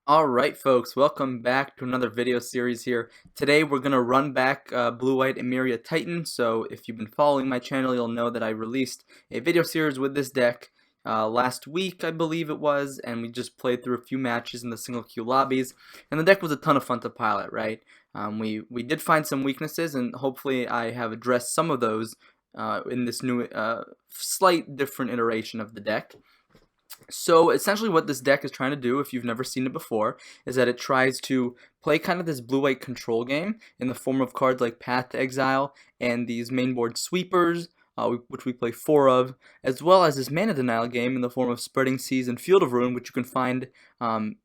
Alright folks, welcome back to another video series here. Today we're going to run back Blue-White Emeria Titan, so if you've been following my channel you'll know that I released a video series with this deck last week, I believe it was, and we just played through a few matches in the single queue lobbies, and the deck was a ton of fun to pilot, right? We did find some weaknesses, and hopefully I have addressed some of those in this new, slight different iteration of the deck. So essentially what this deck is trying to do, if you've never seen it before, is that it tries to play kind of this blue-white control game in the form of cards like Path to Exile and these mainboard sweepers, which we play 4 of, as well as this mana denial game in the form of Spreading Seas and Field of Ruin, which you can find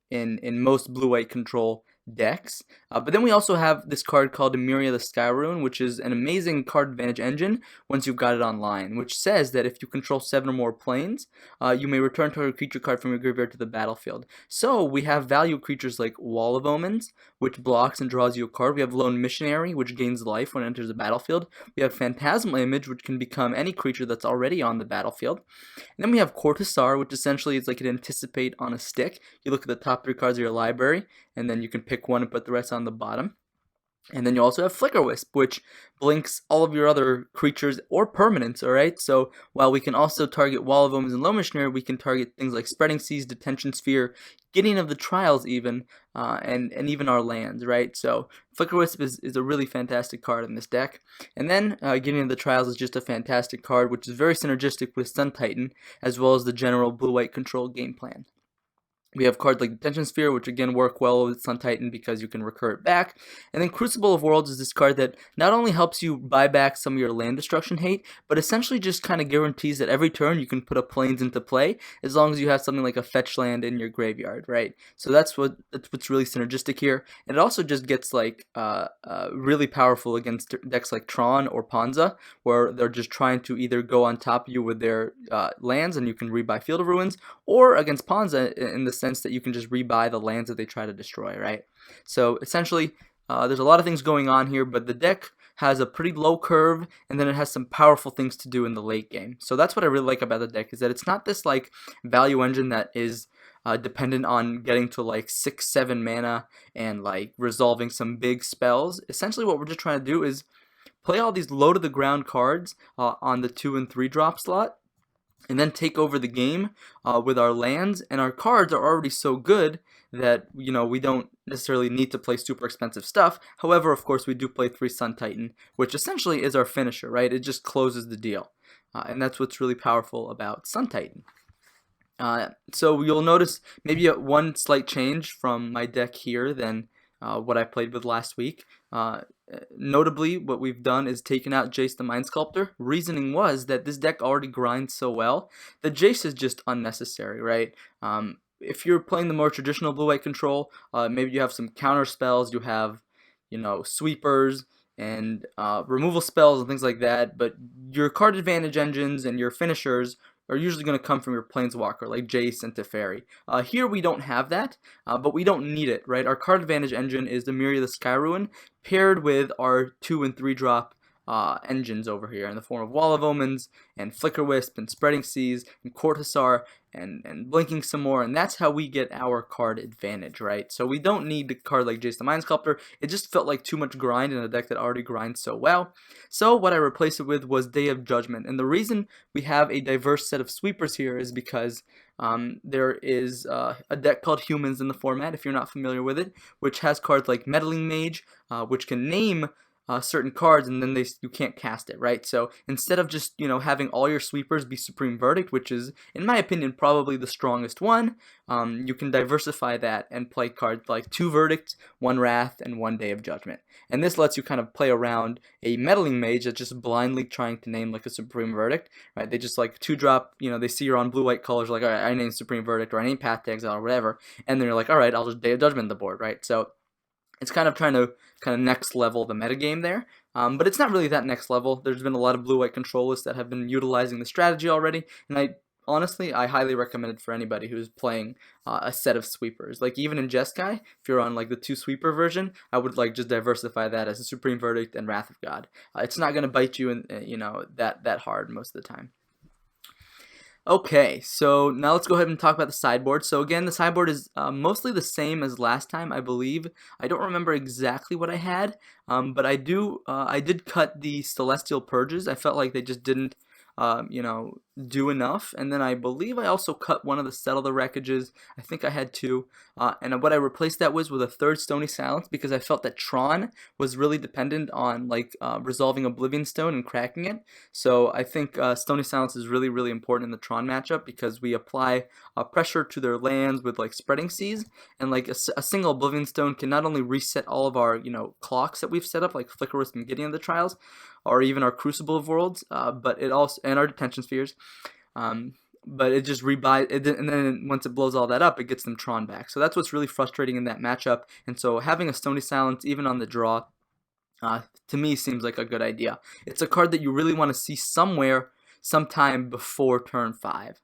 in most blue-white control decks. But then we also have this card called Emeria the Sky Rune, which is an amazing card advantage engine once you've got it online, which says that if you control 7 or more planes, you may return to a creature card from your graveyard to the battlefield. So we have value creatures like Wall of Omens, which blocks and draws you a card. We have Lone Missionary, which gains life when it enters the battlefield. We have Phantasmal Image, which can become any creature that's already on the battlefield. And then we have Cortazar, which essentially is like an Anticipate on a stick. You look at the top 3 cards of your library, and then you can pick one and put the rest on the bottom. And then you also have Flicker Wisp, which blinks all of your other creatures or permanents, alright? So while we can also target Wall of Omens and Low Missionary, we can target things like Spreading Seas, Detention Sphere, Gideon of the Trials even, and even our lands, right? So Flicker Wisp is a really fantastic card in this deck. And then Gideon of the Trials is just a fantastic card, which is very synergistic with Sun Titan, as well as the general blue-white control game plan. We have cards like Detention Sphere, which again work well with Sun Titan because you can recur it back. And then Crucible of Worlds is this card that not only helps you buy back some of your land destruction hate, but essentially just kind of guarantees that every turn you can put a plains into play as long as you have something like a fetch land in your graveyard, right? So that's what's really synergistic here. And it also just gets like really powerful against decks like Tron or Ponza, where they're just trying to either go on top of you with their lands and you can rebuy Field of Ruins, or against Ponza in the sense that you can just rebuy the lands that they try to destroy, right? So essentially, there's a lot of things going on here, but the deck has a pretty low curve, and then it has some powerful things to do in the late game. So that's what I really like about the deck, is that it's not this like value engine that is dependent on getting to like 6-7 mana and like resolving some big spells. Essentially what we're just trying to do is play all these low to the ground cards on the 2 and 3 drop slot, and then take over the game with our lands, and our cards are already so good that, you know, we don't necessarily need to play super expensive stuff. However, of course, we do play 3 Sun Titan, which essentially is our finisher, right? It just closes the deal, and that's what's really powerful about Sun Titan. So you'll notice maybe one slight change from my deck here than what I played with last week. Notably, what we've done is taken out Jace the Mind Sculptor. Reasoning was that this deck already grinds so well that Jace is just unnecessary, right? If you're playing the more traditional blue-white control, maybe you have some counter spells, you have, you know, sweepers and removal spells and things like that, but your card advantage engines and your finishers are usually going to come from your Planeswalker, like Jace and Teferi. Here we don't have that, but we don't need it, right? Our card advantage engine is the Emeria the Sky Rune, paired with our 2 and 3 drop engines over here in the form of Wall of Omens and Flicker Wisp and Spreading Seas and Cortazar and blinking some more, and that's how we get our card advantage, right? So we don't need a card like Jace the Mind Sculptor. It just felt like too much grind in a deck that already grinds so well. So what I replaced it with was Day of Judgment, and the reason we have a diverse set of sweepers here is because there is a deck called Humans in the format, if you're not familiar with it, which has cards like Meddling Mage, which can name certain cards, and then you can't cast it, right? So instead of just, you know, having all your sweepers be Supreme Verdict, which is, in my opinion, probably the strongest one, you can diversify that and play cards like 2 Verdicts, 1 Wrath, and 1 Day of Judgment. And this lets you kind of play around a Meddling Mage that's just blindly trying to name like a Supreme Verdict, right? They just like 2-drop, you know, they see you're on blue-white colors, like, all right, I name Supreme Verdict, or I name Path to Exile, or whatever, and then you're like, all right, I'll just Day of Judgment the board, right? So it's kind of trying to next level the metagame there, but it's not really that next level. There's been a lot of blue-white control lists that have been utilizing the strategy already, and honestly, I highly recommend it for anybody who's playing a set of sweepers. Like even in Jeskai, if you're on like the 2 sweeper version, I would like just diversify that as a Supreme Verdict and Wrath of God. It's not going to bite you, you know, that hard most of the time. Okay, so now let's go ahead and talk about the sideboard. So again, the sideboard is mostly the same as last time, I believe. I don't remember exactly what I had, but I did cut the Celestial Purges. I felt like they just didn't, do enough. And then I believe I also cut one of the Settle the Wreckages. I think I had two. And what I replaced that with a third Stony Silence because I felt that Tron was really dependent on like resolving Oblivion Stone and cracking it. So I think Stony Silence is really, really important in the Tron matchup because we apply pressure to their lands with like Spreading Seas, and like a single Oblivion Stone can not only reset all of our clocks that we've set up, like Flicker Wisp and Gideon of the Trials, or even our Crucible of Worlds, but it also and our Detention Spheres. Um, but it just rebuys it, and then once it blows all that up, it gets them Tron back. So that's what's really frustrating in that matchup. And so having a Stony Silence even on the draw to me seems like a good idea. It's a card that you really want to see somewhere sometime before turn 5.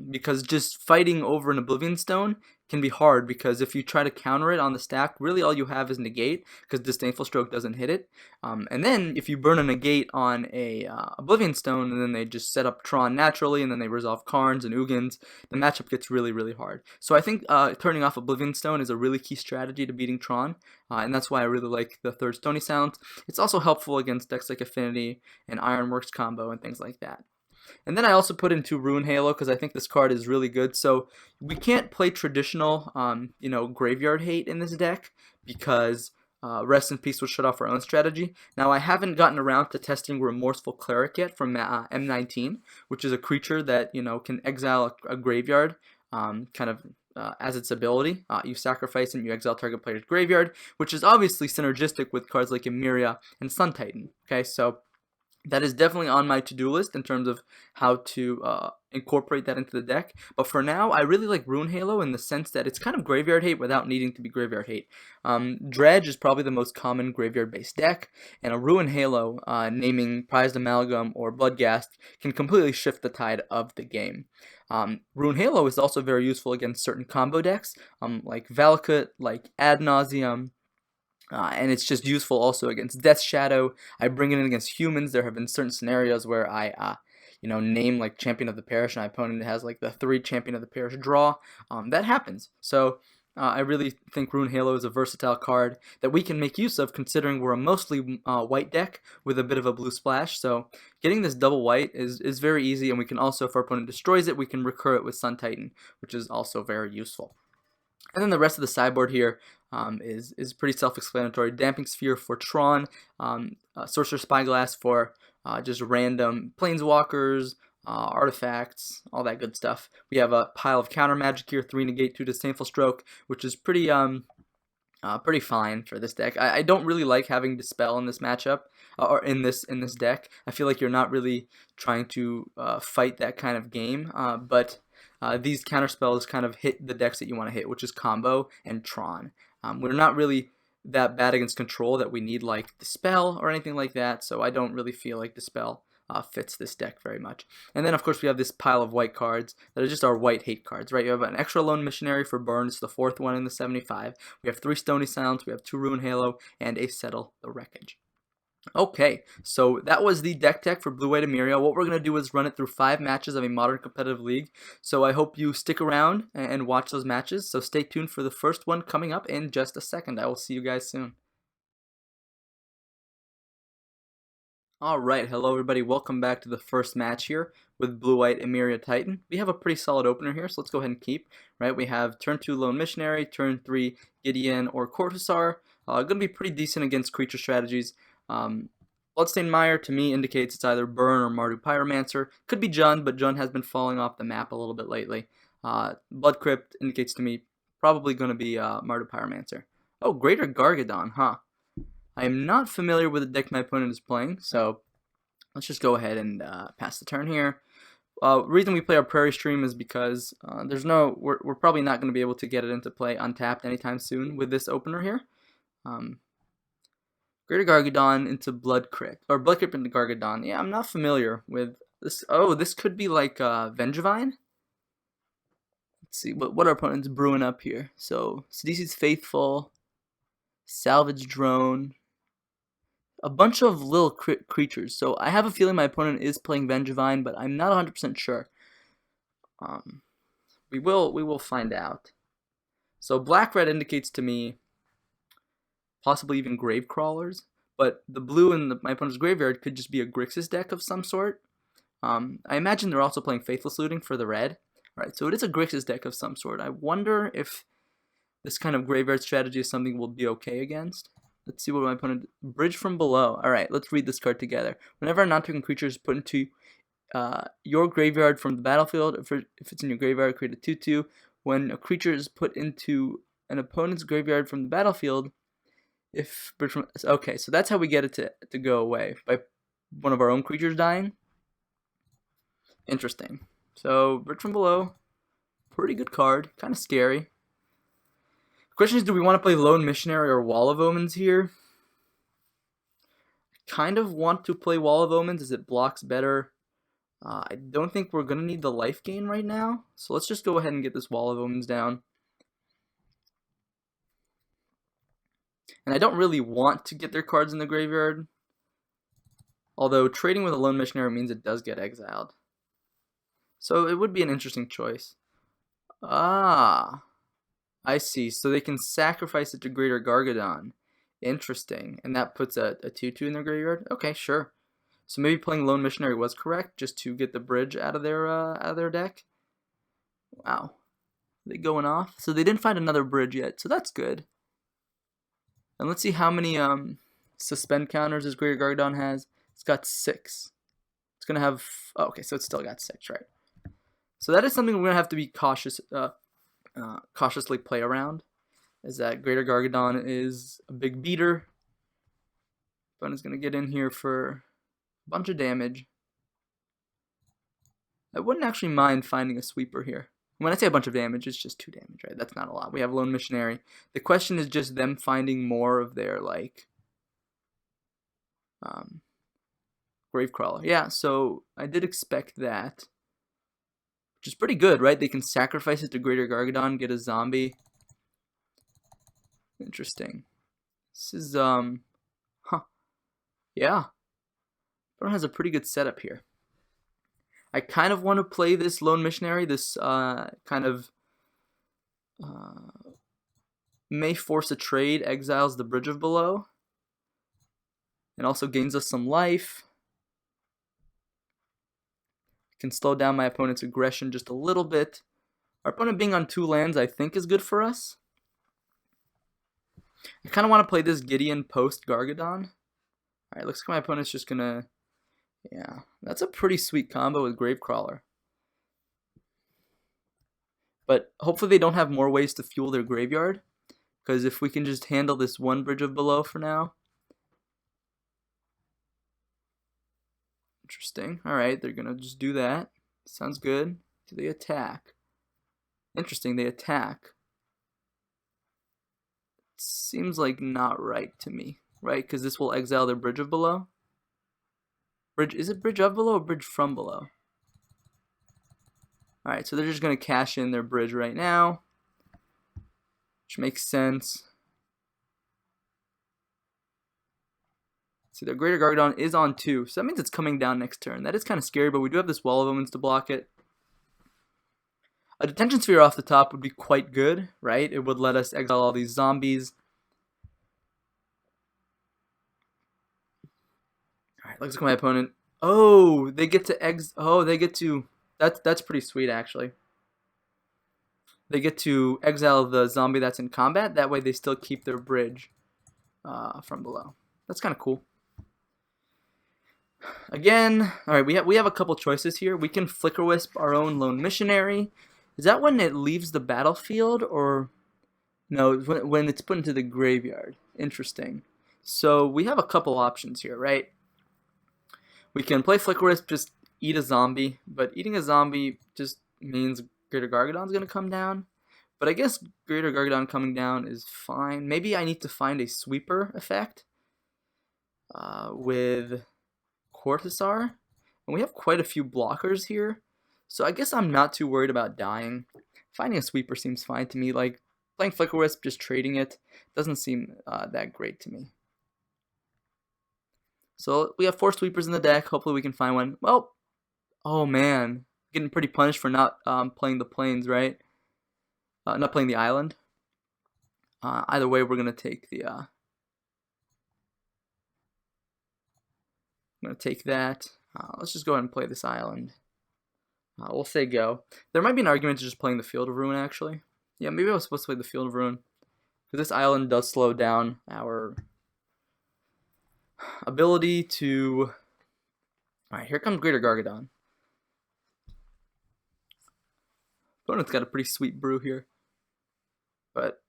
Because just fighting over an Oblivion Stone can be hard because if you try to counter it on the stack, really all you have is negate because Disdainful Stroke doesn't hit it. And then if you burn a negate on a Oblivion Stone and then they just set up Tron naturally and then they resolve Karns and Ugins, the matchup gets really, really hard. So I think turning off Oblivion Stone is a really key strategy to beating Tron, and that's why I really like the third Stony Silence. It's also helpful against decks like Affinity and Ironworks combo and things like that. And then I also put into Ruin Halo because I think this card is really good. So we can't play traditional, graveyard hate in this deck because Rest in Peace will shut off our own strategy. Now I haven't gotten around to testing Remorseful Cleric yet from M19, which is a creature that can exile a graveyard, as its ability. You sacrifice and you exile target player's graveyard, which is obviously synergistic with cards like Emeria and Sun Titan. Okay, so that is definitely on my to-do list in terms of how to incorporate that into the deck. But for now, I really like Ruin Halo in the sense that it's kind of graveyard hate without needing to be graveyard hate. Dredge is probably the most common graveyard-based deck, and a Ruin Halo, naming Prized Amalgam or Bloodghast, can completely shift the tide of the game. Ruin Halo is also very useful against certain combo decks, like Valakut, like Ad Nauseam, and it's just useful also against Death Shadow. I bring it in against humans. There have been certain scenarios where I, name like Champion of the Parish, and my opponent has like the 3 Champion of the Parish draw. That happens. So I really think Ruin Halo is a versatile card that we can make use of considering we're a mostly white deck with a bit of a blue splash. So getting this double white is very easy, and we can also, if our opponent destroys it, we can recur it with Sun Titan, which is also very useful. And then the rest of the sideboard here is pretty self-explanatory. Damping Sphere for Tron, Sorcerer Spyglass for just random Planeswalkers, artifacts, all that good stuff. We have a pile of counter magic here, 3 negate, 2 disdainful stroke, which is pretty fine for this deck. I don't really like having Dispel in this matchup, or in this deck. I feel like you're not really trying to fight that kind of game, but these counter spells kind of hit the decks that you want to hit, which is Combo and Tron. We're not really that bad against control that we need like Dispel or anything like that, so I don't really feel like Dispel fits this deck very much. And then of course we have this pile of white cards that are just our white hate cards, right? You have an extra Lone Missionary for burn, it's the 4th one in the 75. We have 3 Stony Silence, we have 2 Ruin Halo, and a Settle the Wreckage. Okay, so that was the deck tech for Blue-White Emeria. What we're going to do is run it through 5 matches of a Modern Competitive League. So I hope you stick around and watch those matches. So stay tuned for the first one coming up in just a second. I will see you guys soon. Alright, hello everybody. Welcome back to the first match here with Blue-White Emeria Titan. We have a pretty solid opener here, so let's go ahead and keep. Right, we have turn 2 Lone Missionary, turn 3 Gideon or Courtisar. Going to be pretty decent against creature strategies. Bloodstained Mire to me indicates it's either Burn or Mardu Pyromancer. Could be Jund, but Jund has been falling off the map a little bit lately. Blood Crypt indicates to me probably going to be Mardu Pyromancer. Oh, Greater Gargadon, huh? I am not familiar with the deck my opponent is playing, so let's just go ahead and pass the turn here. Reason we play our Prairie Stream is because we're probably not going to be able to get it into play untapped anytime soon with this opener here. Greater Gargadon into Blood Crypt, or Blood Crypt into Gargadon. Yeah, I'm not familiar with this. Oh, this could be like Vengevine? Let's see what our opponent's brewing up here. So, Sidisi's Faithful, Salvage Drone, a bunch of little creatures. So I have a feeling my opponent is playing Vengevine, but I'm not 100% sure. We will find out. So black-red indicates to me possibly even grave crawlers, but the blue in my opponent's graveyard could just be a Grixis deck of some sort. I imagine they're also playing Faithless Looting for the red. Alright, so it is a Grixis deck of some sort. I wonder if this kind of graveyard strategy is something we'll be okay against. Let's see what my opponent... Bridge from below. Alright, let's read this card together. Whenever a non-token creature is put into your graveyard from the battlefield, if it's in your graveyard, create a 2/2. When a creature is put into an opponent's graveyard from the battlefield, if Bridge from... Okay, so that's how we get it to go away. By one of our own creatures dying. Interesting. So, Bridge from below, pretty good card, kind of scary. The question is, do we want to play Lone Missionary or Wall of Omens here? I kind of want to play Wall of Omens as it blocks better. I don't think we're going to need the life gain right now, so let's just go ahead and get this Wall of Omens down. And I don't really want to get their cards in the graveyard, although trading with a Lone Missionary means it does get exiled. So it would be an interesting choice. Ah, I see. So they can sacrifice it to Greater Gargadon. Interesting. And that puts a 2/2 in their graveyard? Okay, sure. So maybe playing Lone Missionary was correct, just to get the bridge out of their deck. Wow. Are they going off? So they didn't find another bridge yet, so that's good. And let's see how many suspend counters this Greater Gargadon has. It's got 6. It's gonna have... Oh, okay, so it's still got 6, right? So that is something we're gonna have to be cautiously play around. Is that Greater Gargadon is a big beater. Opponent's gonna get in here for a bunch of damage. I wouldn't actually mind finding a sweeper here. When I say a bunch of damage, it's just 2 damage, right? That's not a lot. We have Lone Missionary. The question is just them finding more of their, like, Gravecrawler. Yeah, so I did expect that. Which is pretty good, right? They can sacrifice it to Greater Gargadon, get a zombie. Interesting. This is, yeah. Everyone has a pretty good setup here. I kind of want to play this Lone Missionary. This kind of may force a trade, exiles the Bridge of Below, and also gains us some life. Can slow down my opponent's aggression just a little bit. Our opponent being on 2 lands, I think, is good for us. I kind of want to play this Gideon post Gargadon. Alright, looks like my opponent's just gonna... Yeah, that's a pretty sweet combo with Gravecrawler. But hopefully they don't have more ways to fuel their graveyard. Because if we can just handle this one Bridge of Below for now. Interesting. Alright, they're gonna just do that. Sounds good. Do they attack? Interesting, they attack. Seems like not right to me, right? Because this will exile their Bridge of Below. Is it Bridge of Below or Bridge from Below? Alright, so they're just going to cash in their bridge right now, which makes sense. See, their Greater Gargadon is on 2, so that means it's coming down next turn. That is kind of scary, but we do have this Wall of Omens to block it. A Detention Sphere off the top would be quite good, right? It would let us exile all these zombies. Alright, looks like my opponent... Oh, they get to That's pretty sweet, actually. They get to exile the zombie that's in combat. That way they still keep their bridge from below. That's kind of cool. Again, alright, we have a couple choices here. We can Flicker Wisp our own Lone Missionary. Is that when it leaves the battlefield, or... No, when it's put into the graveyard. Interesting. So we have a couple options here, right? We can play Flicker Wisp, just eat a zombie, but eating a zombie just means Greater Gargadon's going to come down. But I guess Greater Gargadon coming down is fine. Maybe I need to find a sweeper effect with Cortisar. And we have quite a few blockers here. So I guess I'm not too worried about dying. Finding a sweeper seems fine to me. Like, playing Flicker Wisp, just trading it, doesn't seem that great to me. So we have 4 sweepers in the deck. Hopefully we can find one. Well, oh man, getting pretty punished for not playing the plains, right? Not playing the island. Either way, we're gonna take the. I'm gonna take that. Let's just go ahead and play this island. We'll say go. There might be an argument to just playing the Field of Ruin, actually. Yeah, maybe I was supposed to play the Field of Ruin. Because this island does slow down our ability to... Alright, here comes Greater Gargadon. Opponent's got a pretty sweet brew here. But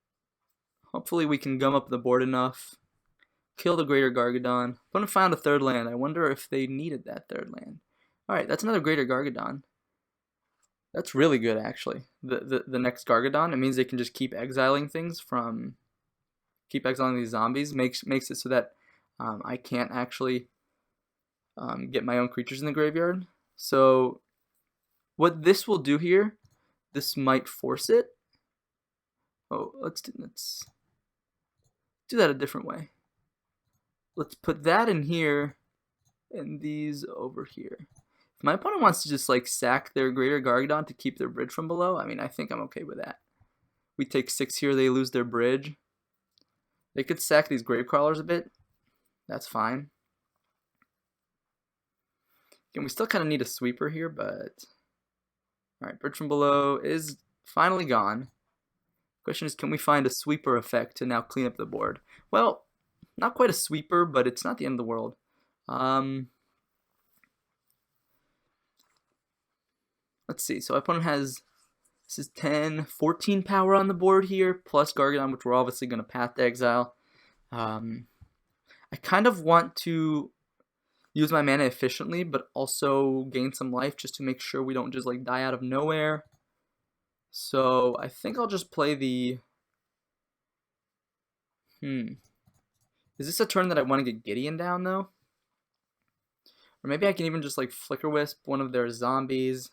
hopefully we can gum up the board enough. Kill the Greater Gargadon. Opponent found a third land. I wonder if they needed that third land. Alright, that's another Greater Gargadon. That's really good, actually. The next Gargadon, it means they can just keep exiling things from... Keep exiling these zombies. Makes it so that I can't actually get my own creatures in the graveyard. So what this will do here, this might force it. Oh, let's do that a different way. Let's put that in here and these over here. If my opponent wants to just like sack their Greater Gargadon to keep their bridge from below, I mean, I think I'm okay with that. We take 6 here, they lose their bridge. They could sack these grave crawlers a bit. That's fine. Again, we still kind of need a sweeper here, but... Alright, bridge from below is finally gone. Question is, can we find a sweeper effect to now clean up the board? Well, not quite a sweeper, but it's not the end of the world. Let's see, so our opponent has, this is 10, 14 power on the board here, plus Gargadon, which we're obviously going to path to exile. I kind of want to use my mana efficiently, but also gain some life just to make sure we don't just like die out of nowhere. So I think I'll just play the... Is this a turn that I want to get Gideon down, though? Or maybe I can even just like Flicker Wisp one of their zombies.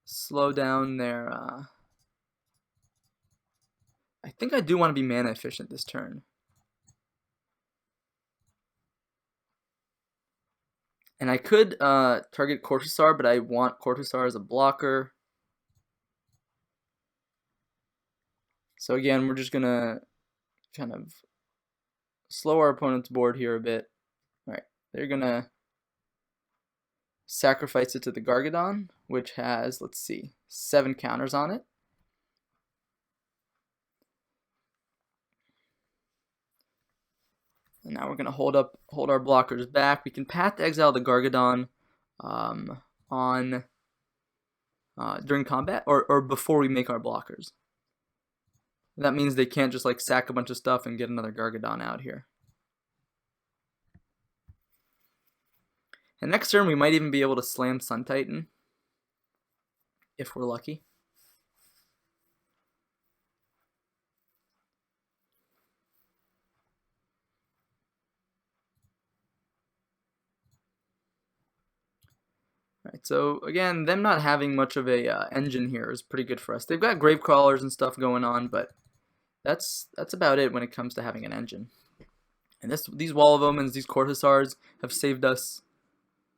Slow down their... I think I do want to be mana efficient this turn. And I could target Cortusar, but I want Cortusar as a blocker. So again, we're just going to kind of slow our opponent's board here a bit. Alright, they're going to sacrifice it to the Gargadon, which has, let's see, 7 counters on it. And now we're going to hold our blockers back. We can path to exile the Gargadon during combat or before we make our blockers. That means they can't just like sack a bunch of stuff and get another Gargadon out here. And next turn we might even be able to slam Sun Titan if we're lucky. Alright, so again, them not having much of a engine here is pretty good for us. They've got grave crawlers and stuff going on, but that's about it when it comes to having an engine. And these Wall of Omens, these Cortusars have saved us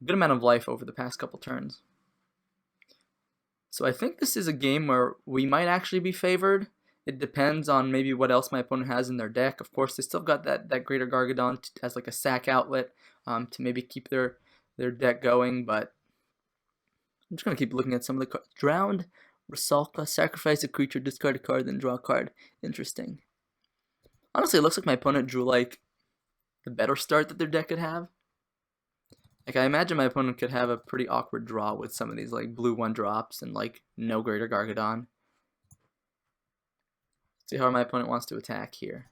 a good amount of life over the past couple turns. So I think this is a game where we might actually be favored. It depends on maybe what else my opponent has in their deck. Of course, they still got that Greater Gargadon as like a sack outlet to maybe keep their deck going, but I'm just going to keep looking at some of the cards. Drowned Rusalka, sacrifice a creature, discard a card, then draw a card. Interesting. Honestly, it looks like my opponent drew like the better start that their deck could have. Like, I imagine my opponent could have a pretty awkward draw with some of these like blue 1-drops and like no Greater Gargadon. See how my opponent wants to attack here.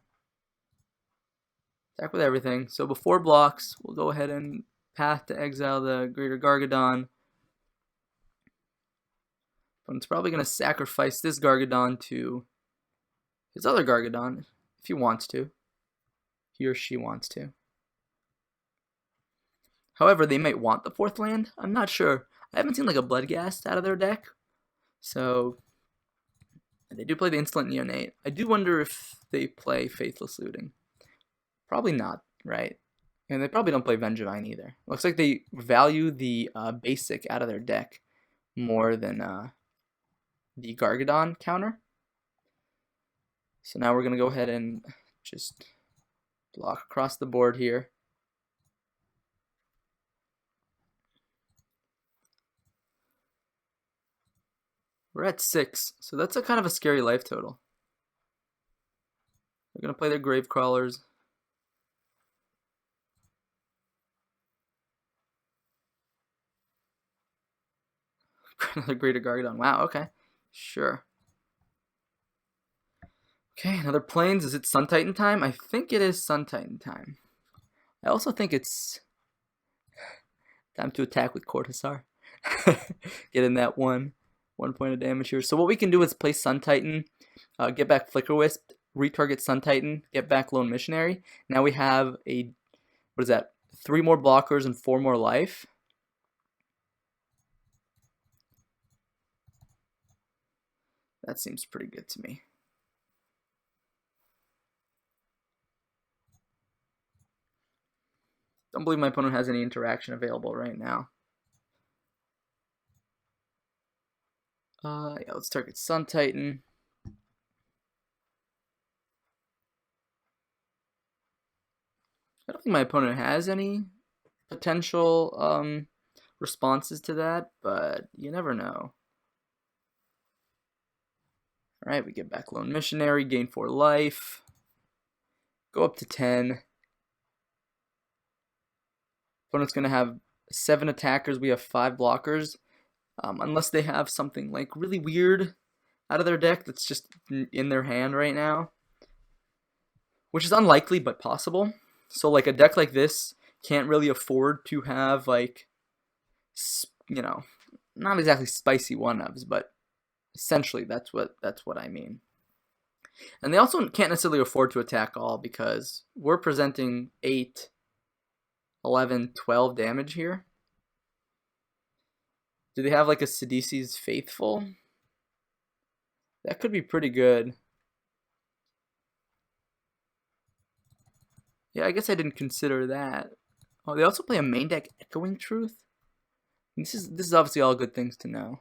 Attack with everything. So before blocks, we'll go ahead and path to exile the Greater Gargadon. Opponent's probably going to sacrifice this Gargadon to his other Gargadon if he wants to. He or she wants to. However, they might want the 4th land. I'm not sure. I haven't seen like a Bloodghast out of their deck. So they do play the Insolent Neonate. I do wonder if they play Faithless Looting. Probably not, right? And they probably don't play Bridgevine either. Looks like they value the basic out of their deck more than the Gargadon counter. So now we're going to go ahead and just block across the board here. We're at 6, so that's a kind of a scary life total. They're going to play their Grave Crawlers. Another Greater Gargadon. Wow, okay. Sure. Okay, another Plains. Is it Sun Titan time? I think it is Sun Titan time. I also think it's time to attack with Cortazar. Get in that one point of damage here. So what we can do is play Sun Titan, get back Flicker Wisp, retarget Sun Titan, get back Lone Missionary. Now we have a, what is that, 3 more blockers and 4 more life. That seems pretty good to me. Don't believe my opponent has any interaction available right now. Yeah, let's target Sun Titan. I don't think my opponent has any potential responses to that, but you never know. Alright, we get back Lone Missionary, gain 4 life, go up to 10. Opponent's going to have 7 attackers, we have 5 blockers. Unless they have something like really weird out of their deck that's just in their hand right now, which is unlikely but possible. So like a deck like this can't really afford to have, like, you know, not exactly spicy one-ups, but essentially that's what I mean. And they also can't necessarily afford to attack all because we're presenting 8, 11, 12 damage here. Do they have like a Sidisi's Faithful? That could be pretty good. Yeah, I guess I didn't consider that. Oh, they also play a main deck Echoing Truth. This is obviously all good things to know.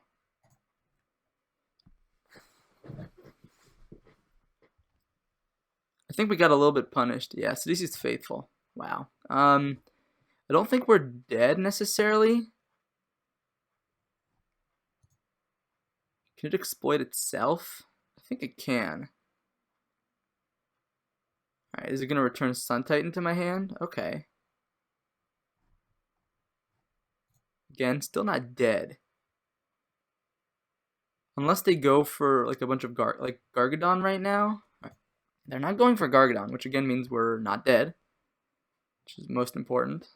I think we got a little bit punished. Yeah, Sidisi's Faithful. Wow. I don't think we're dead necessarily. Can it exploit itself? I think it can. Alright, is it going to return Sun Titan to my hand? Okay. Again, still not dead. Unless they go for like a bunch of Gargadon right now. They're not going for Gargadon, which again means we're not dead, which is most important.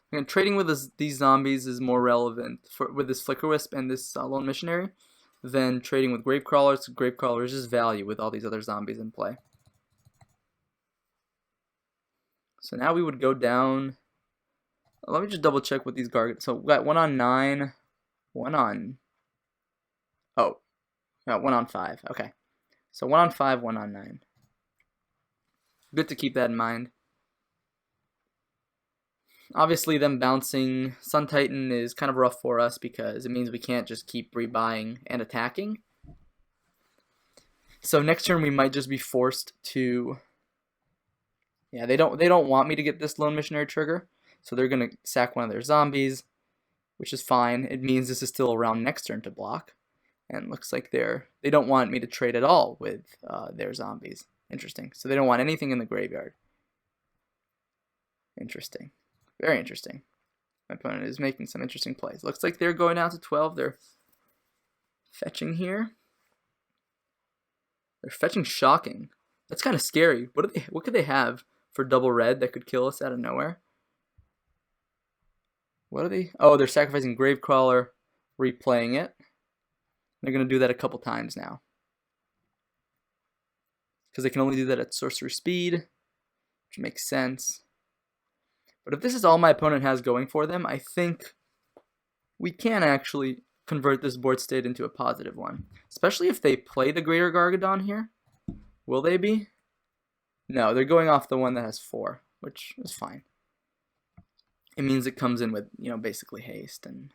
And trading with these zombies is more relevant with this Flicker Wisp and this Lone Missionary than trading with Grave Crawlers. Grave Crawlers is value with all these other zombies in play. So now we would go down. Let me just double check with these Gargadon. So we got 1 on 9, 1 on. Oh, no, 1 on 5. Okay. So 1 on 5, 1 on 9. Good to keep that in mind. Obviously, them bouncing Sun Titan is kind of rough for us because it means we can't just keep rebuying and attacking. So next turn we might just be forced to. Yeah, they don't want me to get this Lone Missionary trigger, so they're gonna sack one of their zombies, which is fine. It means this is still around next turn to block, and looks like they don't want me to trade at all with their zombies. Interesting. So they don't want anything in the graveyard. Interesting. Very interesting. My opponent is making some interesting plays. Looks like they're going out to 12. They're fetching here. They're fetching Shocking. That's kind of scary. What could they have for double red that could kill us out of nowhere? What are they? Oh, they're sacrificing Gravecrawler, replaying it. They're going to do that a couple times now. Because they can only do that at sorcerer speed, which makes sense. But if this is all my opponent has going for them, I think we can actually convert this board state into a positive one. Especially if they play the Greater Gargadon here. Will they be? No, they're going off the one that has 4, which is fine. It means it comes in with, you know, basically haste. And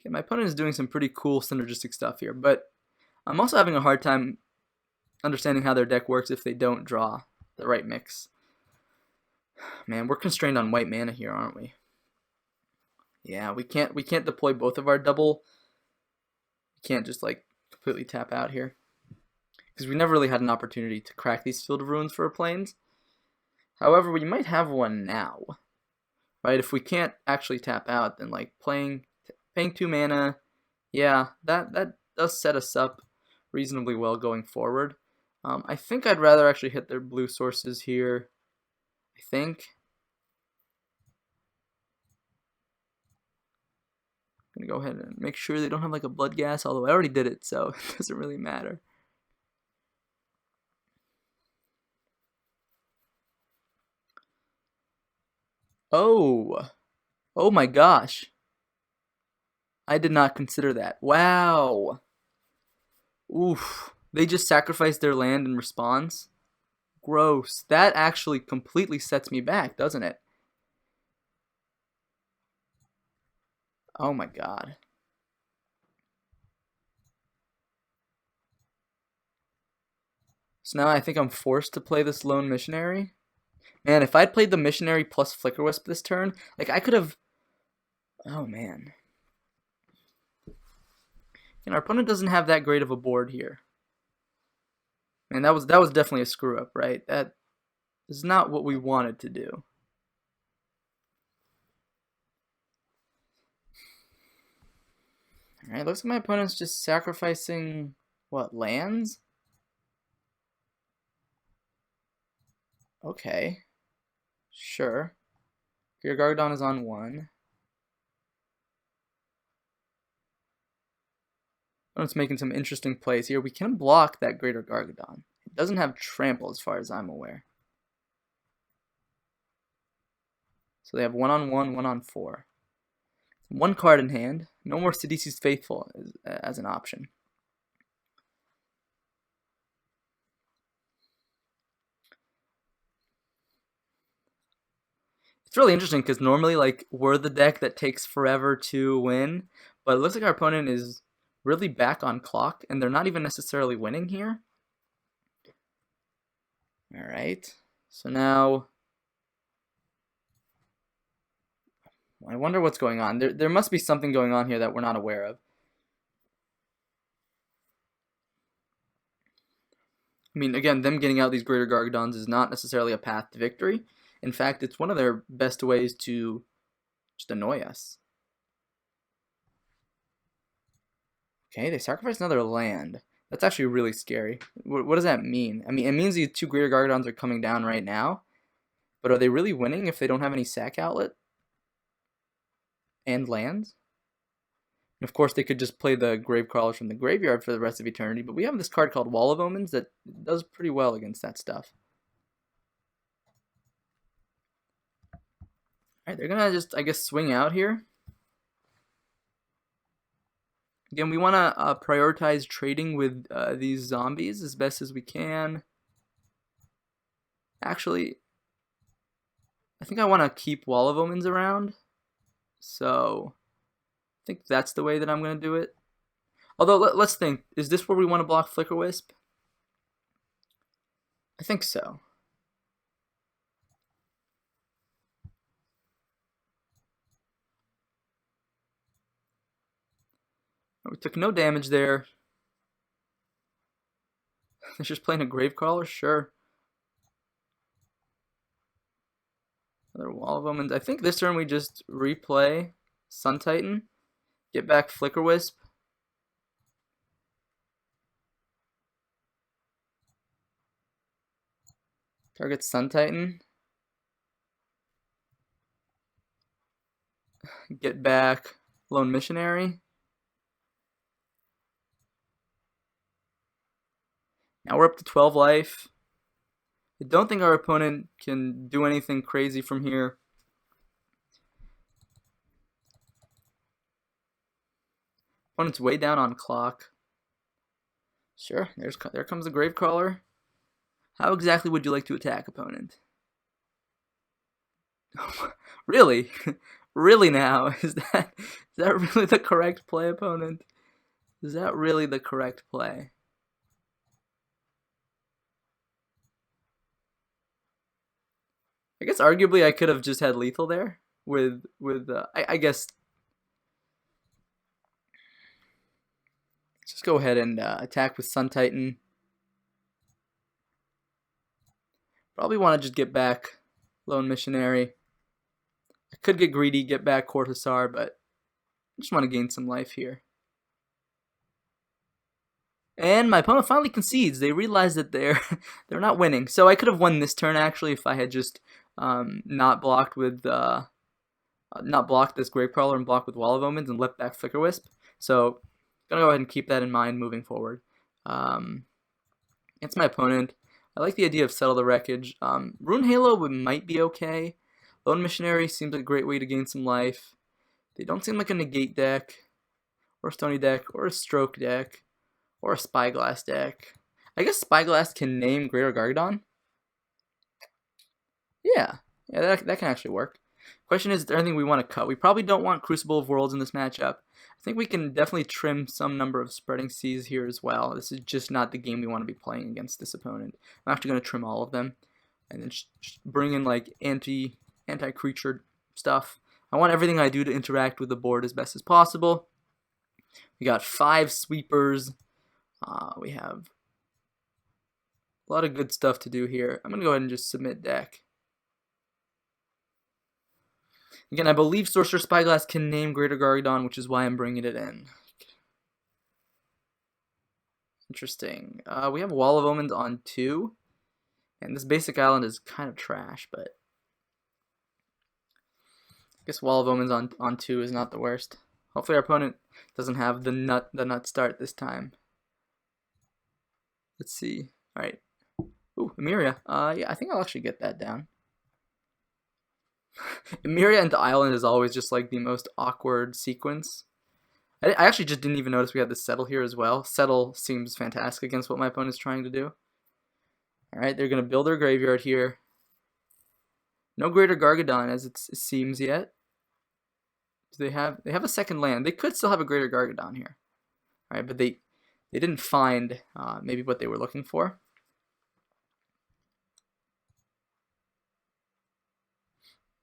okay, my opponent is doing some pretty cool synergistic stuff here, but I'm also having a hard time understanding how their deck works if they don't draw the right mix. Man, we're constrained on white mana here, aren't we? Yeah, we can't deploy both of our double. We can't just like completely tap out here, because we never really had an opportunity to crack these Field of Ruins for our planes. However, we might have one now, right? If we can't actually tap out, then like paying 2 mana, yeah, that does set us up reasonably well going forward. I think I'd rather actually hit their blue sources here. I think. I'm gonna go ahead and make sure they don't have like a blood gas, although I already did it, so it doesn't really matter. Oh my gosh. I did not consider that. Wow. Oof. They just sacrificed their land in response? Gross. That actually completely sets me back, doesn't it? Oh my god. So now I think I'm forced to play this Lone Missionary. Man, if I'd played the Missionary plus Flicker Wisp this turn, like I could have... Oh man. And our opponent doesn't have that great of a board here. And that was definitely a screw up, right? That is not what we wanted to do. Alright, looks like my opponent's just sacrificing, what, lands? Okay. Sure. Your Gargadon is on 1. Opponent's making some interesting plays here. We can block that Greater Gargadon. It doesn't have trample as far as I'm aware. So they have 1 on 1, 1 on 4. 1 card in hand. No more Sidisi's Faithful as an option. It's really interesting because normally like we're the deck that takes forever to win, but it looks like our opponent is really back on clock and they're not even necessarily winning here. Alright, so now I wonder what's going on. There must be something going on here that we're not aware of. I mean, again, them getting out these Greater Gargadons is not necessarily a path to victory. In fact, it's one of their best ways to just annoy us. Okay, they sacrifice another land. That's actually really scary. What does that mean? I mean, it means these 2 Greater Gargadons are coming down right now. But are they really winning if they don't have any sack outlet? And lands? And of course, they could just play the Gravecrawlers from the graveyard for the rest of eternity. But we have this card called Wall of Omens that does pretty well against that stuff. Alright, they're gonna just, I guess, swing out here. Again, we want to prioritize trading with these zombies as best as we can. Actually, I think I want to keep Wall of Omens around. So, I think that's the way that I'm going to do it. Although, let's think. Is this where we want to block Flicker Wisp? I think so. We took no damage there. They're just playing a Gravecrawler? Sure. Another Wall of Omens. I think this turn we just replay Sun Titan. Get back Flicker Wisp. Target Sun Titan. Get back Lone Missionary. Now we're up to 12 life. I don't think our opponent can do anything crazy from here. Opponent's way down on clock. Sure, there comes the Gravecrawler. How exactly would you like to attack, opponent? Really? Really now? Is that really the correct play, opponent? Is that really the correct play? I guess arguably I could have just had lethal there with I guess let's just go ahead and attack with Sun Titan. Probably want to just get back Lone Missionary. I could get greedy, get back Cortazar, but I just want to gain some life here. And my opponent finally concedes. They realize that they're not winning. So I could have won this turn actually if I had just not blocked with not blocked this Gravecrawler and blocked with Wall of Omens and left back Flicker Wisp. So gonna go ahead and keep that in mind moving forward. It's my opponent. I like the idea of Settle the Wreckage. Rune Halo might be okay. Lone Missionary seems like a great way to gain some life. They don't seem like a negate deck, or a Stony deck, or a Stroke deck, or a Spyglass deck. I guess Spyglass can name Greater Gargadon. Yeah, that can actually work. Question is there anything we want to cut? We probably don't want Crucible of Worlds in this matchup. I think we can definitely trim some number of Spreading Seas here as well. This is just not the game we want to be playing against this opponent. I'm actually going to trim all of them and then just bring in like anti-creature stuff. I want everything I do to interact with the board as best as possible. We got 5 sweepers. We have a lot of good stuff to do here. I'm going to go ahead and just submit deck. Again, I believe Sorcerer Spyglass can name Greater Gargadon, which is why I'm bringing it in. Interesting. We have Wall of Omens on 2. And this basic island is kind of trash, but I guess Wall of Omens on 2 is not the worst. Hopefully our opponent doesn't have the nut start this time. Let's see. Alright. Ooh, Emeria. Yeah, I think I'll actually get that down. Emeria into Island is always just like the most awkward sequence. I actually just didn't even notice we had the Settle here as well. Settle seems fantastic against what my opponent's trying to do. Alright, they're going to build their graveyard here. No Greater Gargadon as it seems yet. Do they have a second land? They could still have a Greater Gargadon here. Alright, but they didn't find maybe what they were looking for.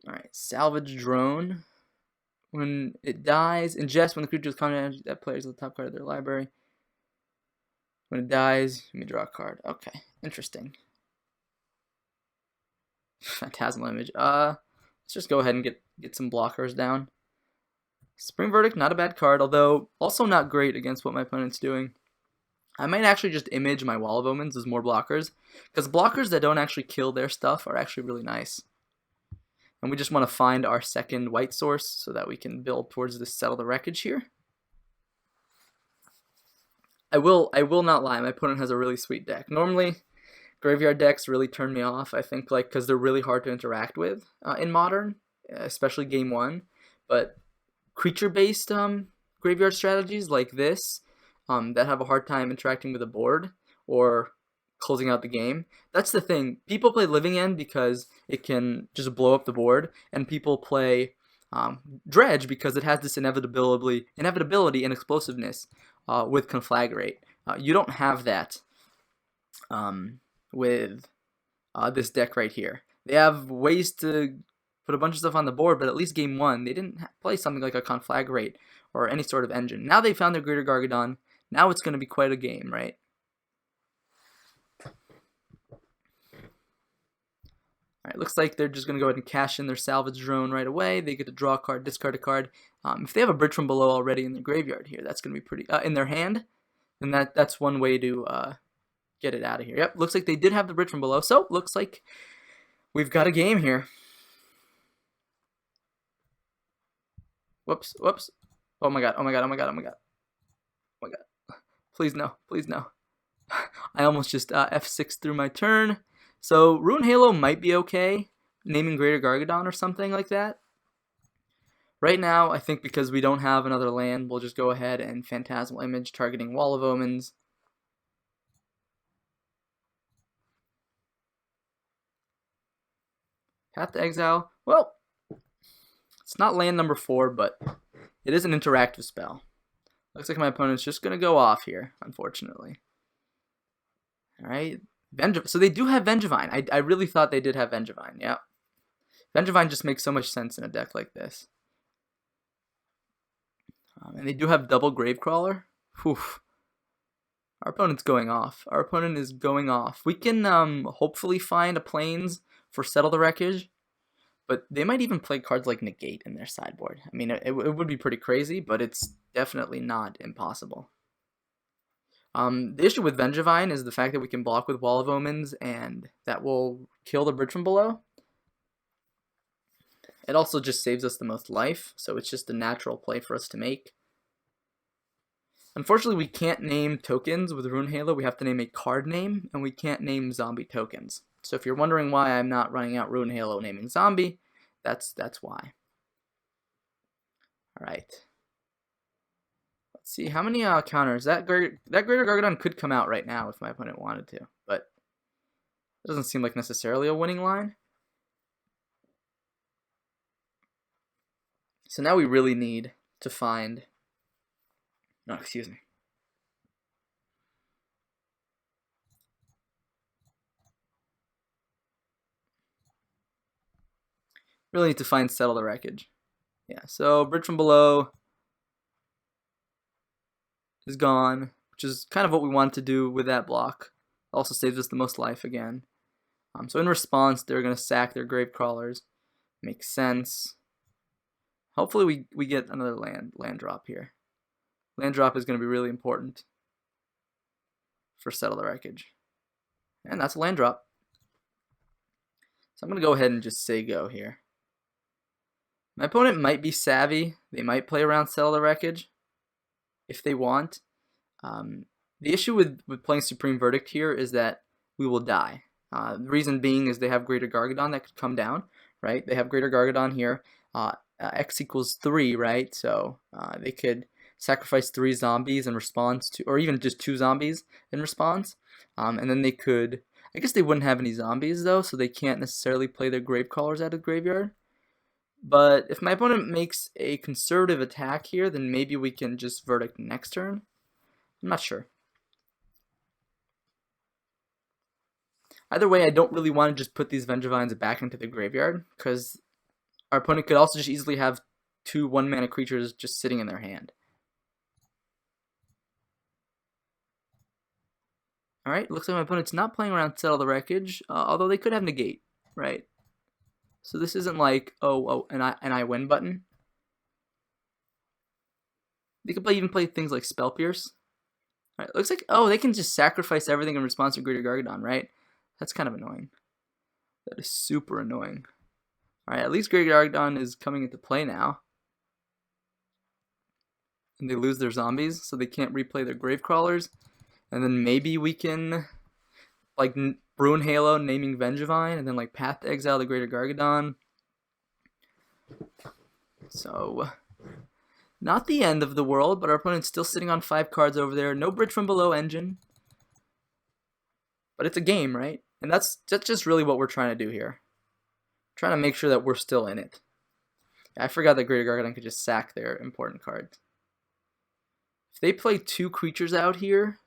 Alright, Salvage Drone. When it dies, ingest when the creature is combat that player is the top card of their library. When it dies, you may draw a card. Okay, interesting. Phantasmal Image. Let's just go ahead and get some blockers down. Spring Verdict, not a bad card, although also not great against what my opponent's doing. I might actually just image my Wall of Omens as more blockers, because blockers that don't actually kill their stuff are actually really nice. And we just want to find our second white source so that we can build towards this Settle the Wreckage here. I will not lie, my opponent has a really sweet deck. Normally, graveyard decks really turn me off, I think, like because they're really hard to interact with in Modern, especially Game 1. But creature-based graveyard strategies like this that have a hard time interacting with the board or closing out the game. That's the thing. People play Living End because it can just blow up the board, and people play Dredge because it has this inevitability and explosiveness with Conflagrate. You don't have that with this deck right here. They have ways to put a bunch of stuff on the board, but at least Game 1, they didn't play something like a Conflagrate or any sort of engine. Now they found their Greater Gargadon. Now it's going to be quite a game, right? Alright, looks like they're just going to go ahead and cash in their Salvage Drone right away. They get to draw a card, discard a card. If they have a Bridge from Below already in their graveyard here, that's going to be pretty... in their hand, then that's one way to get it out of here. Yep, looks like they did have the Bridge from Below, so looks like we've got a game here. Whoops, whoops. Oh my god, oh my god, oh my god, oh my god. Oh my god. Please no, please no. I almost just F6 through my turn. So Rune Halo might be okay, naming Greater Gargadon or something like that. Right now, I think because we don't have another land, we'll just go ahead and Phantasmal Image, targeting Wall of Omens. Path to Exile. Well, it's not land number 4, but it is an interactive spell. Looks like my opponent's just going to go off here, unfortunately. Alright. So they do have Bridgevine. I really thought they did have Bridgevine. Yeah. Bridgevine just makes so much sense in a deck like this. And they do have double Gravecrawler. Whew. Our opponent's going off. Our opponent is going off. We can hopefully find a Plains for Settle the Wreckage. But they might even play cards like Negate in their sideboard. I mean, it would be pretty crazy, but it's definitely not impossible. The issue with Bridgevine is the fact that we can block with Wall of Omens, and that will kill the Bridge from below. It also just saves us the most life, so it's just a natural play for us to make. Unfortunately, we can't name tokens with Rune Halo. We have to name a card name, and we can't name zombie tokens. So if you're wondering why I'm not running out Rune Halo naming zombie, that's why. Alright. Let's see, how many counters? That Greater Gargadon could come out right now if my opponent wanted to, but it doesn't seem like necessarily a winning line. So now we really need to find... No, excuse me. Really need to find Settle the Wreckage. Yeah, so Bridge from Below is gone, which is kind of what we wanted to do with that block. Also saves us the most life again. So in response, they're going to sack their Gravecrawlers. Makes sense. Hopefully we get another land drop here. Land drop is going to be really important for Settle the Wreckage. And that's a land drop. So I'm going to go ahead and just say go here. My opponent might be savvy. They might play around Settle the Wreckage if they want. The issue with playing Supreme Verdict here is that we will die. The reason being is they have Greater Gargadon that could come down, right? They have Greater Gargadon here. X equals 3, right? So they could sacrifice 3 zombies in response to, or even just 2 zombies in response. And then they could, I guess they wouldn't have any zombies though, so they can't necessarily play their Gravecrawlers out of the graveyard. But if my opponent makes a conservative attack here, then maybe we can just Verdict next turn. I'm not sure. Either way, I don't really want to just put these Bridgevines back into the graveyard, because our opponent could also just easily have 2 1-mana creatures just sitting in their hand. Alright, looks like my opponent's not playing around Settle the Wreckage, although they could have Negate, right? So this isn't like, oh, and I win button. They could even play things like Spell Pierce. All right, looks like, oh, they can just sacrifice everything in response to Greater Gargadon, right? That's kind of annoying. That is super annoying. All right, at least Greater Gargadon is coming into play now. And they lose their zombies, so they can't replay their Gravecrawlers. And then maybe we can, like, Rune Halo naming Bridgevine, and then like Path to Exile the Greater Gargadon. So, not the end of the world, but our opponent's still sitting on 5 cards over there. No Bridge from Below engine. But it's a game, right? And that's just really what we're trying to do here. Trying to make sure that we're still in it. I forgot that Greater Gargadon could just sack their important cards. If they play 2 creatures out here...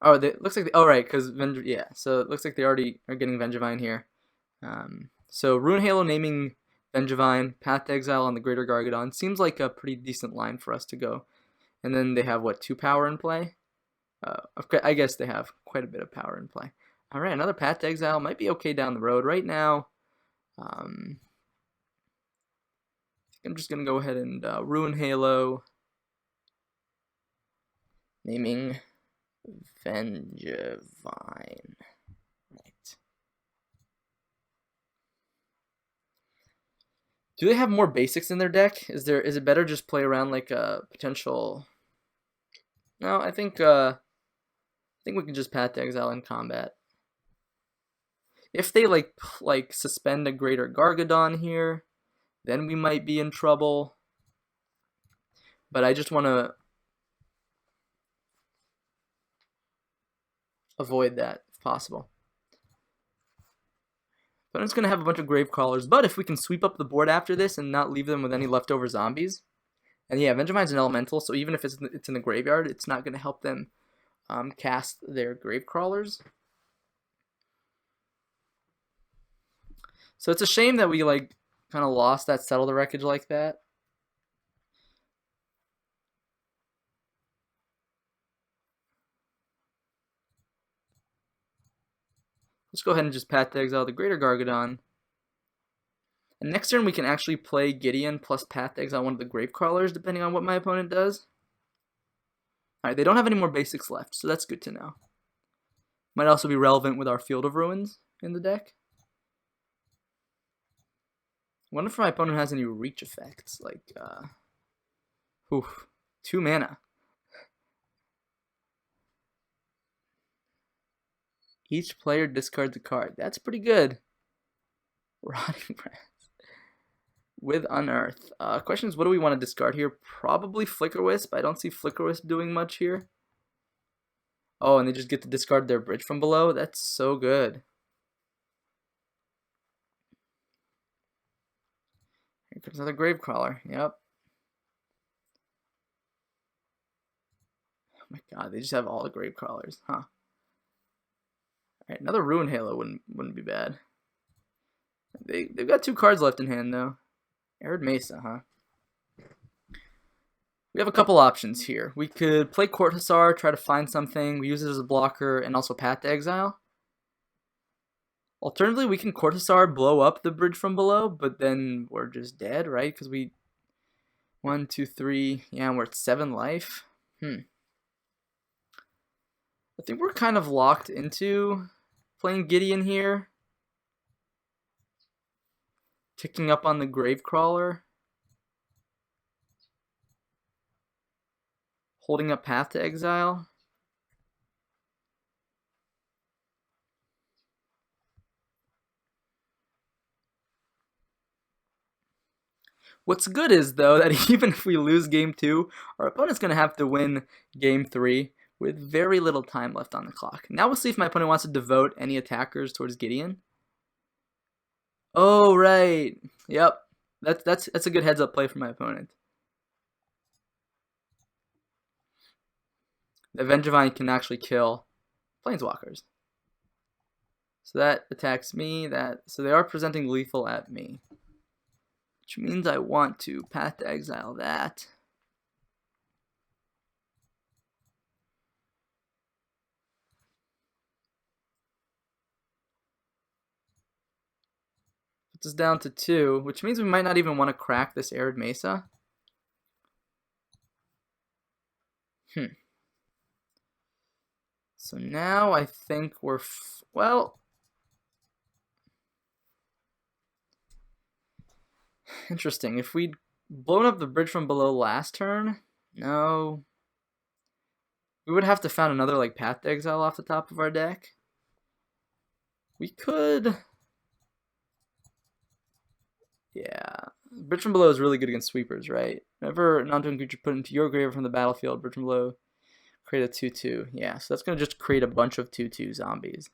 Oh, looks like oh right, because yeah. So it looks like they already are getting Bridgevine here. So Rune Halo naming Bridgevine, Path to Exile on the Greater Gargadon seems like a pretty decent line for us to go. And then they have what, 2 power in play? Okay, I guess they have quite a bit of power in play. All right, another Path to Exile might be okay down the road. Right now, I'm just gonna go ahead and Rune Halo naming Bridgevine. Right. Do they have more basics in their deck? Is it better just play around like a potential? No, I think think we can just Path to Exile in combat. If they like suspend a Greater Gargadon here, then we might be in trouble. But I just want to avoid that if possible. Opponent's going to have a bunch of Grave Crawlers, but if we can sweep up the board after this and not leave them with any leftover zombies, and yeah, Vengevine's an elemental, so even if it's in the graveyard, it's not going to help them cast their Grave Crawlers. So it's a shame that we like kind of lost that Settle the Wreckage like that. Let's go ahead and just Path to Exile the Greater Gargadon. And next turn we can actually play Gideon plus Path to Exile one of the Grave Crawlers, depending on what my opponent does. Alright, they don't have any more basics left, so that's good to know. Might also be relevant with our Field of Ruins in the deck. I wonder if my opponent has any reach effects, like, 2 mana. Each player discards a card. That's pretty good. Rotting Breath. With Unearth. Question is, what do we want to discard here? Probably Flicker Wisp. I don't see Flicker Wisp doing much here. Oh, and they just get to discard their Bridge from Below? That's so good. Here comes another Gravecrawler. Yep. Oh my god, they just have all the Gravecrawlers, huh? Alright, another Ruin Halo wouldn't be bad. They've got 2 cards left in hand though. Arid Mesa, huh? We have a couple options here. We could play Court Hussar, try to find something, we use it as a blocker, and also Path to Exile. Alternatively, we can Court Hussar, blow up the Bridge from Below, but then we're just dead, right? Because we 1, 2, 3, yeah, we're at 7 life. I think we're kind of locked into playing Gideon here. Ticking up on the Gravecrawler. Holding up Path to Exile. What's good is, though, that even if we lose Game 2, our opponent's going to have to win Game 3 with very little time left on the clock. Now we'll see if my opponent wants to devote any attackers towards Gideon. Oh, right. Yep. That's a good heads-up play for my opponent. The Vengevine can actually kill Planeswalkers. So that attacks me. So they are presenting lethal at me. Which means I want to Path to Exile that. Puts us down to 2, which means we might not even want to crack this Arid Mesa. So now I think we're, well, interesting. If we'd blown up the Bridge from Below last turn, no. We would have to find another like Path to Exile off the top of our deck. We could, yeah. Bridge from Below is really good against sweepers, right? Whenever a non-token creature put into your graveyard from the battlefield, Bridge from Below, create a 2/2. Yeah, so that's going to just create a bunch of 2/2 zombies,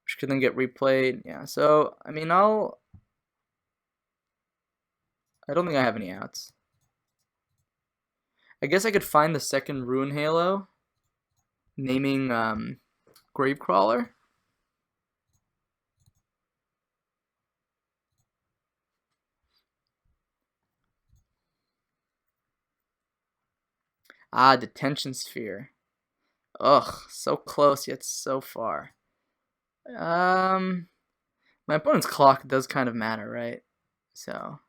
which can then get replayed. Yeah, so, I mean, I don't think I have any outs. I guess I could find the second Ruin Halo, naming Gravecrawler. Ah, Detention Sphere. Ugh, so close yet so far. My opponent's clock does kind of matter, right? So.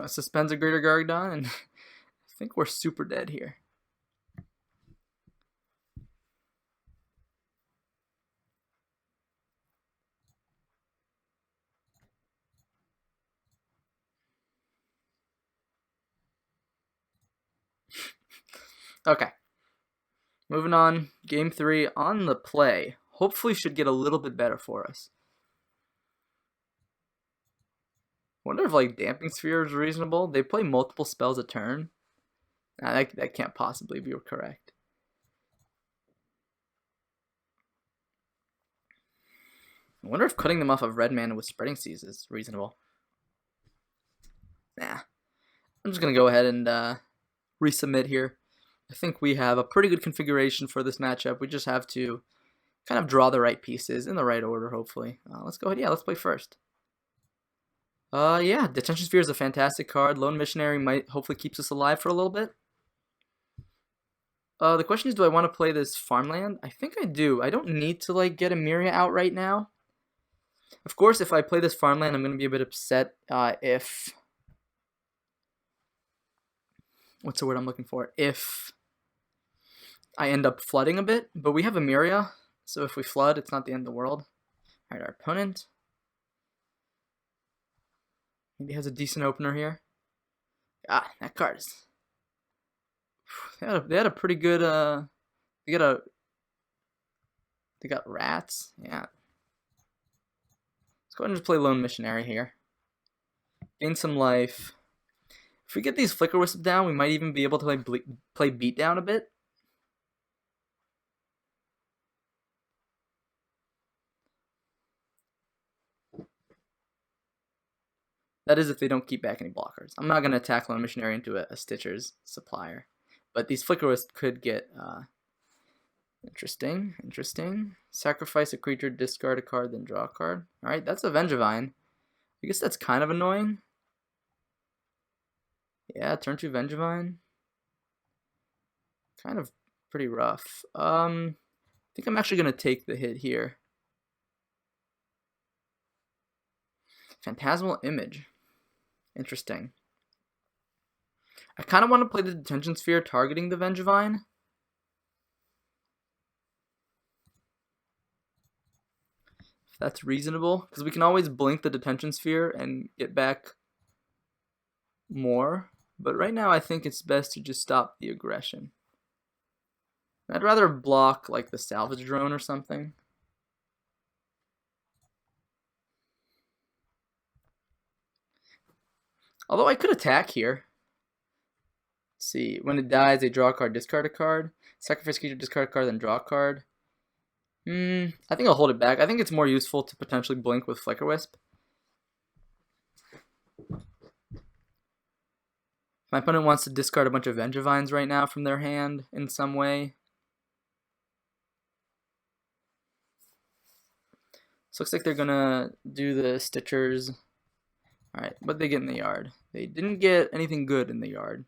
Suspends a Greater Gargadon, and I think we're super dead here. Okay. Moving on. Game 3 on the play. Hopefully should get a little bit better for us. Wonder if like Damping Sphere is reasonable. They play multiple spells a turn. Nah, that can't possibly be correct. I wonder if cutting them off of red mana with Spreading Seas is reasonable. Nah. I'm just going to go ahead and resubmit here. I think we have a pretty good configuration for this matchup. We just have to kind of draw the right pieces in the right order, hopefully. Let's go ahead. Yeah, let's play first. Yeah, Detention Sphere is a fantastic card. Lone Missionary might hopefully keeps us alive for a little bit. The question is, do I want to play this farmland? I think I do. I don't need to like get Emeria out right now. Of course, if I play this farmland, I'm going to be a bit upset if... What's the word I'm looking for? If I end up flooding a bit, but we have Emeria, so if we flood, it's not the end of the world. Alright, our opponent maybe has a decent opener here. Ah, that card is... They had a pretty good, they got rats, yeah. Let's go ahead and just play Lone Missionary here. Gain some life. If we get these Flicker Wisp down, we might even be able to play Beat Down a bit. That is if they don't keep back any blockers. I'm not going to attack Lone Missionary into a Stitcher's supplier. But these Flicker Wisp could get interesting. Sacrifice a creature, discard a card, then draw a card. Alright, that's a Bridgevine. I guess that's kind of annoying. Yeah, turn 2 Bridgevine. Kind of pretty rough. I think I'm actually going to take the hit here. Phantasmal Image. Interesting. I kind of want to play the Detention Sphere targeting the Bridgevine. If that's reasonable. Because we can always blink the Detention Sphere and get back more. But right now I think it's best to just stop the aggression. I'd rather block like the Salvage Drone or something. Although I could attack here. Let's see, when it dies, they draw a card, discard a card. Sacrifice creature, discard a card, then draw a card. I think I'll hold it back. I think it's more useful to potentially blink with Flicker Wisp. My opponent wants to discard a bunch of Bridgevines right now from their hand in some way. So looks like they're gonna do the Stitchers. Alright, what did they get in the yard? They didn't get anything good in the yard.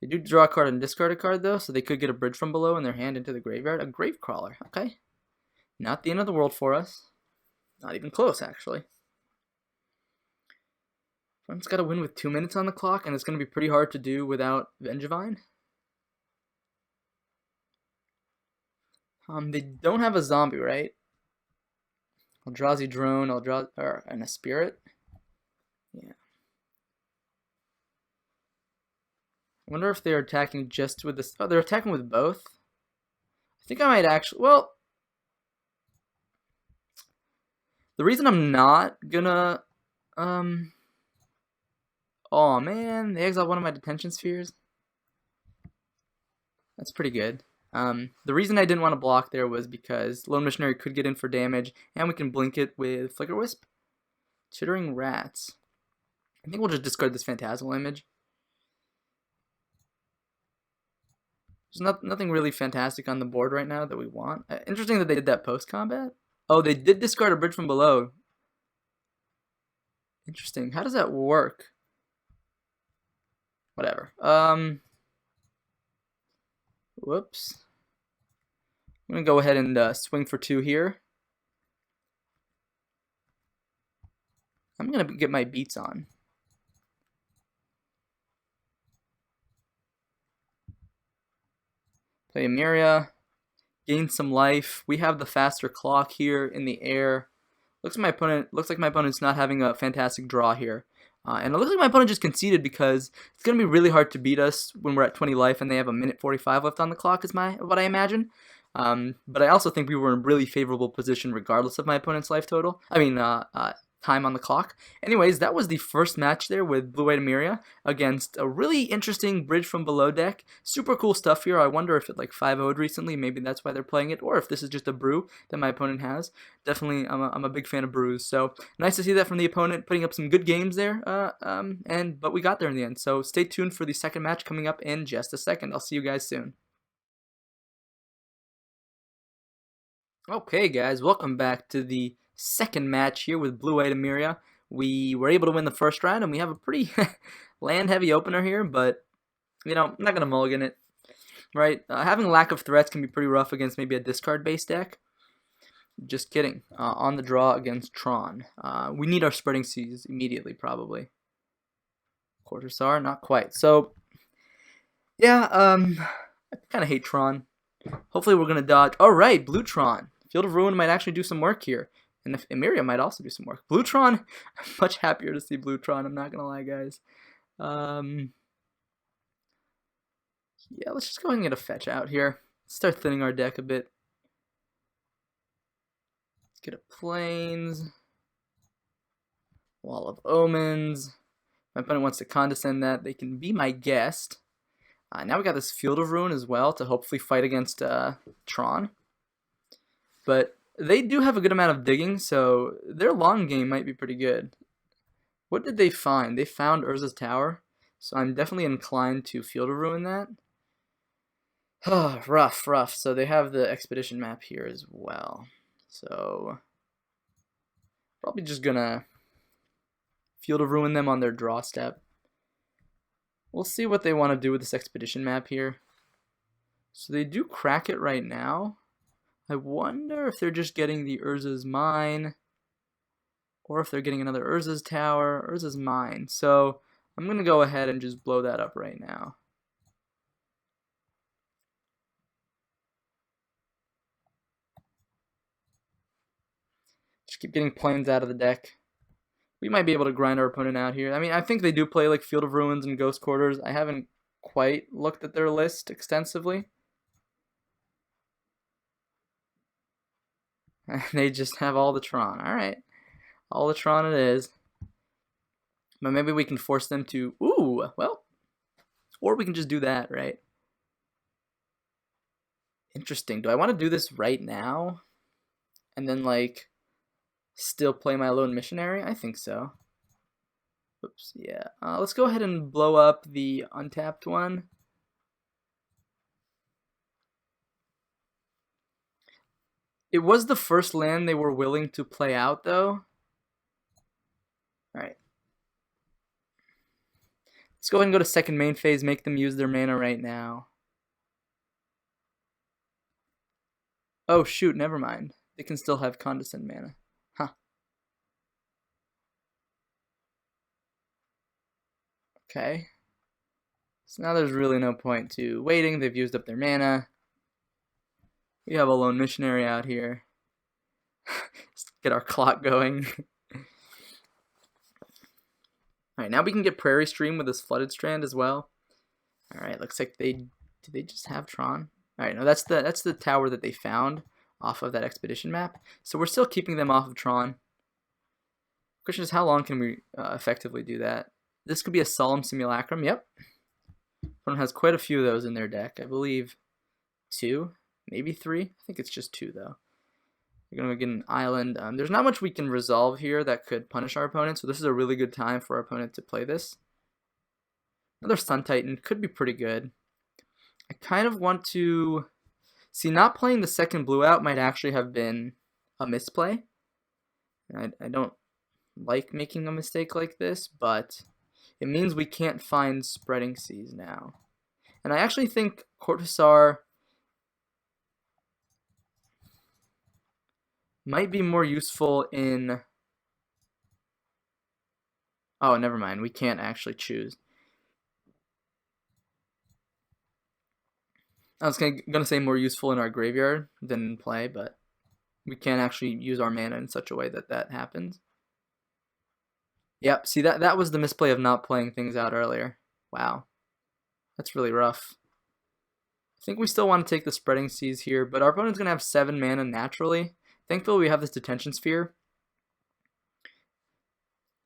They do draw a card and discard a card though, so they could get a Bridge from below in their hand into the graveyard. A Gravecrawler, okay. Not the end of the world for us. Not even close, actually. Front's got to win with 2 minutes on the clock, and it's going to be pretty hard to do without Bridgevine. They don't have a zombie, right? Eldrazi Drone, and a Spirit. Yeah. I wonder if they're attacking just with this. Oh, they're attacking with both. I think I might actually. Well, the reason I'm not gonna. Oh man, they exiled one of my Detention Spheres. That's pretty good. The reason I didn't want to block there was because Lone Missionary could get in for damage, and we can blink it with Flicker Wisp. Chittering Rats. I think we'll just discard this Phantasmal Image. There's nothing really fantastic on the board right now that we want. Interesting that they did that post-combat. Oh, they did discard a Bridge from below. Interesting. How does that work? Whatever. Whoops. I'm going to go ahead and swing for 2 here. I'm going to get my beats on. Play Emeria. Gain some life. We have the faster clock here in the air. Looks like my opponent's not having a fantastic draw here. And it looks like my opponent just conceded because it's going to be really hard to beat us when we're at 20 life and they have a minute 45 left on the clock is what I imagine. But I also think we were in a really favorable position regardless of my opponent's life total. Time on the clock. Anyways, that was the first match there with Blue-White Emeria against a really interesting Bridge from Below deck. Super cool stuff here. I wonder if it like 5-0'd recently. Maybe that's why they're playing it, or if this is just a brew that my opponent has. Definitely, I'm a big fan of brews. So nice to see that from the opponent, putting up some good games there. But we got there in the end. So stay tuned for the second match coming up in just a second. I'll see you guys soon. Okay, guys, welcome back to the second match here with Blue-White Emeria. We were able to win the first round, and we have a pretty land-heavy opener here, but, I'm not going to mulligan it, right? Having lack of threats can be pretty rough against maybe a discard-based deck. Just kidding. On the draw against Tron. We need our Spreading Seas immediately, probably. Cortosar, not quite. So, yeah, I kind of hate Tron. Hopefully we're going to dodge. All right, Blue Tron. Field of Ruin might actually do some work here. And Emeria might also do some work. Blue Tron, I'm much happier to see Blue Tron. I'm not going to lie, guys. Yeah, let's just go ahead and get a fetch out here. Start thinning our deck a bit. Let's get a Plains. Wall of Omens. If my opponent wants to condescend that, they can be my guest. Now we got this Field of Ruin as well to hopefully fight against Tron. But they do have a good amount of digging, so their long game might be pretty good. What did they find? They found Urza's Tower, so I'm definitely inclined to Field of Ruin that. Rough. So they have the Expedition map here as well. So probably just gonna Field of Ruin them on their draw step. We'll see what they want to do with this Expedition map here. So they do crack it right now. I wonder if they're just getting the Urza's Mine, or if they're getting another Urza's Tower, Urza's Mine. So I'm going to go ahead and just blow that up right now. Just keep getting Plains out of the deck. We might be able to grind our opponent out here. I mean, I think they do play like Field of Ruins and Ghost Quarters. I haven't quite looked at their list extensively. They just have all the Tron. Alright. All the Tron it is. But maybe we can force them to... Ooh, well. Or we can just do that, right? Interesting. Do I want to do this right now? And then, like, still play my Lone Missionary? I think so. Oops, yeah. Let's go ahead and blow up the untapped one. It was the first land they were willing to play out, though. Alright. Let's go ahead and go to second main phase, make them use their mana right now. Oh, shoot, never mind. They can still have Condescend mana. Huh. Okay. So now there's really no point to waiting. They've used up their mana. We have a Lone Missionary out here. Let's get our clock going. Alright, now we can get Prairie Stream with this Flooded Strand as well. Alright, looks like do they just have Tron? Alright, no, that's the tower that they found off of that Expedition map. So we're still keeping them off of Tron. Question is, how long can we effectively do that? This could be a Solemn Simulacrum, yep. Opponent has quite a few of those in their deck. I believe 2, maybe 3. I think it's just 2, though. We're going to get an island. There's not much we can resolve here that could punish our opponent, so this is a really good time for our opponent to play this. Another Sun Titan could be pretty good. I kind of want to... See, not playing the second blue out might actually have been a misplay. I don't like making a mistake like this, but it means we can't find Spreading Seas now. And I actually think Cortosar might be more useful in... Oh, never mind. We can't actually choose. I was going to say more useful in our graveyard than in play, but we can't actually use our mana in such a way that that happens. Yep, see that was the misplay of not playing things out earlier. Wow, that's really rough. I think we still want to take the Spreading Seas here, but our opponent's going to have 7 mana naturally. Thankfully, we have this Detention Sphere.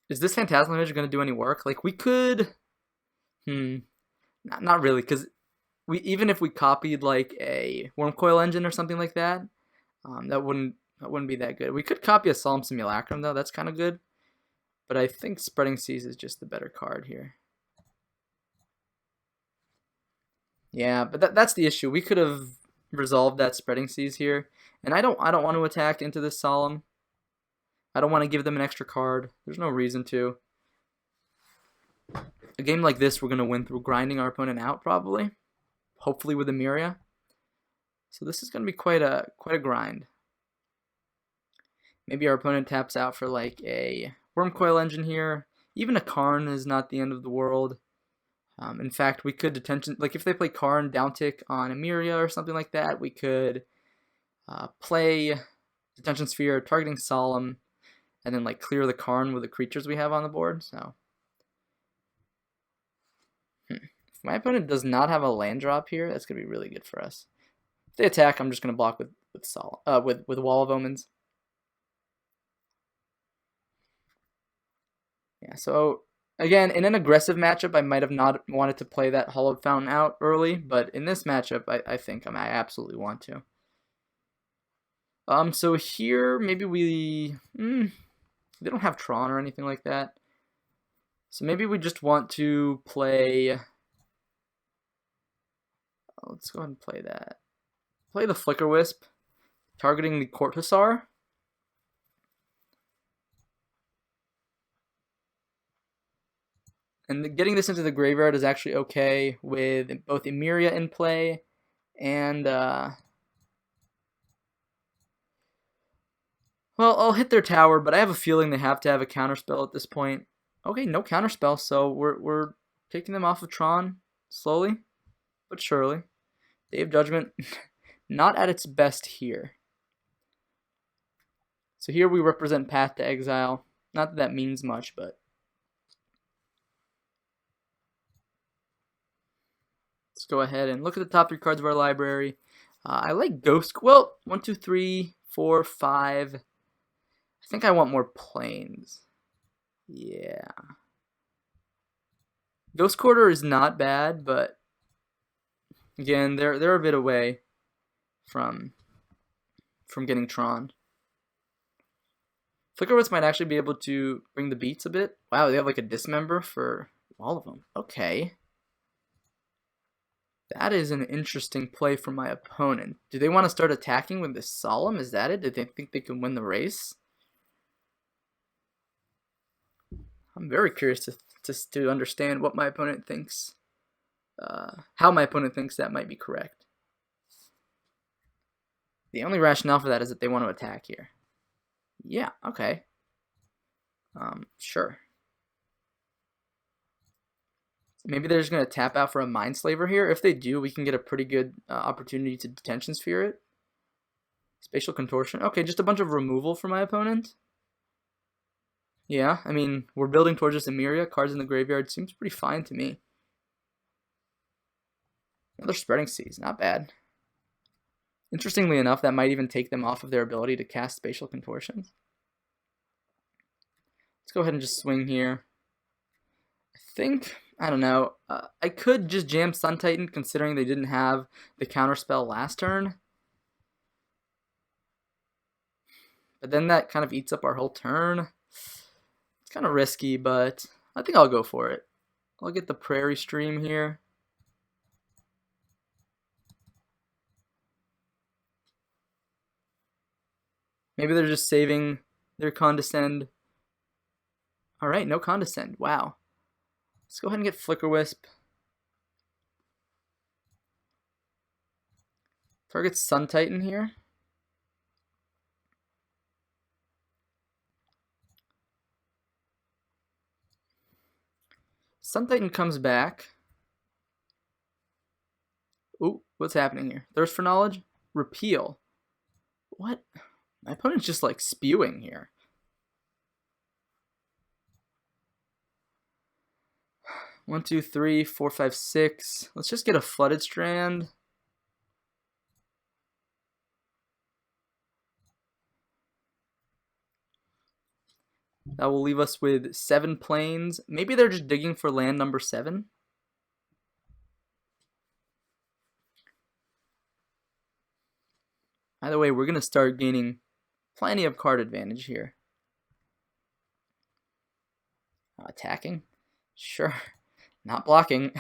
Is this Phantasmal Image going to do any work? Like, we could... Not really, because even if we copied, like, a Wormcoil Engine or something like that, that wouldn't be that good. We could copy a Solemn Simulacrum, though. That's kind of good. But I think Spreading Seas is just the better card here. Yeah, but that's the issue. We could have resolved that Spreading Seas here, and I don't want to attack into this Solemn. I don't want to give them an extra card. There's no reason to. A game like this, we're gonna win through grinding our opponent out, probably. Hopefully with Emeria. So this is gonna be quite a grind. Maybe our opponent taps out for like a Wormcoil Engine here. Even a Karn is not the end of the world. In fact, we could detention, like if they play Karn, downtick on Emeria or something like that, we could play Detention Sphere, targeting Solemn, and then like clear the Karn with the creatures we have on the board. So, if my opponent does not have a land drop here, that's gonna be really good for us. If they attack, I'm just gonna block with Wall of Omens. Yeah, so again, in an aggressive matchup, I might have not wanted to play that Hollowed Fountain out early, but in this matchup, I think I absolutely want to. So here, maybe they don't have Tron or anything like that. So maybe we just want to play... let's go ahead and play that. Play the Flicker Wisp, targeting the Court Hussar. And getting this into the graveyard is actually okay with both Emeria in play and... well, I'll hit their tower, but I have a feeling they have to have a counterspell at this point. Okay, no counterspell, so we're taking them off of Tron slowly but surely. Day of Judgment, not at its best here. So here we represent Path to Exile. Not that that means much, but... let's go ahead and look at the top 3 cards of our library. I like Ghost... well, 1, 2, 3, 4, 5... I think I want more planes. Yeah. Ghost Quarter is not bad, but again, they're a bit away from getting Tron. Flickerwitz might actually be able to bring the beats a bit. Wow, they have like a dismember for all of them. Okay. That is an interesting play for my opponent. Do they want to start attacking with this Solemn? Is that it? Do they think they can win the race? I'm very curious to understand what my opponent thinks, how my opponent thinks that might be correct. The only rationale for that is that they want to attack here. Yeah, okay. Sure. Maybe they're just going to tap out for a Mindslaver here. If they do, we can get a pretty good opportunity to Detention Sphere it. Spatial Contortion. Okay, just a bunch of removal for my opponent. Yeah, I mean, we're building towards this Emeria. Cards in the graveyard seems pretty fine to me. Another Spreading Seas, not bad. Interestingly enough, that might even take them off of their ability to cast Spatial Contortions. Let's go ahead and just swing here. I don't know, I could just jam Sun Titan considering they didn't have the counterspell last turn. But then that kind of eats up our whole turn. It's kind of risky, but I think I'll go for it. I'll get the Prairie Stream here. Maybe they're just saving their Condescend. Alright, no Condescend. Wow. Let's go ahead and get Flicker Wisp. Target Sun Titan here. Sun Titan comes back. Ooh, what's happening here? Thirst for Knowledge? Repeal. What? My opponent's just like spewing here. 1, 2, 3, 4, 5, 6. Let's just get a flooded strand. That will leave us with 7 plains. Maybe they're just digging for land number 7. Either way, we're going to start gaining plenty of card advantage here. Attacking? Sure. Not blocking.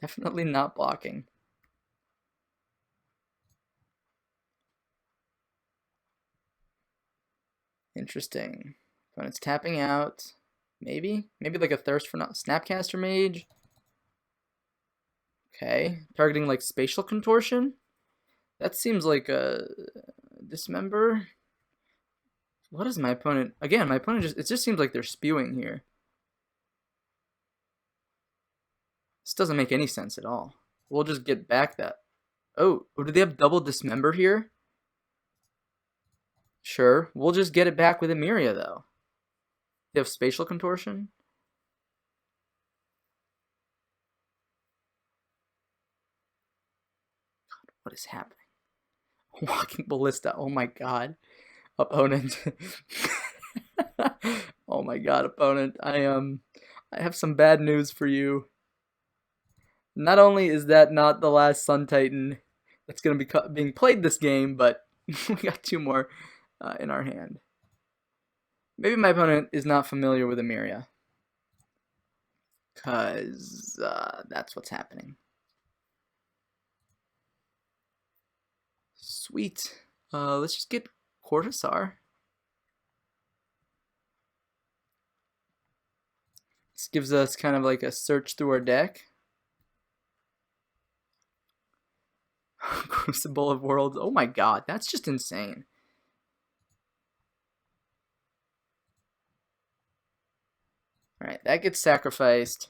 Definitely not blocking. Interesting. Opponent's tapping out. Maybe like a Thirst for Snapcaster Mage. Okay. Targeting like Spatial Contortion. That seems like a Dismember. What is my opponent? Again, my opponent it just seems like they're spewing here. This doesn't make any sense at all. We'll just get back that. Oh, do they have double Dismember here? Sure. We'll just get it back with Emeria, though. They have Spatial Contortion. God, what is happening? Walking Ballista. Oh my god. Opponent. Oh my god, opponent. I have some bad news for you. Not only is that not the last Sun Titan that's going to be being played this game, but we got 2 more in our hand. Maybe my opponent is not familiar with Emeria, because that's what's happening. Sweet. Let's just get Cortazar. This gives us kind of like a search through our deck. Crucible of Worlds. Oh my god, that's just insane. Alright, that gets sacrificed.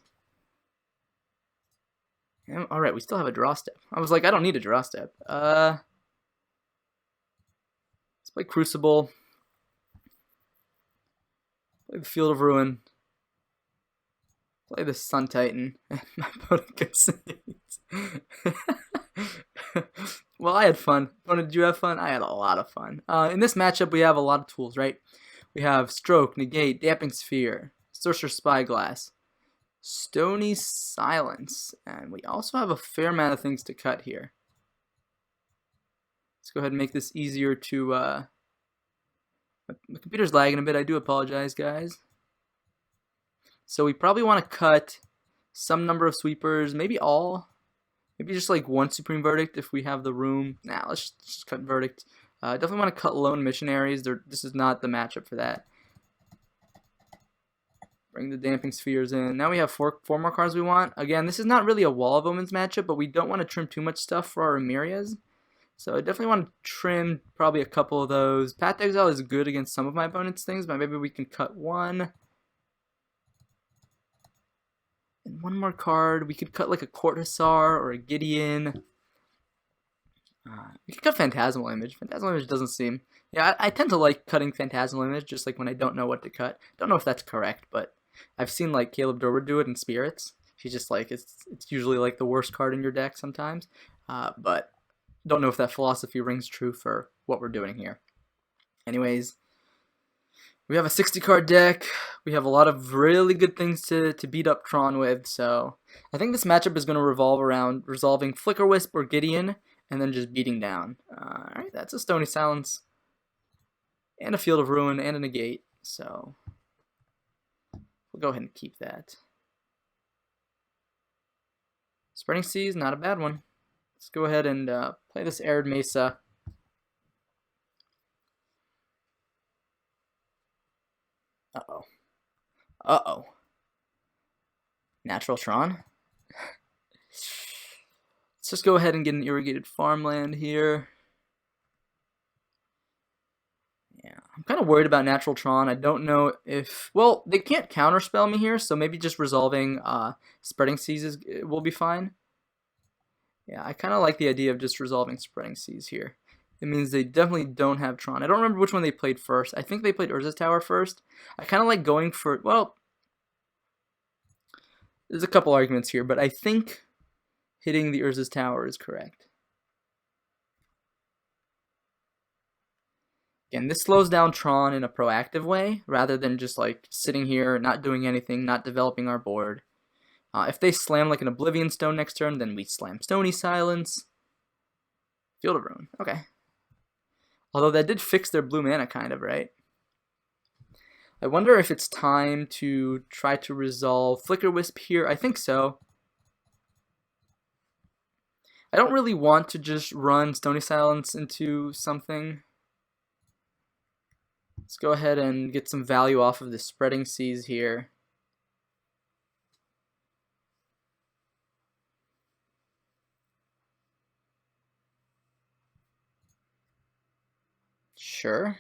Alright, we still have a draw step. I was like, I don't need a draw step. Let's play Crucible. Play the Field of Ruin. Play the Sun Titan. And my opponent gets Well, I had fun. Did you have fun? I had a lot of fun. In this matchup, we have a lot of tools, right? We have Stroke, Negate, Damping Sphere, Sorcerer Spyglass, Stony Silence, and we also have a fair amount of things to cut here. Let's go ahead and make this easier to... my computer's lagging a bit. I do apologize, guys. So we probably want to cut some number of sweepers, maybe all. Maybe just like 1 Supreme Verdict if we have the room. Nah, let's just cut Verdict. Definitely want to cut Lone Missionaries. This is not the matchup for that. Bring the Damping Spheres in. Now we have four more cards we want. Again, this is not really a Wall of Omens matchup, but we don't want to trim too much stuff for our Emerias. So I definitely want to trim probably a couple of those. Path to Exile is good against some of my opponent's things, but maybe we can cut 1. And 1 more card. We could cut like a Cortazar or a Gideon. We could cut Phantasmal Image. Phantasmal Image doesn't seem... Yeah, I tend to like cutting Phantasmal Image just like when I don't know what to cut. Don't know if that's correct, but I've seen like Caleb Durwood do it in Spirits. She's just like, it's usually like the worst card in your deck sometimes. But don't know if that philosophy rings true for what we're doing here. Anyways, we have a 60 card deck. We have a lot of really good things to beat up Tron with. So I think this matchup is going to revolve around resolving Flicker Wisp or Gideon and then just beating down. Alright, that's a Stony Silence and a Field of Ruin and a Negate. So we'll go ahead and keep that. Spreading Seas, not a bad one. Let's go ahead and play this Arid Mesa. Uh-oh. Uh-oh. Natural Tron? Let's just go ahead and get an Irrigated Farmland here. Yeah, I'm kind of worried about Natural Tron. I don't know if... Well, they can't counterspell me here, so maybe just resolving Spreading Seas will be fine. Yeah, I kind of like the idea of just resolving Spreading Seas here. It means they definitely don't have Tron. I don't remember which one they played first. I think they played Urza's Tower first. I kind of like going for... Well, There's a couple arguments here, but I think hitting the Urza's Tower is correct. Again, this slows down Tron in a proactive way, rather than just like sitting here, not doing anything, not developing our board. If they slam like an Oblivion Stone next turn, then we slam Stony Silence. Field of Ruin, okay. Although that did fix their blue mana kind of, right? I wonder if it's time to try to resolve Flicker Wisp here. I think so. I don't really want to just run Stony Silence into something. Let's go ahead and get some value off of the Spreading Seas here. Sure.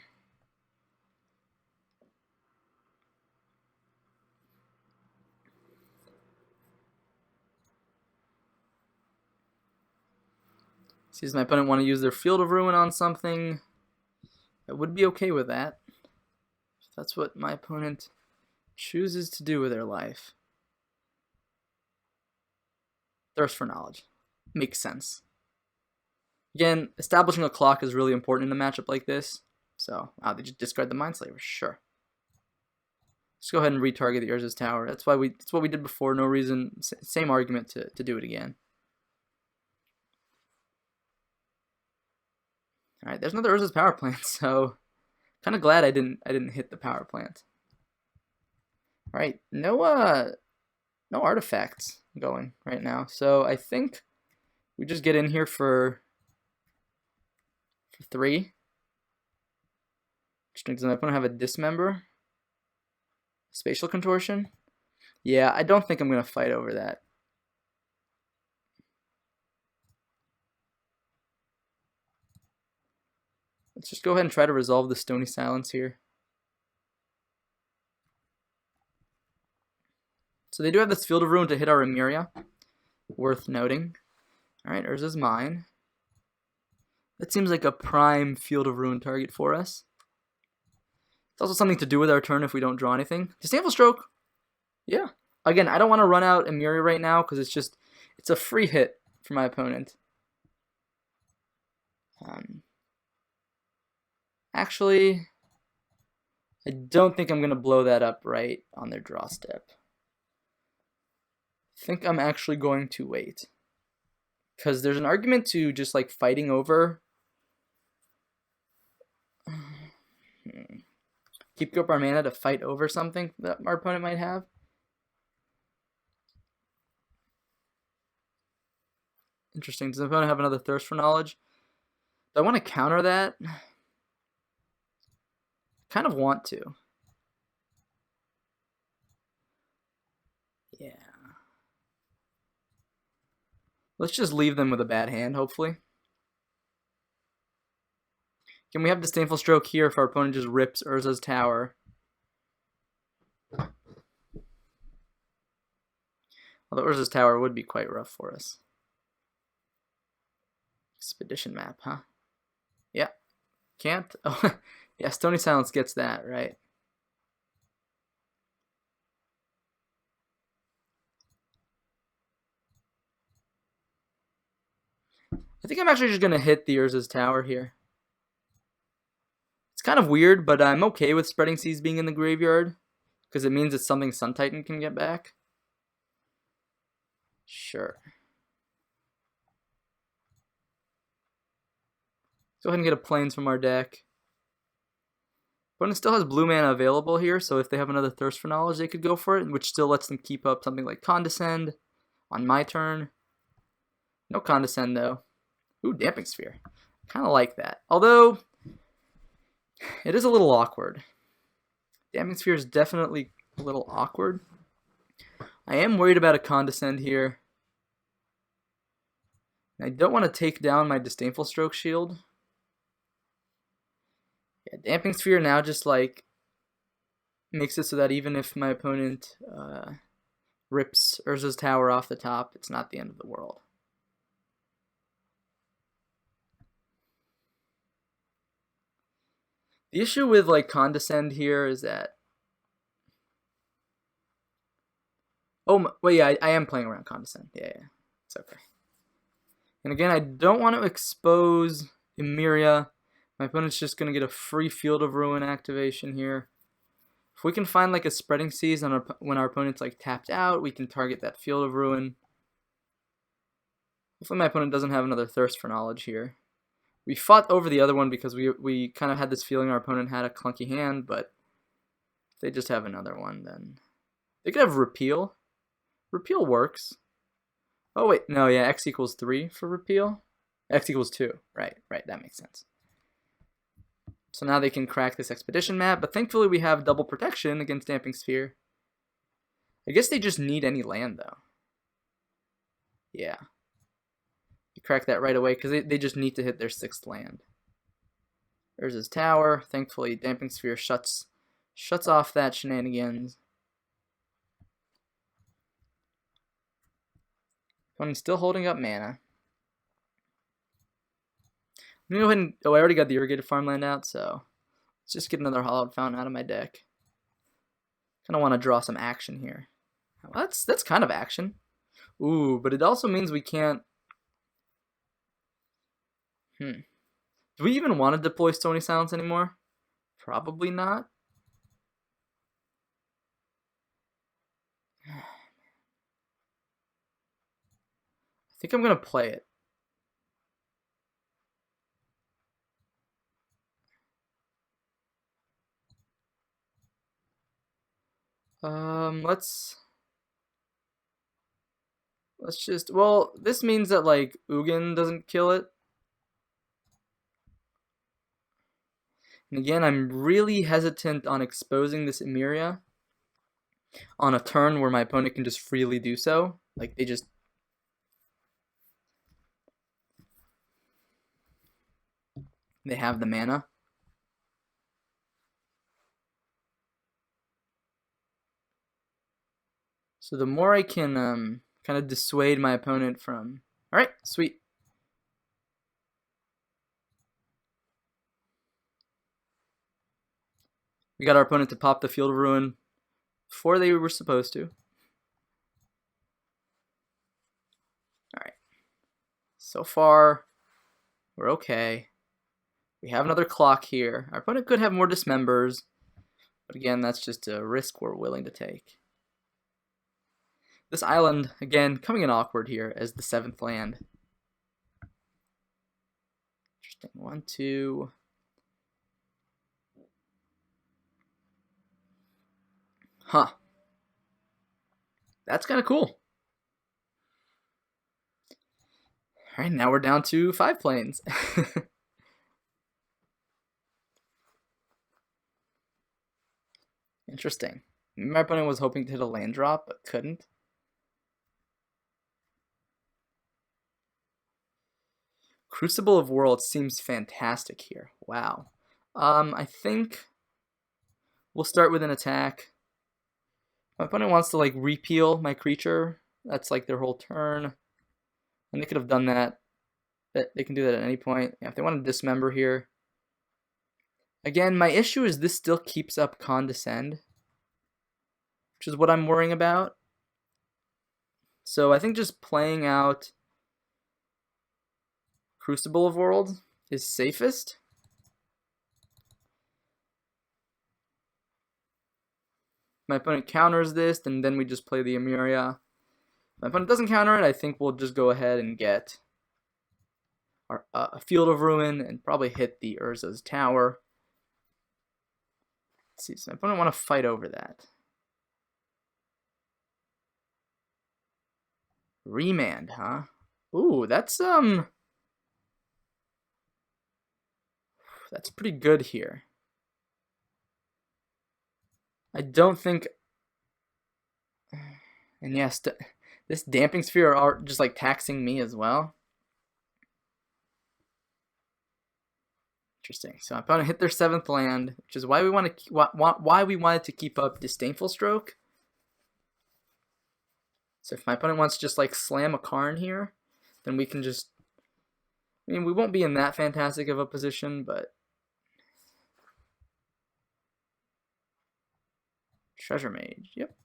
Sees my opponent want to use their Field of Ruin on something. I would be okay with that. If that's what my opponent chooses to do with their life. Thirst for Knowledge. Makes sense. Again, establishing a clock is really important in a matchup like this. So, they just discard the Mindslaver. Sure. Let's go ahead and retarget the Urza's Tower. That's what we did before. No reason. Same argument to do it again. All right, there's another Urza's power plant. So, kind of glad I didn't hit the power plant. All right, no artifacts going right now. So I think we just get in here for 3. Does my opponent have a Dismember? Spatial Contortion? Yeah, I don't think I'm going to fight over that. Let's just go ahead and try to resolve the Stony Silence here. So they do have this Field of Ruin to hit our Emeria. Worth noting. Alright, Urza's mine. That seems like a prime Field of Ruin target for us. It's also something to do with our turn if we don't draw anything. Disdainful Stroke. Yeah. Again, I don't want to run out Emeria right now because it's a free hit for my opponent. Actually, I don't think I'm going to blow that up right on their draw step. I think I'm actually going to wait. Because there's an argument to just like fighting over. Keep up our mana to fight over something that our opponent might have. Interesting. Does the opponent have another Thirst for Knowledge? Do I want to counter that? Kind of want to. Yeah. Let's just leave them with a bad hand, hopefully. Can we have Disdainful Stroke here if our opponent just rips Urza's Tower? Although Urza's Tower would be quite rough for us. Expedition map, huh? Yeah. Can't? Oh, yeah, Stony Silence gets that, right? I think I'm actually just going to hit the Urza's Tower here. It's kind of weird, but I'm okay with Spreading Seas being in the graveyard. Because it means it's something Sun Titan can get back. Sure. Go ahead and get a Plains from our deck. Opponent still has blue mana available here, so if they have another Thirst for Knowledge, they could go for it, which still lets them keep up something like Condescend on my turn. No Condescend, though. Ooh, Damping Sphere. Kind of like that. Although, it is a little awkward. Damping Sphere is definitely a little awkward. I am worried about a Condescend here. I don't want to take down my Disdainful Stroke shield. Yeah, Damping Sphere now just like makes it so that even if my opponent rips Urza's Tower off the top, it's not the end of the world. The issue with like Condescend here is that Oh, well, yeah, I am playing around Condescend. Yeah, it's okay. And again, I don't want to expose Emeria. My opponent's just going to get a free Field of Ruin activation here. If we can find like a Spreading Seas on when our opponent's like tapped out, we can target that Field of Ruin. Hopefully my opponent doesn't have another Thirst for Knowledge here. We fought over the other one because we kind of had this feeling our opponent had a clunky hand, but if they just have another one, then they could have Repeal. Repeal works. Oh wait, no, yeah, X equals 3 for Repeal. X equals 2, right, that makes sense. So now they can crack this Expedition map, but thankfully we have double protection against Damping Sphere. I guess they just need any land, though. Yeah. You crack that right away, because they just need to hit their 6th land. There's his tower. Thankfully, Damping Sphere shuts off that shenanigans. Opponent's still holding up mana. I'm gonna go ahead and, oh, I already got the Irrigated Farmland out, so let's just get another Hollowed Fountain out of my deck. Kind of want to draw some action here. Well, that's kind of action. Ooh, but it also means we can't. Do we even want to deploy Stony Silence anymore? Probably not. I think I'm gonna play it. Let's just, well, this means that like Ugin doesn't kill it. And again, I'm really hesitant on exposing this Emeria on a turn where my opponent can just freely do so. Like they have the mana. So the more I can kind of dissuade my opponent from... Alright, sweet. We got our opponent to pop the Field of Ruin before they were supposed to. Alright. So far, we're okay. We have another clock here. Our opponent could have more Dismembers, but again, that's just a risk we're willing to take. This island, again, coming in awkward here as the 7th land. Interesting. 1, 2. Huh. That's kind of cool. Alright, now we're down to 5 planes. Interesting. My opponent was hoping to hit a land drop, but couldn't. Crucible of Worlds seems fantastic here. Wow. I think we'll start with an attack. My opponent wants to like repeal my creature. That's like their whole turn. And they could have done that. They can do that at any point. Yeah, if they want to dismember here. Again, my issue is this still keeps up Condescend, which is what I'm worrying about. So I think just playing out Crucible of Worlds is safest. My opponent counters this, and then we just play the Emeria. If my opponent doesn't counter it, I think we'll just go ahead and get our, a Field of Ruin and probably hit the Urza's Tower. Let's see, so my opponent want to fight over that. Remand, huh? Ooh, that's pretty good here. I don't think, and yes, this Damping Sphere are just like taxing me as well. Interesting. So my opponent hit their 7th land, which is why we wanted to keep up Disdainful Stroke. So if my opponent wants to just like slam a Karn here, then we can just, I mean, we won't be in that fantastic of a position, but Treasure Mage, yep.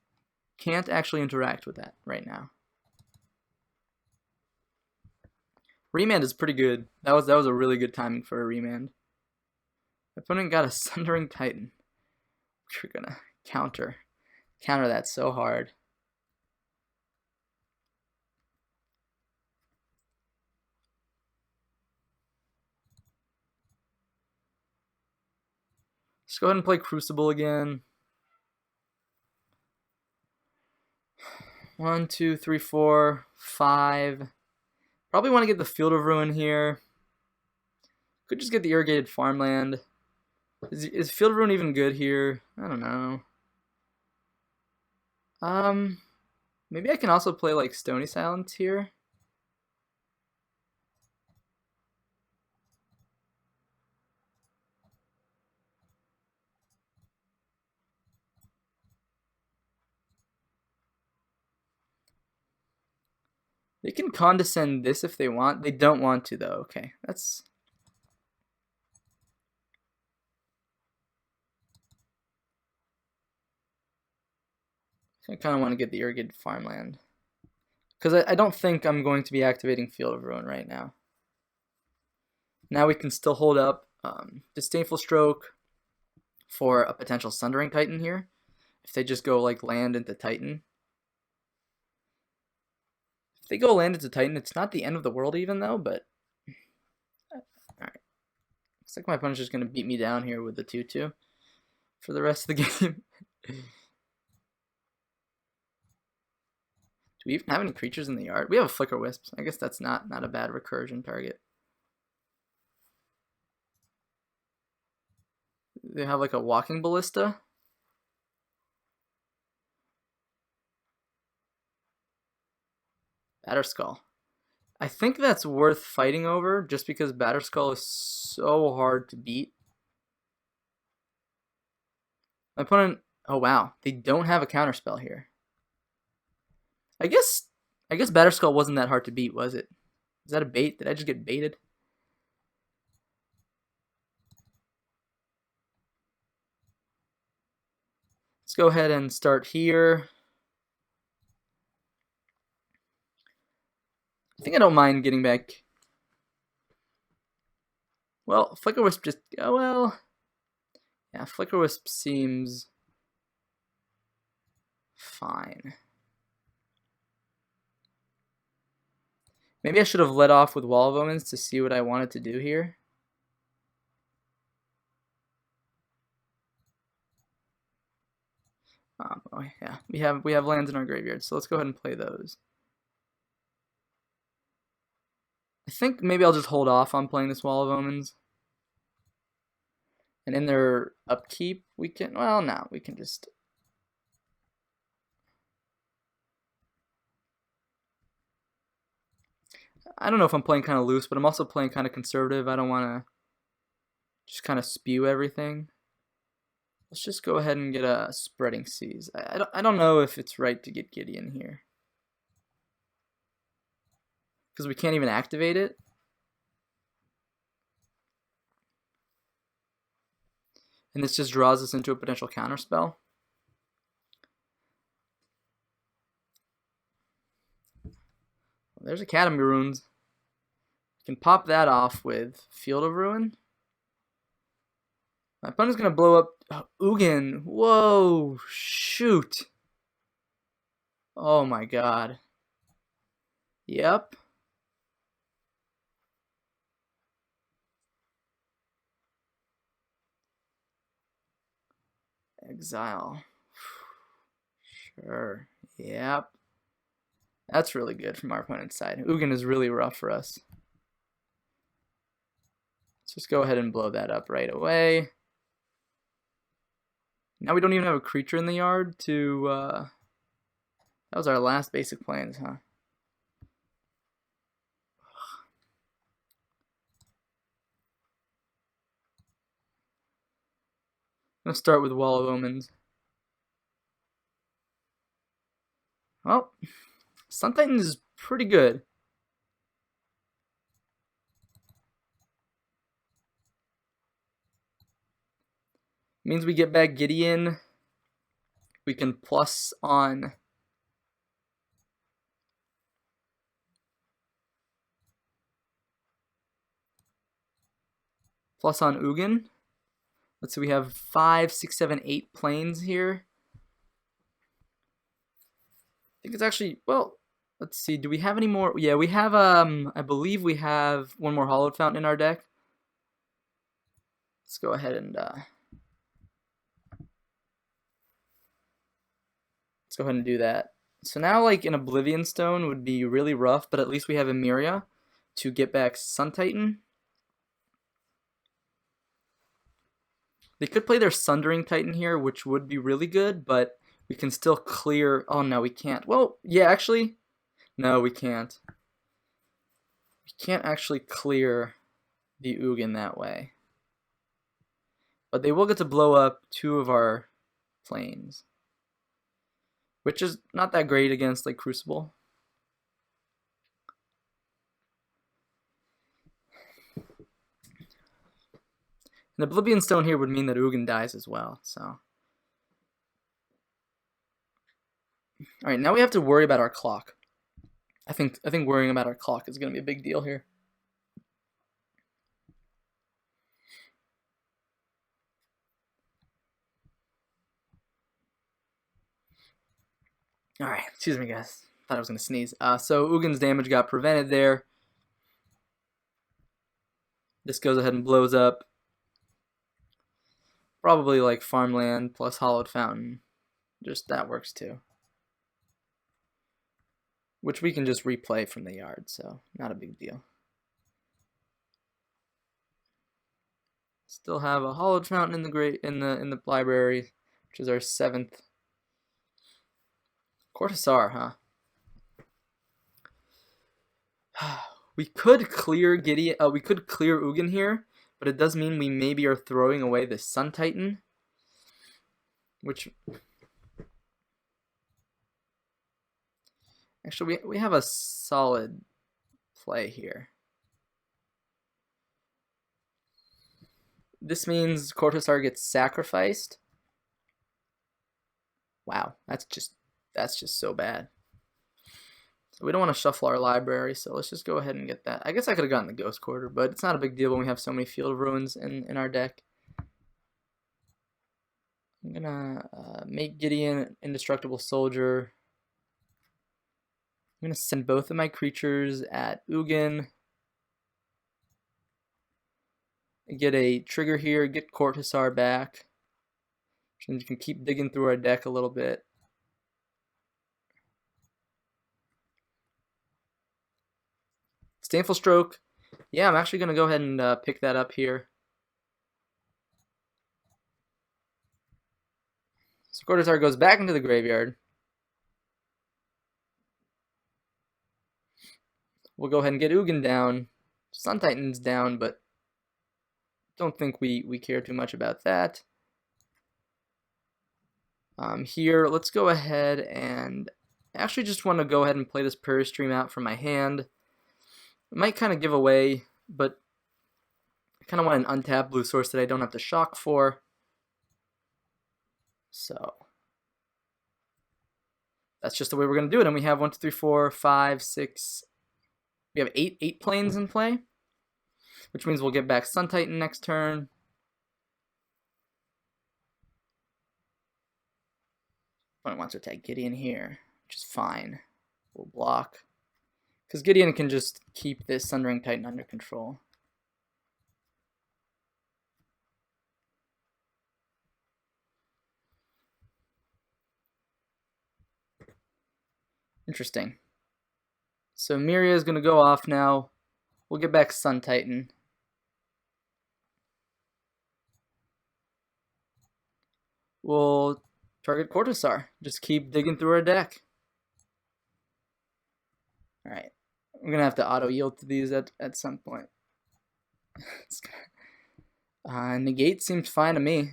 Can't actually interact with that right now. Remand is pretty good. That was a really good timing for a remand. Opponent got a Sundering Titan. We're gonna counter that so hard. Let's go ahead and play Crucible again. 1, 2, 3, 4, 5. Probably want to get the Field of Ruin here. Could just get the irrigated farmland. Is Field of Ruin even good here? I don't know. Maybe I can also play like Stony Silence here. They can condescend this if they want. They don't want to though. Okay, that's... I kind of want to get the irrigated farmland. Because I don't think I'm going to be activating Field of Ruin right now. Now we can still hold up Disdainful Stroke for a potential Sundering Titan here. If they just go like land into Titan. If they go land into Titan, it's not the end of the world even though, but... Alright. Looks like my opponent's just going to beat me down here with the 2-2 for the rest of the game. Do we even have any creatures in the yard? We have a Flicker Wisp. I guess that's not a bad recursion target. They have like a Walking Ballista. Batterskull. I think that's worth fighting over just because Batterskull is so hard to beat. My opponent, oh wow, they don't have a counterspell here. I guess Batterskull wasn't that hard to beat, was it? Is that a bait? Did I just get baited? Let's go ahead and start here. I think I don't mind getting back. Well, Flicker Wisp just, oh well. Yeah, Flicker Wisp seems fine. Maybe I should have let off with Wall of Omens to see what I wanted to do here. Oh yeah, we have lands in our graveyard, so let's go ahead and play those. I think maybe I'll just hold off on playing this Wall of Omens. And in their upkeep, we can, well, no, we can just... I don't know if I'm playing kind of loose, but I'm also playing kind of conservative. I don't want to just kind of spew everything. Let's just go ahead and get a Spreading Seas. I don't know if it's right to get Gideon here. Because we can't even activate it. And this just draws us into a potential counterspell. There's Academy Runes. We can pop that off with Field of Ruin. My opponent's going to blow up Ugin. Whoa, shoot. Oh my god. Yep. Exile. Sure. Yep. That's really good from our opponent's side. Ugin is really rough for us. Let's just go ahead and blow that up right away. Now we don't even have a creature in the yard to... That was our last basic plans, huh? I'm going to start with Wall of Omens. Well, Sun Titan is pretty good. Means we get back Gideon. We can plus on plus on Ugin. Let's see, we have 5, 6, 7, 8 planes here. I think it's actually, well, let's see, do we have any more? Yeah, we have, I believe we have one more Hollowed Fountain in our deck. Let's go ahead and, do that. So now, like, an Oblivion Stone would be really rough, but at least we have Emeria to get back Sun Titan. They could play their Sundering Titan here, which would be really good, but we can still clear... Oh, no, we can't. Well, yeah, actually, no, we can't. We can't actually clear the Ugin that way. But they will get to blow up 2 of our planes, which is not that great against, like, Crucible. An Oblivion Stone here would mean that Ugin dies as well, so... Alright, now we have to worry about our clock. I think worrying about our clock is going to be a big deal here. Alright, excuse me guys. Thought I was going to sneeze. So Ugin's damage got prevented there. This goes ahead and blows up. Probably like farmland plus Hollowed Fountain. Just that works too. Which we can just replay from the yard, so not a big deal. Still have a Hollowed Fountain in the library, which is our 7th. Cortazar, huh? We could clear we could clear Ugin here, but it does mean we maybe are throwing away the Sun Titan, which actually we have a solid play here. This means Cortazar gets sacrificed. Wow, that's just so bad. So we don't want to shuffle our library, so let's just go ahead and get that. I guess I could have gotten the Ghost Quarter, but it's not a big deal when we have so many Field of Ruins in our deck. I'm gonna make Gideon Indestructible Soldier. I'm gonna send both of my creatures at Ugin. Get a trigger here, get Cortazar back. And you can keep digging through our deck a little bit. Disdainful Stroke. Yeah, I'm actually going to go ahead and pick that up here. So Cortazar goes back into the graveyard. We'll go ahead and get Ugin down. Sun Titan's down, but don't think we care too much about that. Here, let's go ahead and actually just want to go ahead and play this Prairie Stream out from my hand. It might kind of give away, but I kind of want an untapped blue source that I don't have to shock for. So that's just the way we're going to do it. And we have 1, 2, 3, 4, 5, 6. We have 8 planes in play, which means we'll get back Sun Titan next turn. Opponent wants to attack Gideon here, which is fine. We'll block. Because Gideon can just keep this Sundering Titan under control. Interesting. So Emeria is going to go off now. We'll get back Sun Titan. We'll target Cortazar. Just keep digging through our deck. Alright. We're going to have to auto-yield to these at some point. Negate seems fine to me.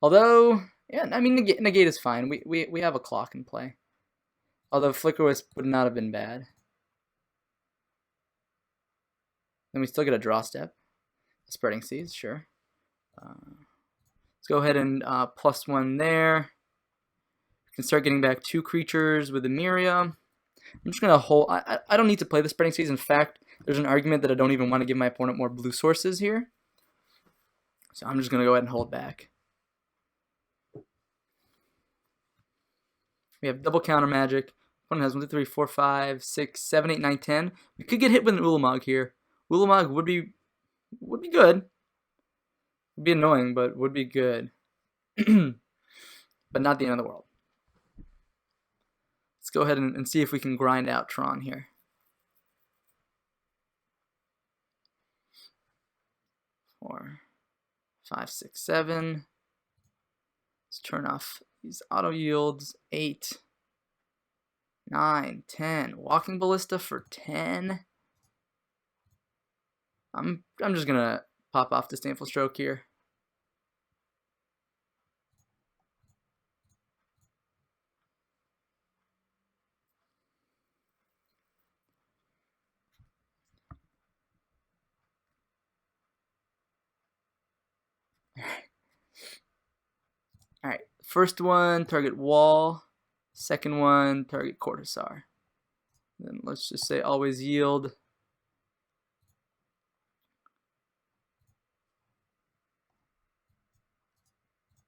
Although, yeah, I mean, negate is fine. We have a clock in play. Although Flicker Wisp would not have been bad. Then we still get a draw step. Spreading Seas, sure. Let's go ahead and +1 there. We can start getting back 2 creatures with Emeria. I'm just going to hold. I don't need to play the Spreading Seas. In fact, there's an argument that I don't even want to give my opponent more blue sources here. So I'm just going to go ahead and hold back. We have double counter magic. Opponent has 1, 2, 3, 4, 5, 6, 7, 8, 9, 10. We could get hit with an Ulamog here. Ulamog would be good. Would be annoying, but would be good. But not the end of the world. Let's go ahead and see if we can grind out Tron here. 4, 5, 6, 7. Let's turn off these auto yields. 8, 9, 10. Walking Ballista for 10. I'm just gonna pop off Disdainful Stroke here. Alright, first one, target wall. Second one, target Courtisar. Then let's just say always yield.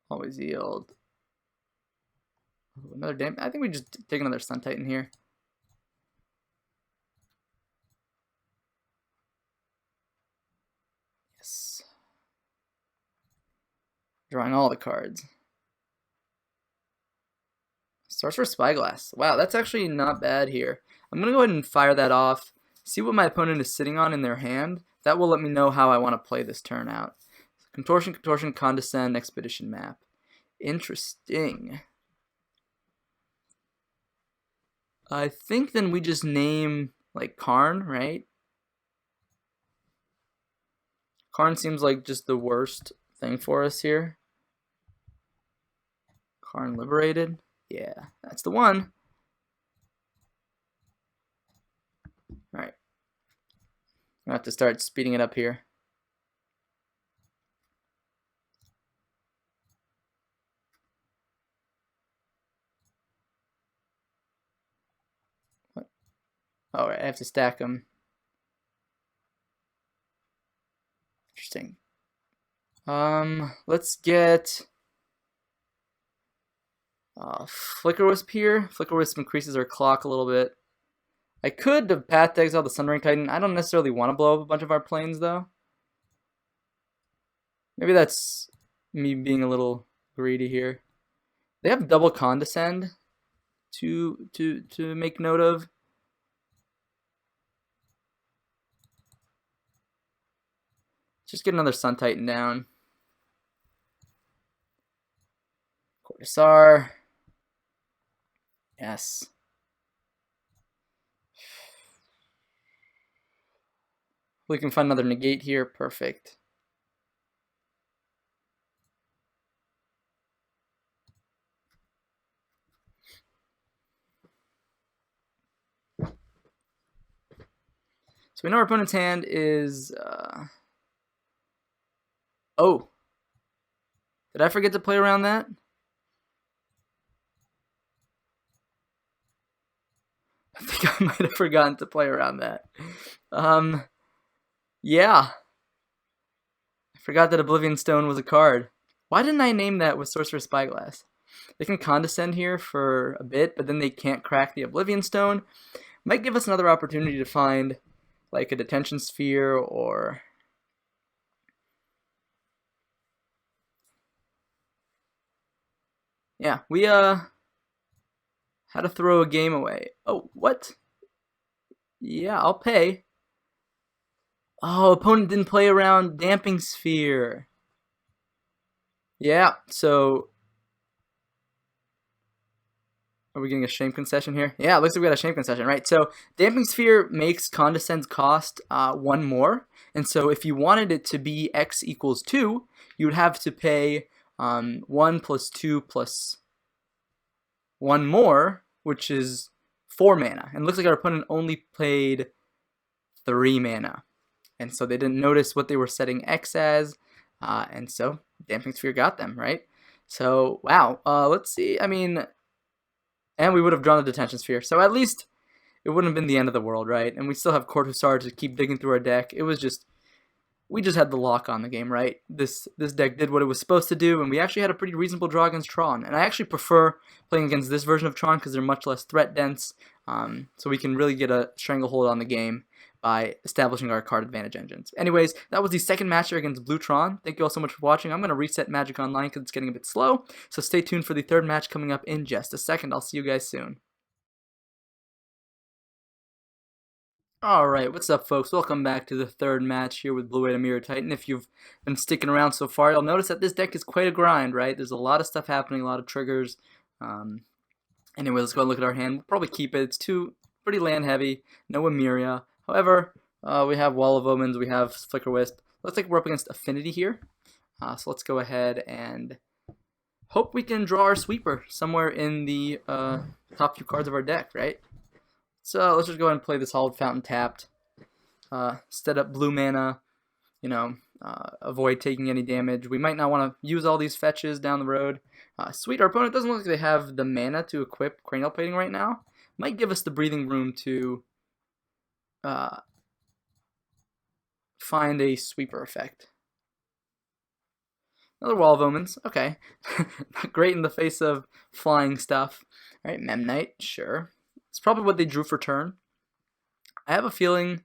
Always yield. Another damn. I think we just take another Sun Titan here. Yes. Drawing all the cards. Sorcerer Spyglass. Wow, that's actually not bad here. I'm going to go ahead and fire that off. See what my opponent is sitting on in their hand. That will let me know how I want to play this turn out. Contortion, Contortion, Condescend, Expedition Map. Interesting. I think then we just name like Karn, right? Karn seems like just the worst thing for us here. Karn Liberated. Yeah, that's the one. Alright. I have to start speeding it up here. What? Oh, right, I have to stack them. Interesting. Let's get Flicker Wisp here. Flicker Wisp increases our clock a little bit. I could have Path to Exile the Sunring Titan. I don't necessarily want to blow up a bunch of our planes though. Maybe that's me being a little greedy here. They have double Condescend to make note of. Just get another Sun Titan down. Courtisar. Yes. We can find another negate here. Perfect. So we know our opponent's hand is... Oh. Did I forget to play around that? I think I might have forgotten to play around that. Yeah. I forgot that Oblivion Stone was a card. Why didn't I name that with Sorcerer Spyglass? They can Condescend here for a bit, but then they can't crack the Oblivion Stone. Might give us another opportunity to find like a Detention Sphere or... Yeah, we had to throw a game away. Oh, what? Yeah, I'll pay. Oh, opponent didn't play around Damping Sphere. Yeah, so... Are we getting a shame concession here? Yeah, it looks like we got a shame concession, right? So Damping Sphere makes Condescend's cost 1 more. And so if you wanted it to be X equals 2, you would have to pay 1 plus 2 plus 1 more, which is 4 mana. And it looks like our opponent only played 3 mana. And so they didn't notice what they were setting X as. And so Damping Sphere got them, right? So, wow. Let's see. I mean... And we would have drawn a Detention Sphere. So at least it wouldn't have been the end of the world, right? And we still have Courtisar to keep digging through our deck. It was just we just had the lock on the game, right? This deck did what it was supposed to do, and we actually had a pretty reasonable draw against Tron. And I actually prefer playing against this version of Tron because they're much less threat dense, so we can really get a stranglehold on the game by establishing our card advantage engines. Anyways, that was the second match here against Blue Tron. Thank you all so much for watching. I'm going to reset Magic Online because it's getting a bit slow, so stay tuned for the third match coming up in just a second. I'll see you guys soon. Alright, what's up folks? Welcome back to the third match here with Blue-White Emeria Titan. If you've been sticking around so far, you'll notice that this deck is quite a grind, right? There's a lot of stuff happening, a lot of triggers. Anyway, let's go and look at our hand. We'll probably keep it. It's pretty land heavy. No Emeria. However, we have Wall of Omens, we have Flicker Wisp. Looks like we're up against Affinity here. So let's go ahead and hope we can draw our sweeper somewhere in the top few cards of our deck, right? So let's just go ahead and play this Hallowed Fountain tapped. Set up blue mana, avoid taking any damage. We might not want to use all these fetches down the road. Sweet, our opponent doesn't look like they have the mana to equip Cranial Plating right now. Might give us the breathing room to find a sweeper effect. Another Wall of Omens, okay. Not great in the face of flying stuff. Alright, Memnite, sure. It's probably what they drew for turn. I have a feeling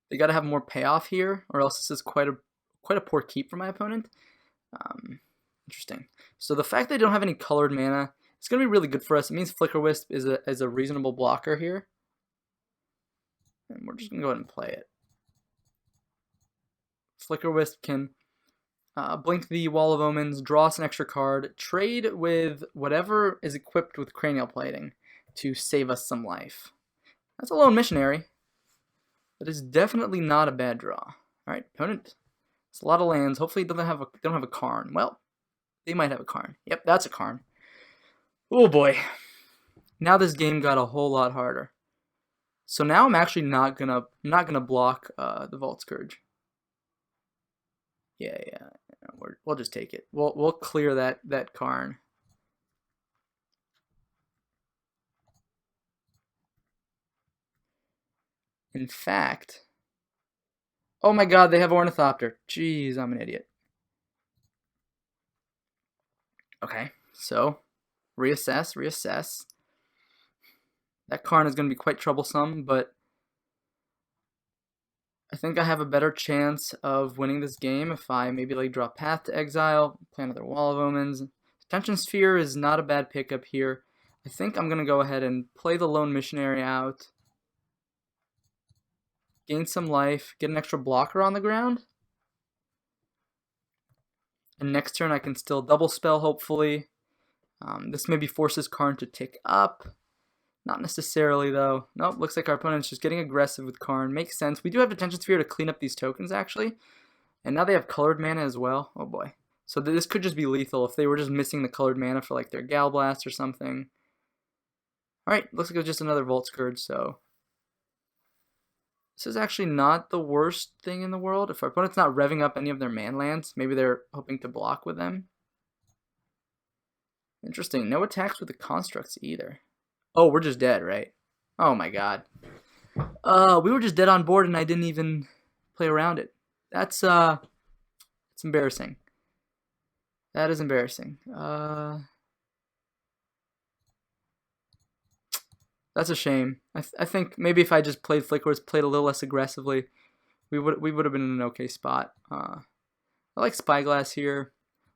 they got to have more payoff here, or else this is quite a poor keep for my opponent. Interesting. So the fact they don't have any colored mana is going to be really good for us. It means Flicker Wisp is a reasonable blocker here. And we're just going to go ahead and play it. Flicker Wisp can blink the Wall of Omens, draw us an extra card, trade with whatever is equipped with Cranial Plating to save us some life. That's a lone missionary. That is definitely not a bad draw. Alright, opponent. It's a lot of lands. Hopefully they don't have a Karn. Well, they might have a Karn. Yep, that's a Karn. Oh boy. Now this game got a whole lot harder. So now I'm actually not gonna block the Vault Scourge. Yeah. We'll just take it. We'll clear that Karn. In fact, oh my god, they have Ornithopter. Jeez, I'm an idiot. Okay, so reassess. That Karn is going to be quite troublesome, but I think I have a better chance of winning this game if I maybe like draw Path to Exile, play another Wall of Omens. Tension Sphere is not a bad pickup here. I think I'm going to go ahead and play the Lone Missionary out. Gain some life, get an extra blocker on the ground. And next turn I can still double spell, hopefully. This maybe forces Karn to tick up. Not necessarily, though. Nope, looks like our opponent's just getting aggressive with Karn. Makes sense. We do have Attention Sphere to clean up these tokens, actually. And now they have colored mana as well. Oh, boy. So this could just be lethal if they were just missing the colored mana for, like, their Gal Blast or something. Alright, looks like it was just another Vault Scourge, so this is actually not the worst thing in the world. If our opponent's not revving up any of their man lands, maybe they're hoping to block with them. Interesting. No attacks with the constructs either. Oh, we're just dead, right? Oh my god. We were just dead on board and I didn't even play around it. That's it's embarrassing. That is embarrassing. That's a shame. I think maybe if I just played Flickers, played a little less aggressively, we would have been in an okay spot. I like Spyglass here.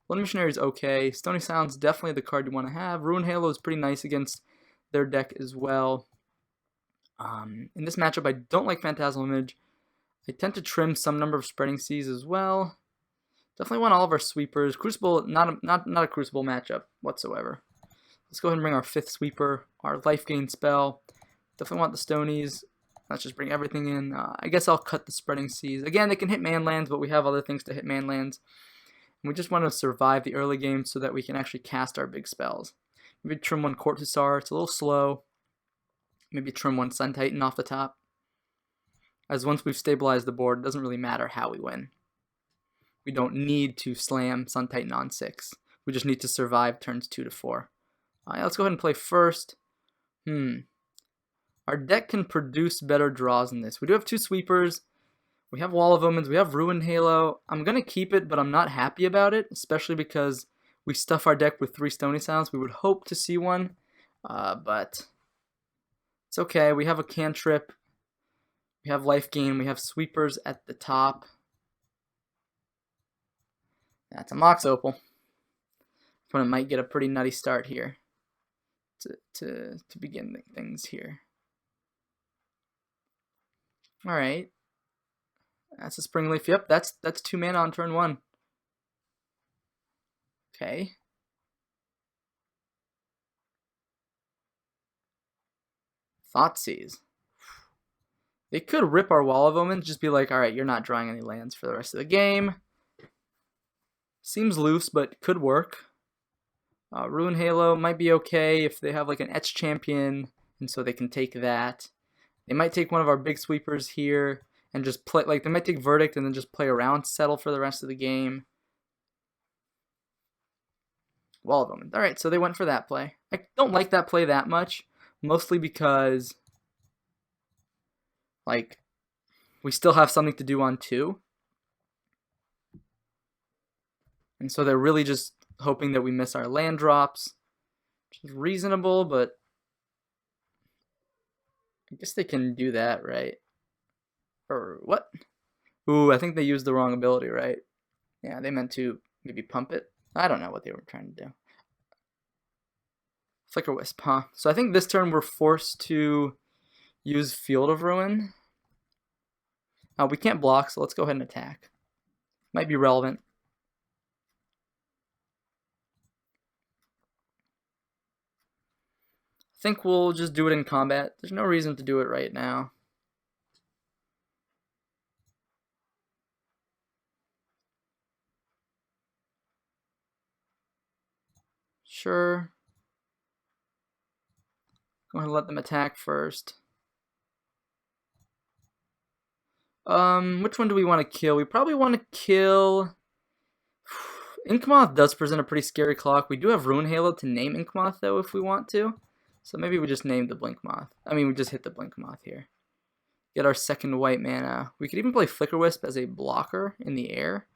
Lone Missionary is okay. Stony Sound's definitely the card you want to have. Ruin Halo is pretty nice against their deck as well. In this matchup, I don't like Phantasmal Image. I tend to trim some number of Spreading Seas as well. Definitely want all of our sweepers. Crucible, not a Crucible matchup whatsoever. Let's go ahead and bring our 5th sweeper, our life gain spell. Definitely want the Stonies. Let's just bring everything in. I guess I'll cut the Spreading Seas. Again, they can hit man lands, but we have other things to hit man lands. And we just want to survive the early game so that we can actually cast our big spells. Maybe trim one Court Hussar. It's a little slow. Maybe trim one Sun Titan off the top. As once we've stabilized the board, it doesn't really matter how we win. We don't need to slam Sun Titan on 6. We just need to survive turns 2 to 4. Alright, let's go ahead and play first. Our deck can produce better draws than this. We do have 2 sweepers. We have Wall of Omens, we have Ruined Halo. I'm going to keep it, but I'm not happy about it, especially because we stuff our deck with 3 Stony Silence. We would hope to see one, but it's okay. We have a cantrip, we have life gain, we have sweepers at the top. That's a Mox Opal. Opponent might get a pretty nutty start here to begin things here. All right. That's a Spring Leaf. Yep, that's 2 mana on turn 1. Okay. Thoughtseize. They could rip our Wall of Omens, just be like, alright, you're not drawing any lands for the rest of the game. Seems loose, but could work. Ruin Halo might be okay if they have like an Etch Champion, and so they can take that. They might take one of our big sweepers here and just play, like they might take Verdict and then just play around, settle for the rest of the game. Wall of Omens. Alright, so they went for that play. I don't like that play that much, mostly because like we still have something to do on 2. And so they're really just hoping that we miss our land drops, which is reasonable, but I guess they can do that, right? Or what? Ooh, I think they used the wrong ability, right? Yeah, they meant to maybe pump it. I don't know what they were trying to do. Flicker Wisp, huh? So I think this turn we're forced to use Field of Ruin. We can't block, so let's go ahead and attack. Might be relevant. I think we'll just do it in combat. There's no reason to do it right now. Sure. Go ahead and let them attack first. Which one do we want to kill? We probably want to kill... Inkmoth does present a pretty scary clock. We do have Ruin Halo to name Inkmoth, though, if we want to. So maybe we just name the Blinkmoth. I mean, we just hit the Blinkmoth here. Get our second white mana. We could even play Flicker Wisp as a blocker in the air,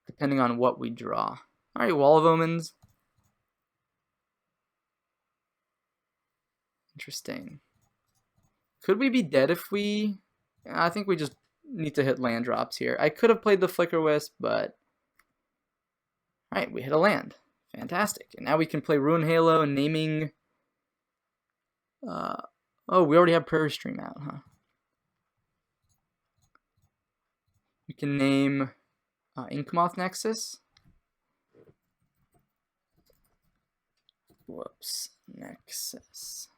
depending on what we draw. Alright, Wall of Omens. Interesting. Could we be dead if we... I think we just need to hit land drops here. I could have played the Flicker Wisp, but... Alright, we hit a land. Fantastic. And now we can play Ruin Halo and naming... oh, we already have Prairie Stream out, huh? We can name Inkmoth Nexus. Whoops, Nexus.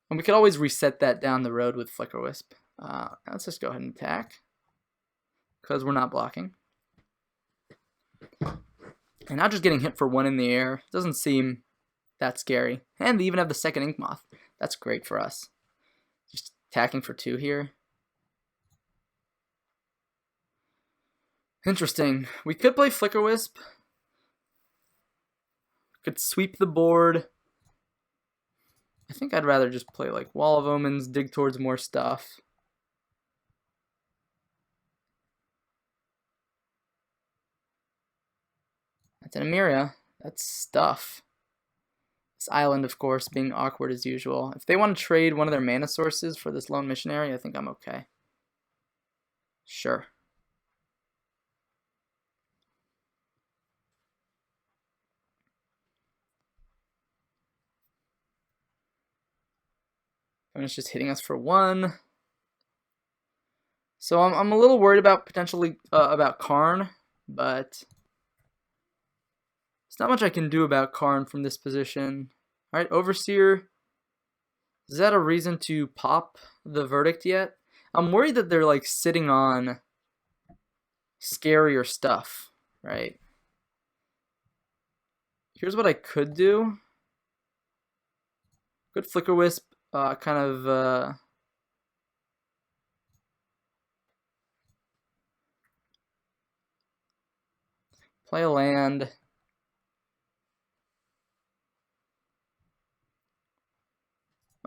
And we could always reset that down the road with Flicker Wisp. Let's just go ahead and attack, because we're not blocking. And not just getting hit for 1 in the air doesn't seem that scary. And they even have the second Inkmoth. That's great for us. Just attacking for 2 here. Interesting. We could play Flicker Wisp. Could sweep the board. I think I'd rather just play like Wall of Omens, dig towards more stuff. That's an Emeria. That's stuff. This island, of course, being awkward as usual. If they want to trade one of their mana sources for this Lone Missionary, I think I'm okay. Sure. And it's just hitting us for 1. So I'm a little worried about potentially about Karn, but there's not much I can do about Karn from this position. All right, Overseer. Is that a reason to pop the Verdict yet? I'm worried that they're like sitting on scarier stuff, right? Here's what I could do. Good Flicker Wisp. Kind of play a land.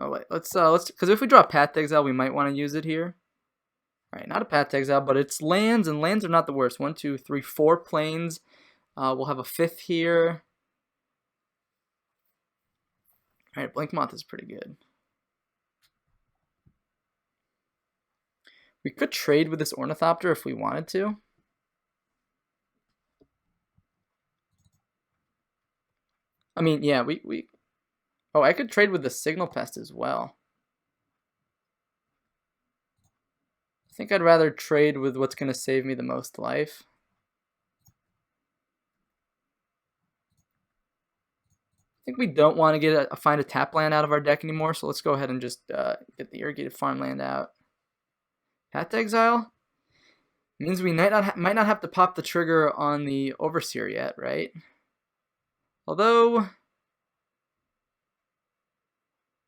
Oh wait, let's because if we draw Path to Exile, we might want to use it here. All right, not a Path to Exile, but it's lands, and lands are not the worst. 1, 2, 3, 4 planes. We'll have a 5th here. All right, Blink Moth is pretty good. We could trade with this Ornithopter if we wanted to. I mean, yeah, we oh, I could trade with the Signal Pest as well. I think I'd rather trade with what's going to save me the most life. I think we don't want to get find a tap land out of our deck anymore, so let's go ahead and just get the Irrigated Farmland out. Path to Exile means we might not have to pop the trigger on the Overseer yet, right? Although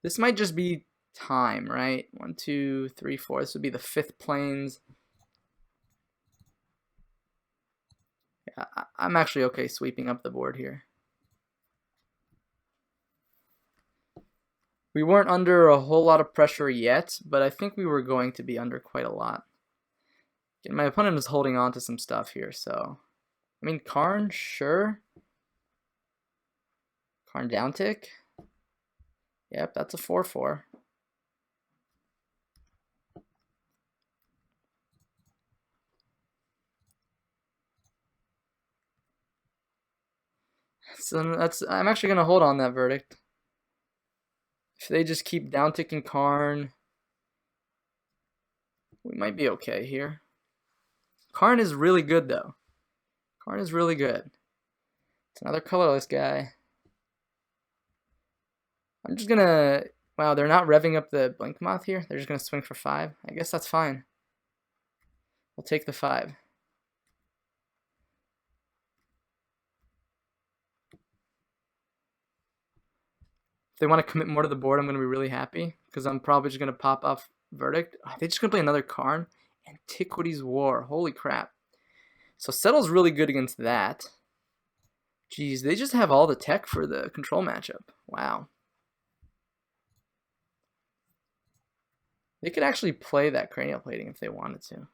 this might just be time, right? 1, 2, 3, 4. This would be the 5th planes. Yeah, I'm actually okay sweeping up the board here. We weren't under a whole lot of pressure yet, but I think we were going to be under quite a lot. Again, my opponent is holding on to some stuff here, so I mean, Karn, sure. Karn downtick. Yep, that's a 4/4. So I'm actually gonna hold on that verdict. If they just keep downticking Karn, we might be okay here. Karn is really good though. Karn is really good. It's another colorless guy. I'm just gonna, wow, they're not revving up the Blink Moth here. They're just gonna swing for 5. I guess that's fine. We'll take the 5. If they want to commit more to the board, I'm gonna be really happy because I'm probably just gonna pop off Verdict. Oh, they're just gonna play another Karn. Antiquities War. Holy crap. So Settle's really good against that. Jeez, they just have all the tech for the control matchup. Wow. They could actually play that Cranial Plating if they wanted to.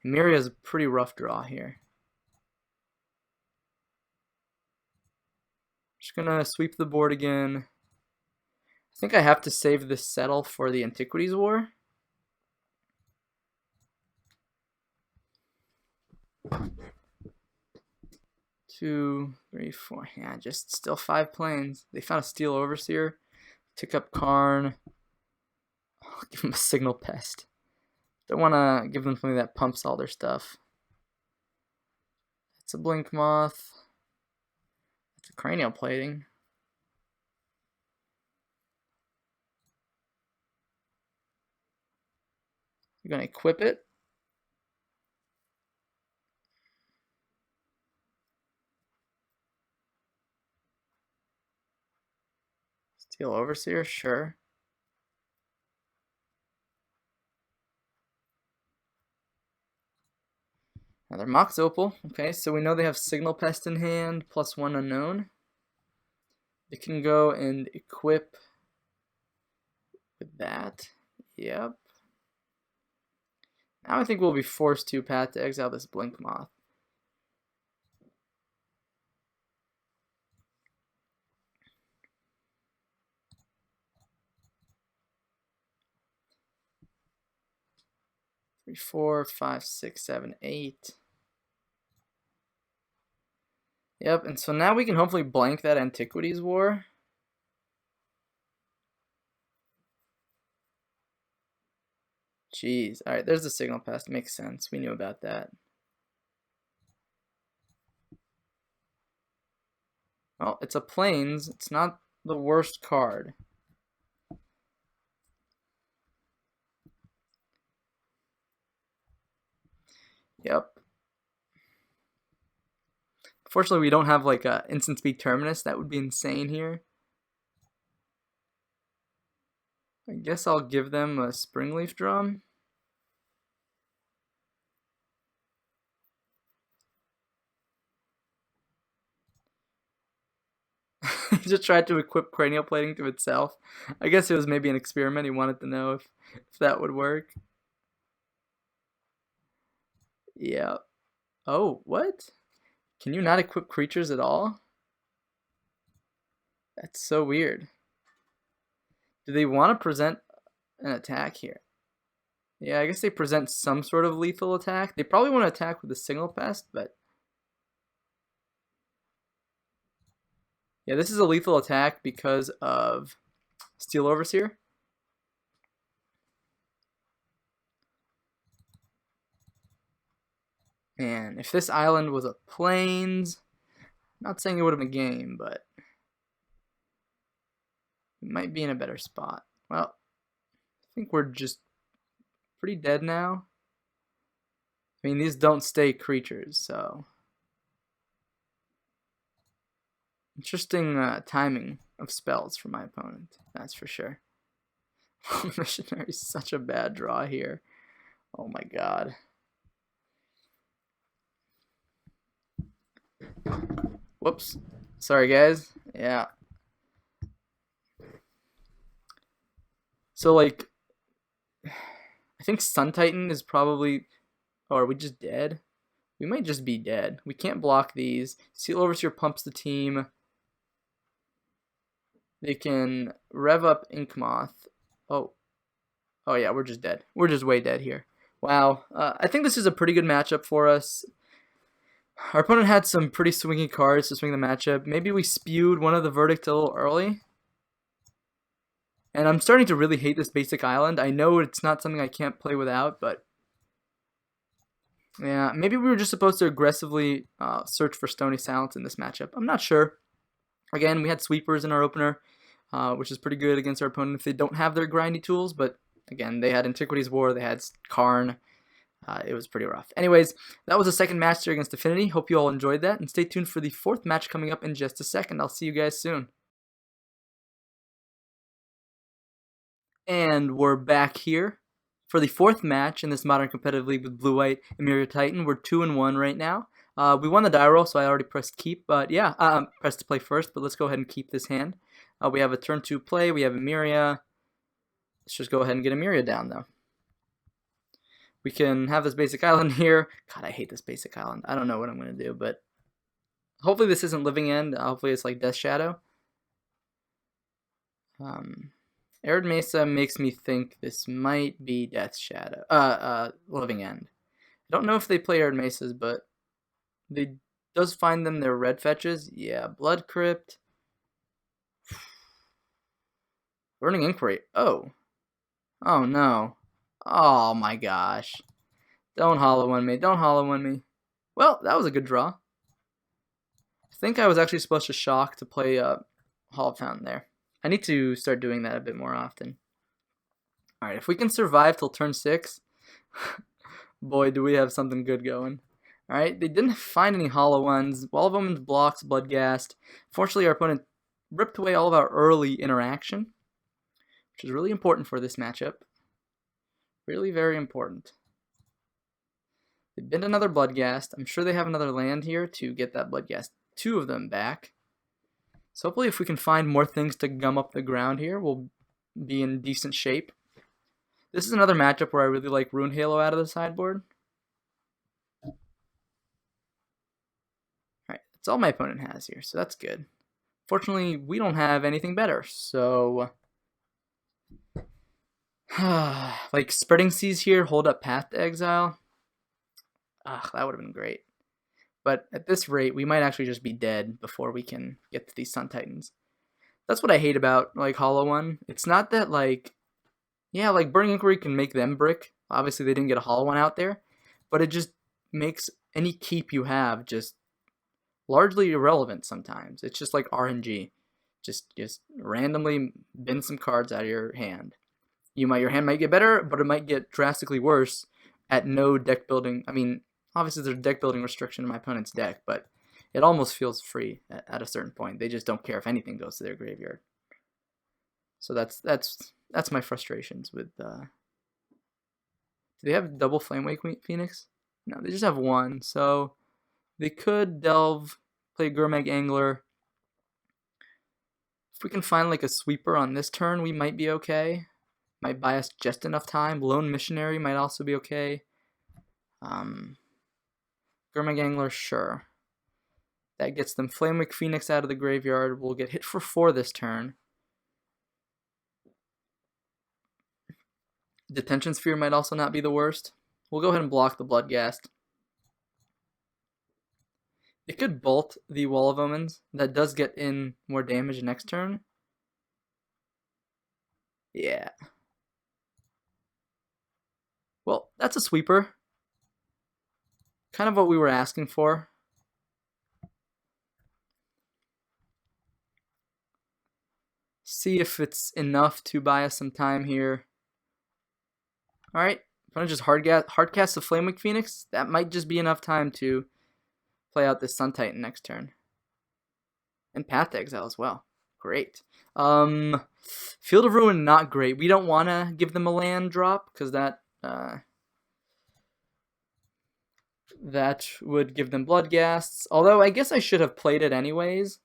Emeria is a pretty rough draw here. Just gonna sweep the board again. I think I have to save this Settle for the Antiquities War. Two, three, four. Yeah, just still 5 planes. They found a Steel Overseer. Tick up Karn. I'll give them a Signal Pest. Don't want to give them something that pumps all their stuff. It's a Blink Moth. It's a Cranial Plating. You're going to equip it. Steel Overseer, sure. Another Mox Opal. Okay, so we know they have Signal Pest in hand, +1 unknown. They can go and equip with that. Yep. Now I think we'll be forced to Path to Exile this Blink Moth. Three, 4, 5, 6, 7, 8. Yep, and so now we can hopefully blank that Antiquities War. Jeez. Alright, there's the Signal Pest. Makes sense. We knew about that. Well, it's a Plains. It's not the worst card. Yep. Fortunately, we don't have like a instant speed Terminus. That would be insane here. I guess I'll give them a Springleaf Drum. just tried to equip cranial plating to itself. I guess it was maybe an experiment. He wanted to know if that would work. Yeah. Oh, what? Can you not equip creatures at all? That's so weird. Do they want to present an attack here? Yeah, I guess they present some sort of lethal attack. They probably want to attack with a Signal Pest, but... yeah, this is a lethal attack because of Steel Overseer. And if this island was a Plains, I'm not saying it would have been game, but we might be in a better spot. Well, I think we're just pretty dead now. I mean, these don't stay creatures, so... interesting timing of spells for my opponent, that's for sure. Missionary is such a bad draw here. Oh my god. Whoops. Sorry, guys. Yeah. So, like, I think Sun Titan is probably... oh, are we just dead? We might just be dead. We can't block these. Steel Overseer pumps the team. They can rev up Ink Moth. Oh. Oh, yeah, we're just dead. We're just way dead here. Wow. I think this is a pretty good matchup for us. Our opponent had some pretty swingy cards to swing the matchup. Maybe we spewed one of the Verdict a little early. And I'm starting to really hate this basic island. I know it's not something I can't play without, but... yeah, maybe we were just supposed to aggressively search for Stony Silence in this matchup. I'm not sure. Again, we had sweepers in our opener, which is pretty good against our opponent if they don't have their grindy tools. But again, they had Antiquities War, they had Karn. It was pretty rough. Anyways, that was the second match here against Affinity. Hope you all enjoyed that. And stay tuned for the fourth match coming up in just a second. I'll see you guys soon. And we're back here for the fourth match in this Modern Competitive League with Blue-White Emeria Titan. We're 2-1 right now. We won the die roll, so I already pressed keep. But yeah, pressed to play first, but let's go ahead and keep this hand. We have a turn 2 play. We have Emeria. Let's just go ahead and get Emeria down, though. We can have this basic island here. God, I hate this basic island. I don't know what I'm going to do, but hopefully this isn't Living End. Hopefully it's like Death Shadow. Arid Mesa makes me think this might be Death Shadow. Living End. I don't know if they play Arid Mesas, but they does find them their red fetches. Yeah, Blood Crypt. Burning Inquiry. Oh. Oh no. Oh my gosh. Don't hollow on me. Don't hollow on me. Well, that was a good draw. I think I was actually supposed to shock to play Hall of Fountain there. I need to start doing that a bit more often. Alright, if we can survive till turn 6, boy, do we have something good going. Alright, they didn't find any hollow ones. Wall of Omens blocks Bloodghast. Fortunately, our opponent ripped away all of our early interaction, which is really important for this matchup. Really very important. They bend another Bloodghast. I'm sure they have another land here to get that Bloodghast. 2 of them back. So hopefully if we can find more things to gum up the ground here, we'll be in decent shape. This is another matchup where I really like Rune Halo out of the sideboard. Alright, that's all my opponent has here, so that's good. Fortunately, we don't have anything better, so... like Spreading Seas here, hold up Path to Exile. That would have been great. But at this rate, we might actually just be dead before we can get to these Sun Titans. That's what I hate about like Hollow One. It's not that like, yeah, like Burning Inquiry can make them brick. Obviously they didn't get a Hollow One out there, but it just makes any keep you have just largely irrelevant sometimes. It's just like RNG. Just randomly bin some cards out of your hand. Your hand might get better, but it might get drastically worse at no deck building. I mean, obviously there's a deck building restriction in my opponent's deck, but it almost feels free at a certain point. They just don't care if anything goes to their graveyard. So that's my frustrations with. Do they have double Flamewake Phoenix? No, they just have one. So they could delve, play Gurmag Angler. If we can find like a sweeper on this turn, we might be okay. Might buy us just enough time. Lone Missionary might also be okay. Gurmagangler, sure. That gets them Flamewick Phoenix out of the graveyard. We'll get hit for 4 this turn. Detention Sphere might also not be the worst. We'll go ahead and block the Bloodghast. It could bolt the Wall of Omens. That does get in more damage next turn. Yeah. Well, that's a sweeper. Kind of what we were asking for. See if it's enough to buy us some time here. Alright, I'm going to just hardcast the Flamewick Phoenix. That might just be enough time to play out this Sun Titan next turn. And Path to Exile as well. Great. Field of Ruin, not great. We don't want to give them a land drop, because that would give them Bloodghasts. Although, I guess I should have played it anyways,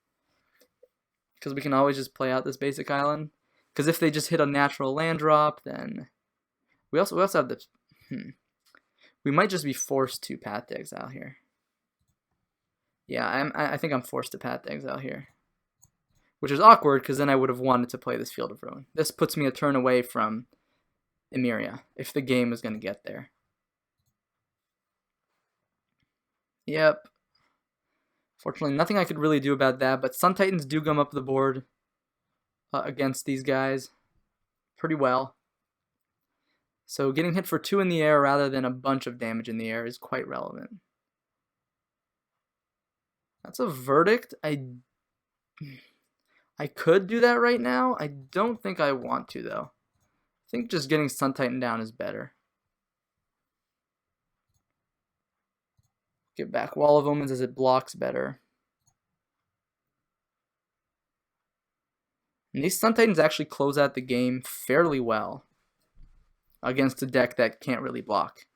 because we can always just play out this basic island. Because if they just hit a natural land drop, then we also have this. We might just be forced to Path to Exile here. Yeah, I think I'm forced to Path to Exile here, which is awkward because then I would have wanted to play this Field of Ruin. This puts me a turn away from Emeria if the game is going to get there. Yep. Fortunately, nothing I could really do about that, but Sun Titans do gum up the board against these guys pretty well. So getting hit for 2 in the air rather than a bunch of damage in the air is quite relevant. That's a Verdict. I could do that right now. I don't think I want to, though. I think just getting Sun Titan down is better. Get back Wall of Omens as it blocks better. And these Sun Titans actually close out the game fairly well against a deck that can't really block.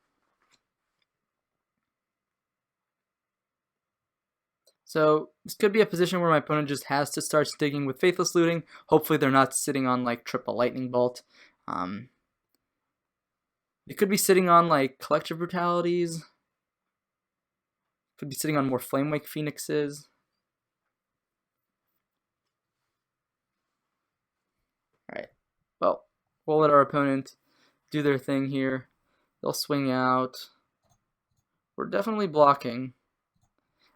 So this could be a position where my opponent just has to start sticking with Faithless Looting. Hopefully they're not sitting on like triple Lightning Bolt. They could be sitting on like Collective Brutalities. Could be sitting on more Flamewake Phoenixes. Alright, well, we'll let our opponent do their thing here. They'll swing out. We're definitely blocking.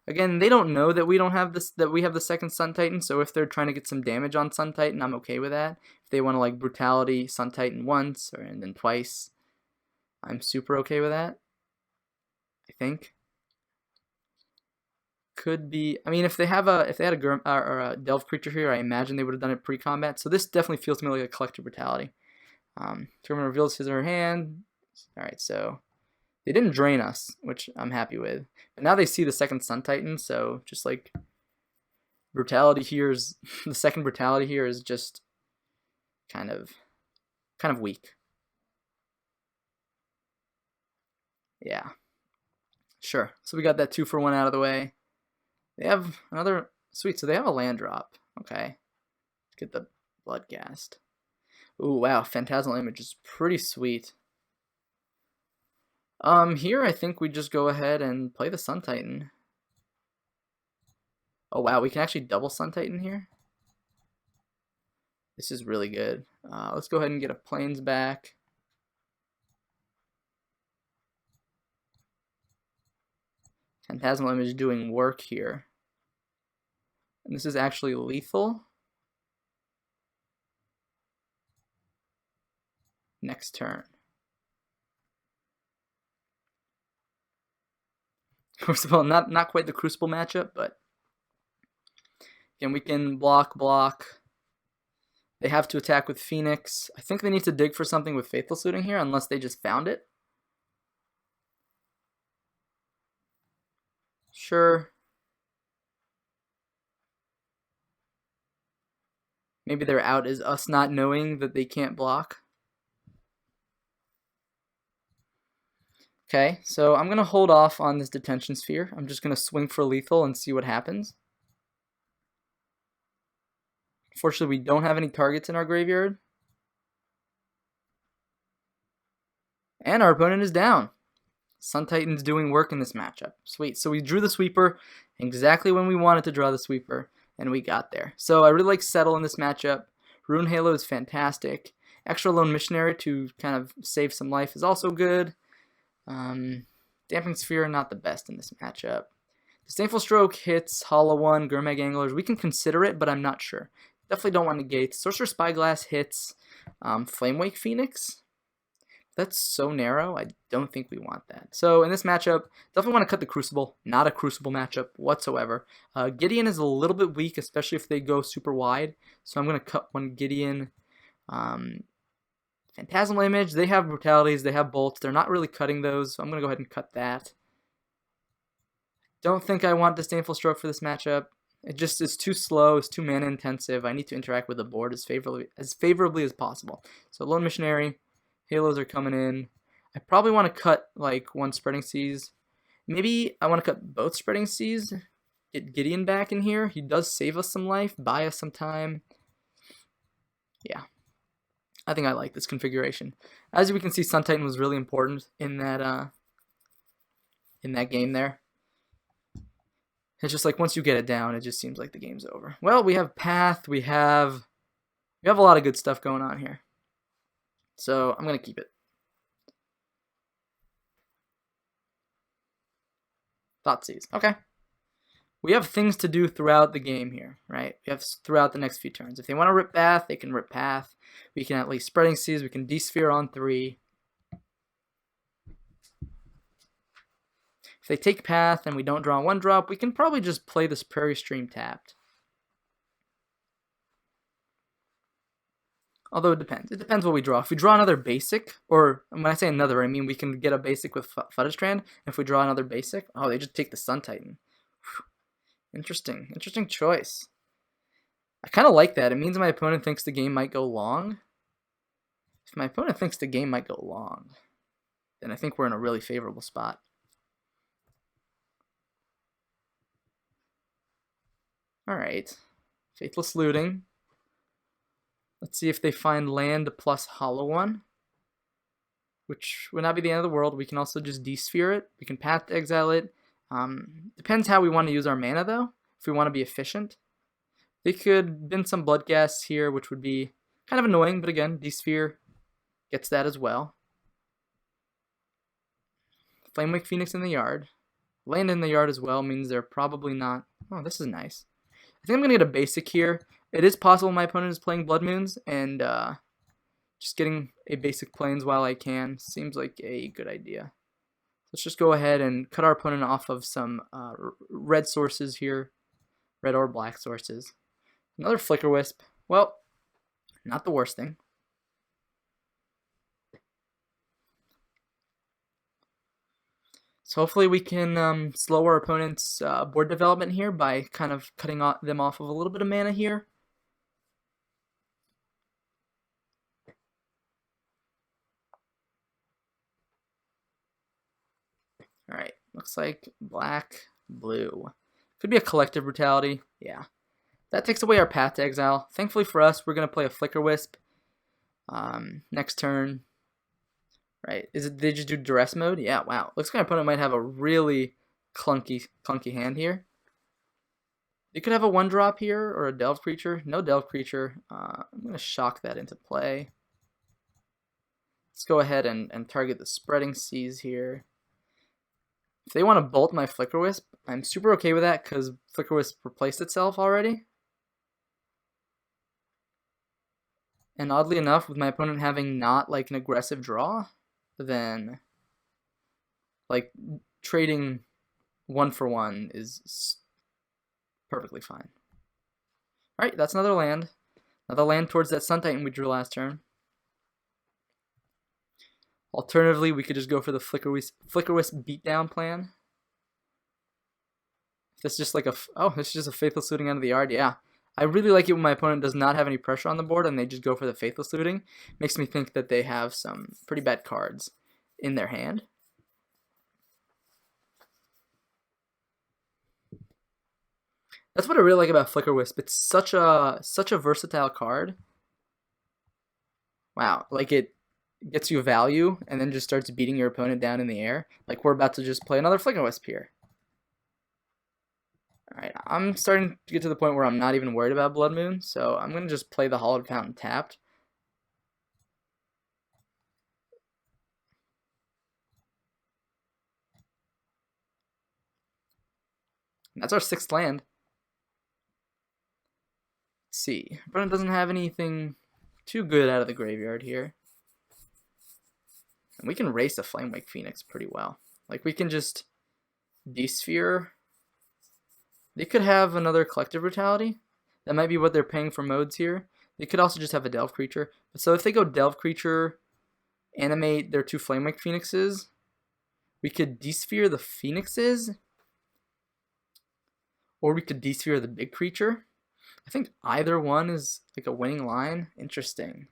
Again, they don't know that we don't have this, that we have the second Sun Titan, so if they're trying to get some damage on Sun Titan, I'm okay with that. If they want to like Brutality Sun Titan once and then twice, I'm super okay with that. I think. Could be, I mean, if they had a Delve Creature here, I imagine they would have done it pre-combat. So this definitely feels to me like a Collective Brutality. Tournament reveals his or her hand. Alright, so they didn't drain us, which I'm happy with. But now they see the second Sun Titan, so just like Brutality here is the second Brutality here is just kind of weak. Yeah. Sure. So we got that 2-for-1 out of the way. They have another sweet, so they have a land drop. Okay. Let's get the Bloodghast. Ooh, wow, Phantasmal Image is pretty sweet. Here I think we just go ahead and play the Sun Titan. Oh wow, we can actually double Sun Titan here. This is really good. Let's go ahead and get a Plains back. Phantasmal Image doing work here. And this is actually lethal. Next turn. Crucible, not quite the Crucible matchup, but again, we can block. They have to attack with Phoenix. I think they need to dig for something with Faithless Looting here, unless they just found it. Sure. Maybe their out is us not knowing that they can't block. Okay, so I'm going to hold off on this Detention Sphere. I'm just going to swing for lethal and see what happens. Unfortunately, we don't have any targets in our graveyard. And our opponent is down. Sun Titan's doing work in this matchup. Sweet. So we drew the sweeper exactly when we wanted to draw the sweeper, and we got there. So I really like Settle in this matchup. Rune Halo is fantastic. Extra Lone Missionary to kind of save some life is also good. Damping Sphere, not the best in this matchup. Disdainful Stroke hits Hollow One, Gurmag Anglers. We can consider it, but I'm not sure. Definitely don't want negates. Sorcerer Spyglass hits Flamewake Phoenix. That's so narrow, I don't think we want that. So in this matchup, definitely want to cut the Crucible. Not a Crucible matchup whatsoever. Gideon is a little bit weak, especially if they go super wide. So I'm going to cut one Gideon. Phantasmal Image, they have Brutalities, they have Bolts. They're not really cutting those, so I'm going to go ahead and cut that. Don't think I want Disdainful Stroke for this matchup. It just is too slow, it's too mana intensive. I need to interact with the board as favorably as possible. So Lone Missionary. Halos are coming in. I probably want to cut like one Spreading Seas. Maybe I want to cut both Spreading Seas. Get Gideon back in here. He does save us some life, buy us some time. Yeah. I think I like this configuration. As we can see, Sun Titan was really important in that game there. It's just like once you get it down, it just seems like the game's over. Well, we have Path. We have a lot of good stuff going on here. So I'm going to keep it. Thoughtseize. Okay. We have things to do throughout the game here, right? We have throughout the next few turns. If they want to rip Path, they can rip Path. We can at least Spreading Seas. We can D-Sphere on 3. If they take Path and we don't draw 1-drop, we can probably just play this Prairie Stream tapped. Although it depends. It depends what we draw. If we draw another basic, or when I say another, I mean we can get a basic with Fudge Strand. If we draw another basic, oh, they just take the Sun Titan. Whew. Interesting choice. I kind of like that. It means my opponent thinks the game might go long. If my opponent thinks the game might go long, then I think we're in a really favorable spot. Alright. Faithless Looting. Let's see if they find land plus Hollow One, which would not be the end of the world. We can also just D-Sphere it. We can Path to Exile it. Depends how we want to use our mana, though, if we want to be efficient. They could bin some Bloodghast here, which would be kind of annoying, but again, D-Sphere gets that as well. Flamewake Phoenix in the yard. Land in the yard as well means they're probably not... Oh, this is nice. I think I'm going to get a basic here. It is possible my opponent is playing Blood Moons, and just getting a basic Plains while I can seems like a good idea. Let's just go ahead and cut our opponent off of some red sources here. Red or black sources. Another Flicker Wisp. Well, not the worst thing. So hopefully we can slow our opponent's board development here by kind of cutting them off of a little bit of mana here. Alright, looks like black, blue. Could be a collective brutality. Yeah. That takes away our Path to Exile. Thankfully for us, we're going to play a Flicker Wisp next turn. Right. They just do Duress mode? Yeah, wow. Looks like my opponent might have a really clunky hand here. They could have a 1-drop here or a Delve Creature. No Delve Creature. I'm going to shock that into play. Let's go ahead and target the Spreading Seas here. If they want to bolt my Flicker Wisp, I'm super okay with that because Flicker Wisp replaced itself already. And oddly enough, with my opponent having not like an aggressive draw, then like trading 1-for-1 is perfectly fine. Alright, that's another land. Another land towards that Sun Titan we drew last turn. Alternatively, we could just go for the Flicker Wisp beatdown plan. This is just like this is just a Faithless Looting out of the yard. Yeah, I really like it when my opponent does not have any pressure on the board and they just go for the Faithless Looting. Makes me think that they have some pretty bad cards in their hand. That's what I really like about Flicker Wisp. It's such a versatile card. Wow, like it gets you value and then just starts beating your opponent down in the air. Like we're about to just play another Flicker Wisp here. Alright, I'm starting to get to the point where I'm not even worried about Blood Moon, so I'm going to just play the Hollowed Fountain tapped. And that's our 6th land. Let's see. Opponent doesn't have anything too good out of the graveyard here. And we can race a Flamewake Phoenix pretty well. Like we can just de-sphere. They could have another Collective Brutality. That might be what they're paying for modes here. They could also just have a Delve Creature. So if they go Delve Creature, animate their 2 Flamewake Phoenixes, we could de-sphere the Phoenixes, or we could de-sphere the big creature. I think either one is like a winning line. Interesting.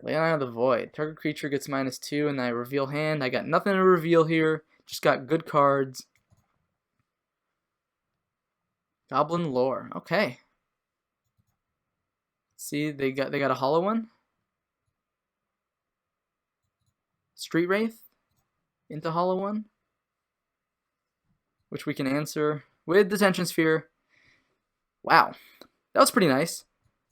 Lay Eye of the Void. Target creature gets -2, and I reveal hand. I got nothing to reveal here. Just got good cards. Goblin Lore. Okay. See, they got a hollow one. Street Wraith into hollow one, which we can answer with Detention Sphere. Wow, that was pretty nice.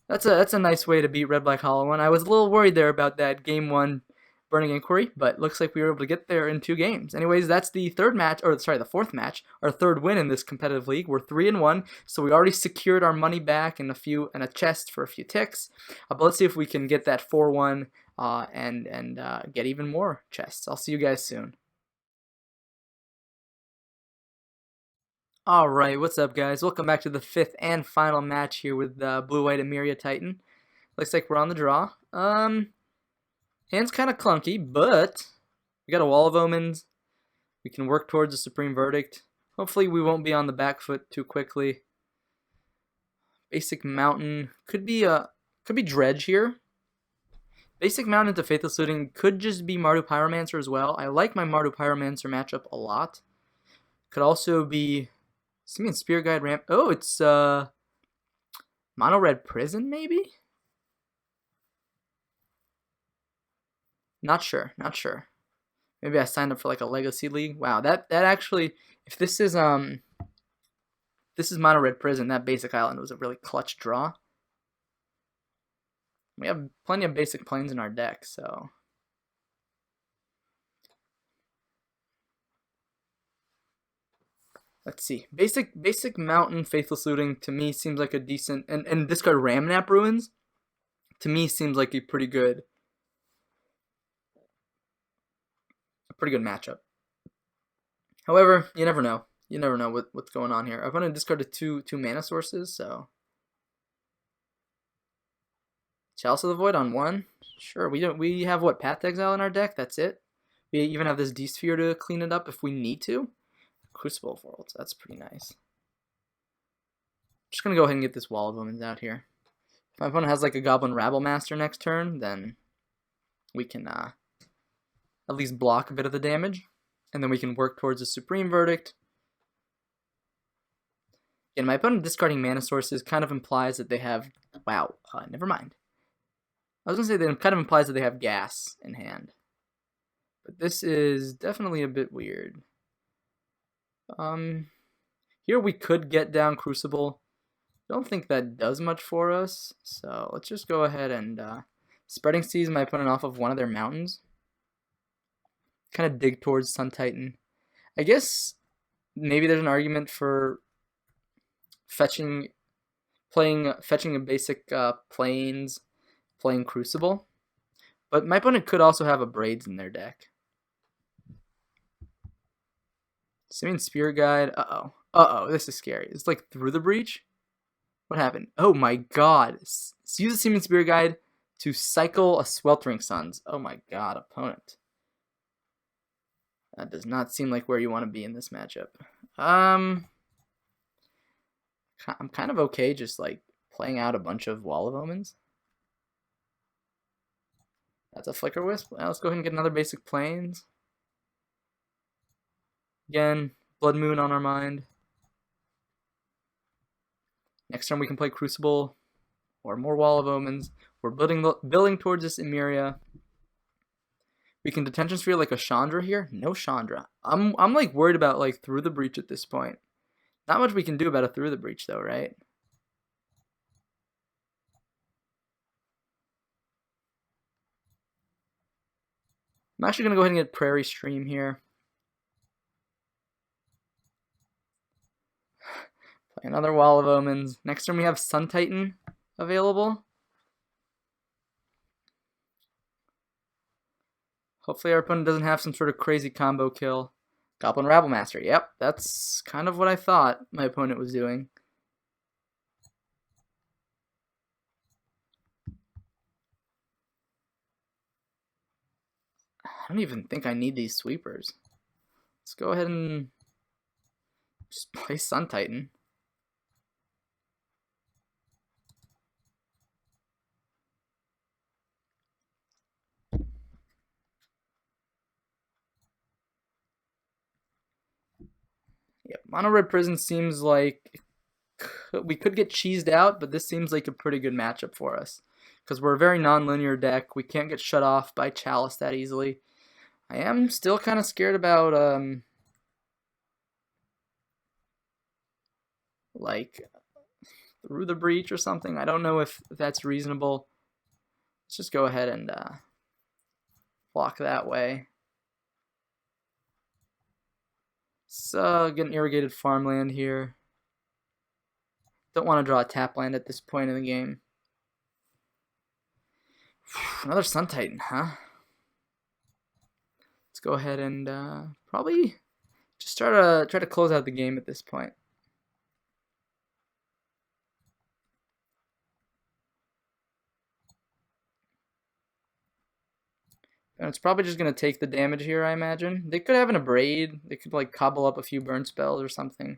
That's a nice way to beat Red Black Hollow one. I was a little worried there about that game 1 Burning Inquiry, but looks like we were able to get there in 2 games. Anyways, that's the 4th match, our 3rd win in this competitive league. We're 3-1, so we already secured our money back and a chest for a few ticks. But let's see if we can get that 4-1 and get even more chests. I'll see you guys soon. Alright, what's up guys? Welcome back to the 5th and final match here with Blue-White Emeria Titan. Looks like we're on the draw. Hand's kind of clunky, but we got a Wall of Omens. We can work towards a Supreme Verdict. Hopefully we won't be on the back foot too quickly. Basic Mountain could be Dredge here. Basic Mountain into Faithless Looting could just be Mardu Pyromancer as well. I like my Mardu Pyromancer matchup a lot. Could also be Simian Spear Guide Ramp. Oh, it's Mono Red Prison maybe? Not sure. Maybe I signed up for like a Legacy League. Wow, that actually, if this is Mono Red Prison, that basic island was a really clutch draw. We have plenty of basic planes in our deck, so let's see. Basic Mountain Faithless Looting to me seems like a decent, and discard Ramnap Ruins to me seems like a pretty good matchup. However, you never know. You never know what's going on here. I've only discarded two mana sources, so Chalice of the Void on 1. Sure, we have what, Path to Exile in our deck? That's it. We even have this D-Sphere to clean it up if we need to. Crucible of Worlds, that's pretty nice. Just gonna go ahead and get this Wall of Omens out here. If my opponent has like a Goblin Rabble Master next turn, then we can at least block a bit of the damage, and then we can work towards a Supreme Verdict. And my opponent discarding mana sources kind of implies that they have, wow, never mind. I was going to say that kind of implies that they have gas in hand. But this is definitely a bit weird. Here we could get down Crucible. I don't think that does much for us. So let's just go ahead and Spreading Seas my opponent off of one of their mountains. Kind of dig towards Sun Titan. I guess maybe there's an argument for fetching a basic plains, playing Crucible, but my opponent could also have a Braids in their deck. Simian Spear Guide. This is scary. It's like Through the Breach. What happened? Oh my god! Use the Simian Spear Guide to cycle a Sweltering Suns. Oh my god, opponent. That does not seem like where you want to be in this matchup. I'm kind of okay just like playing out a bunch of Wall of Omens. That's a Flicker Wisp. Well, let's go ahead and get another basic plains. Again, Blood Moon on our mind. Next turn we can play Crucible or more Wall of Omens. We're building towards this Emeria. We can Detention Sphere like a Chandra here. No Chandra. I'm like worried about like Through the Breach at this point. Not much we can do about a Through the Breach though, right? I'm actually gonna go ahead and get Prairie Stream here. Play another Wall of Omens. Next turn we have Sun Titan available. Hopefully our opponent doesn't have some sort of crazy combo kill. Goblin Rabblemaster. Yep, that's kind of what I thought my opponent was doing. I don't even think I need these sweepers. Let's go ahead and just play Sun Titan. Yep, Mono Red Prison seems like we could get cheesed out, but this seems like a pretty good matchup for us. Because we're a very non-linear deck. We can't get shut off by Chalice that easily. I am still kind of scared about like Through the Breach or something. I don't know if that's reasonable. Let's just go ahead and block that way. So get an irrigated farmland here. Don't want to draw a tap land at this point in the game. Another Sun Titan, huh? Let's go ahead and probably just try to close out the game at this point. And it's probably just going to take the damage here, I imagine. They could have an Abrade. They could like cobble up a few burn spells or something.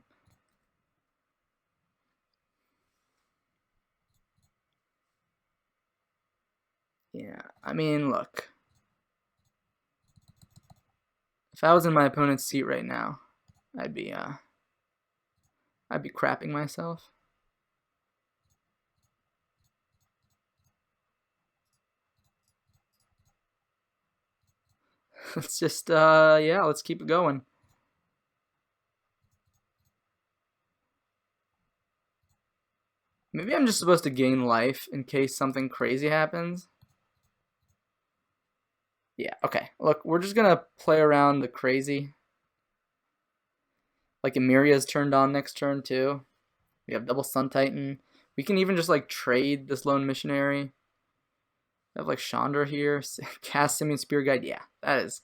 Yeah, I mean, look. If I was in my opponent's seat right now, I'd be crapping myself. Let's just yeah, let's keep it going. Maybe I'm just supposed to gain life in case something crazy happens. Yeah, okay. Look, we're just gonna play around the crazy. Like Emeria's turned on next turn too. We have double Sun Titan. We can even just like trade this Lone Missionary. We have like Chandra here. Cast Simian Spear Guide. Yeah, that is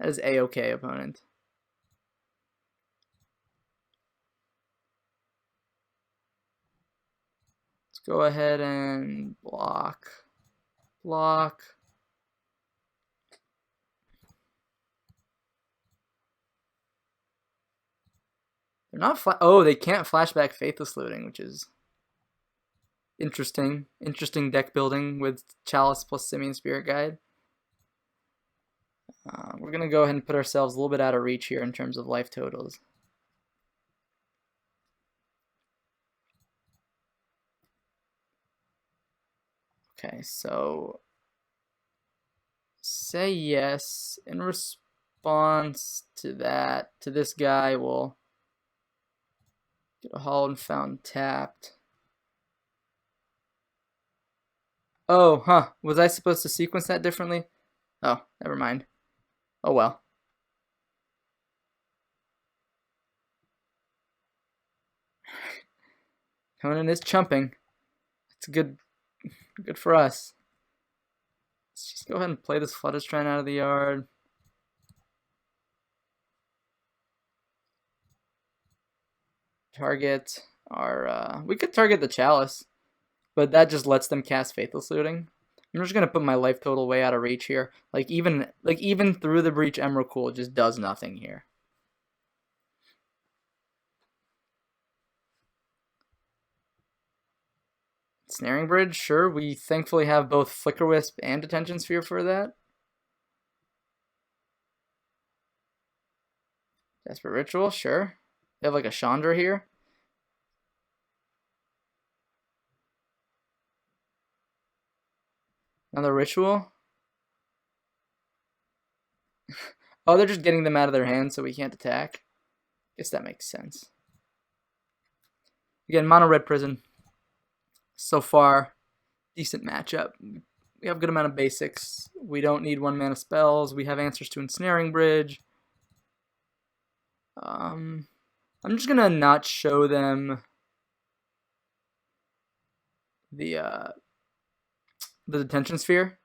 A-okay, opponent. Let's go ahead and block. Block. They're not oh, they can't flashback Faithless Looting, which is interesting. Interesting deck building with Chalice plus Simian Spirit Guide. We're going to go ahead and put ourselves a little bit out of reach here in terms of life totals. Okay, so say yes. In response to that, to this guy, we'll get a Hallowed Fountain tapped. Oh, huh. Was I supposed to sequence that differently? Oh, never mind. Oh well. Conan is chumping. It's good for us. Let's just go ahead and play this Fluttershrine out of the yard. Target our we could target the Chalice, but that just lets them cast Faithless Looting. I'm just gonna put my life total way out of reach here. Like even Through the Breach Emrakul just does nothing here. Snaring Bridge, sure. We thankfully have both Flicker Wisp and Detention Sphere for that. Desperate Ritual, sure. They have like a Chandra here. Another ritual. Oh, they're just getting them out of their hands so we can't attack. Guess that makes sense. Again, mono red prison. So far, decent matchup. We have a good amount of basics. We don't need 1-mana spells. We have answers to Ensnaring Bridge. I'm just gonna not show them the detention sphere.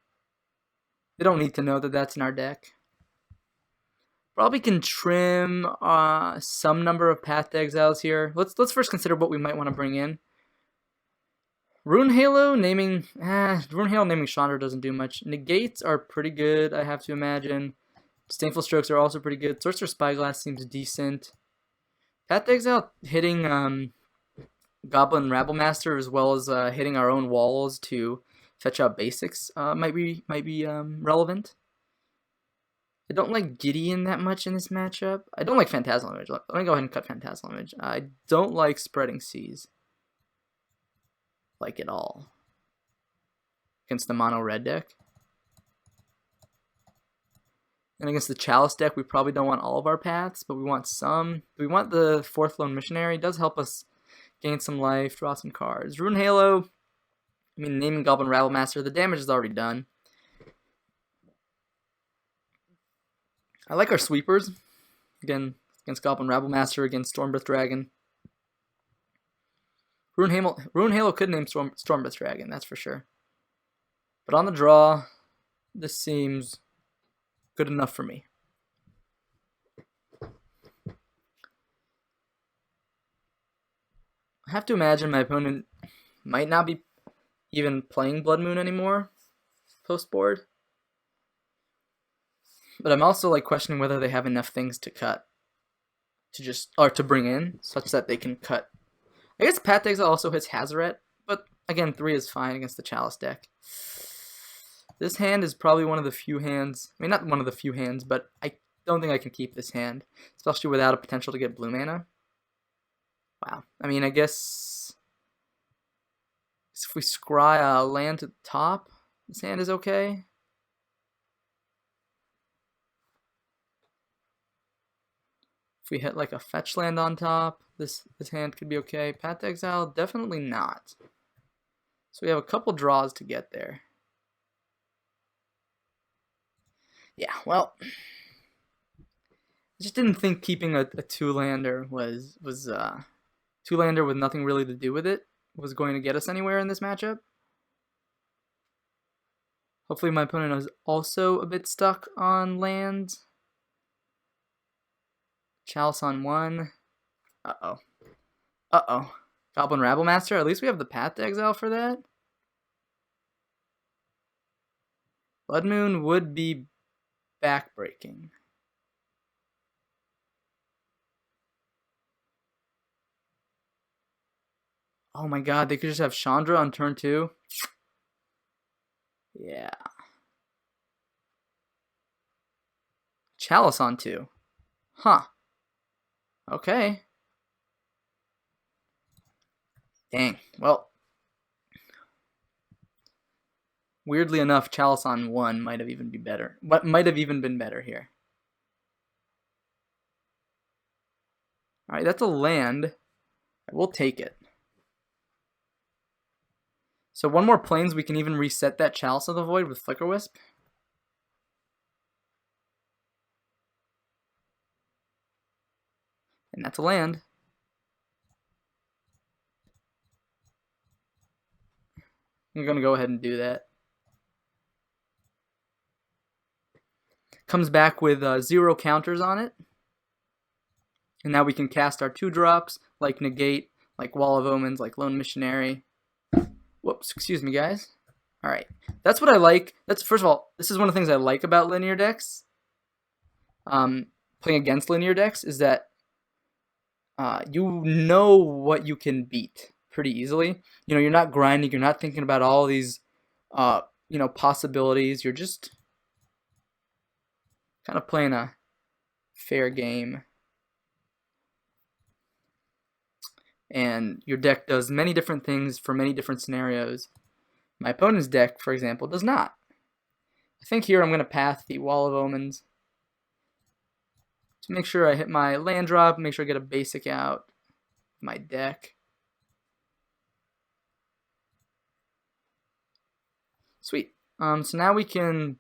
They don't need to know that that's in our deck. Probably can trim some number of Path to Exiles here. Let's first consider what we might want to bring in. Rune Halo naming Chandra doesn't do much. Negates are pretty good, I have to imagine. Disdainful Strokes are also pretty good. Sorcerer Spyglass seems decent. Path to Exile hitting Goblin Rabblemaster as well as hitting our own walls to fetch out basics might be relevant. I don't like Gideon that much in this matchup. I don't like Phantasmal Image. Let me go ahead and cut Phantasmal Image. I don't like Spreading Seas. Like at all. Against the mono red deck. And against the Chalice deck, we probably don't want all of our paths, but we want some. We want the 4th Lone Missionary. It does help us gain some life, draw some cards. Rune Halo, naming Goblin Rabblemaster, the damage is already done. I like our sweepers. Again, against Goblin Rabblemaster, against Stormbreath Dragon. Rune Halo could name Stormbreath Dragon, that's for sure. But on the draw, this seems good enough for me. I have to imagine my opponent might not be even playing Blood Moon anymore post-board. But I'm also like questioning whether they have enough things to cut to bring in such that they can cut. I guess Path to Exile also hits Hazoret, but again, 3 is fine against the Chalice deck. This hand is probably one of the few hands, not one of the few hands, but I don't think I can keep this hand, especially without a potential to get blue mana. Wow. I guess if we scry a land to the top, this hand is okay. If we hit like a fetch land on top, this hand could be okay. Path to Exile, definitely not. So we have a couple draws to get there. Yeah, well, I just didn't think keeping a 2-lander was 2-lander with nothing really to do with it was going to get us anywhere in this matchup. Hopefully my opponent is also a bit stuck on lands. Chalice on 1. Uh-oh. Goblin Rabblemaster. At least we have the Path to Exile for that. Blood Moon would be backbreaking. Oh my god, they could just have Chandra on turn 2. Yeah. Chalice on 2. Huh. Okay. Dang. Well, weirdly enough, Chalice on 1 might have even been better. What might have even been better here. Alright, that's a land. We'll take it. So 1 more planes, we can even reset that Chalice of the Void with Flicker Wisp. And that's a land. I'm going to go ahead and do that. Comes back with 0 counters on it. And now we can cast our 2-drops, like Negate, like Wall of Omens, like Lone Missionary. Whoops, excuse me, guys. Alright, that's what I like. First of all, this is one of the things I like about linear decks. Playing against linear decks is that you know what you can beat pretty easily. You're not grinding, you're not thinking about all these possibilities. You're just kind of playing a fair game. And your deck does many different things for many different scenarios. My opponent's deck, for example, does not. I think here I'm going to path the Wall of Omens to make sure I hit my land drop, make sure I get a basic out of my deck. Sweet. So now we can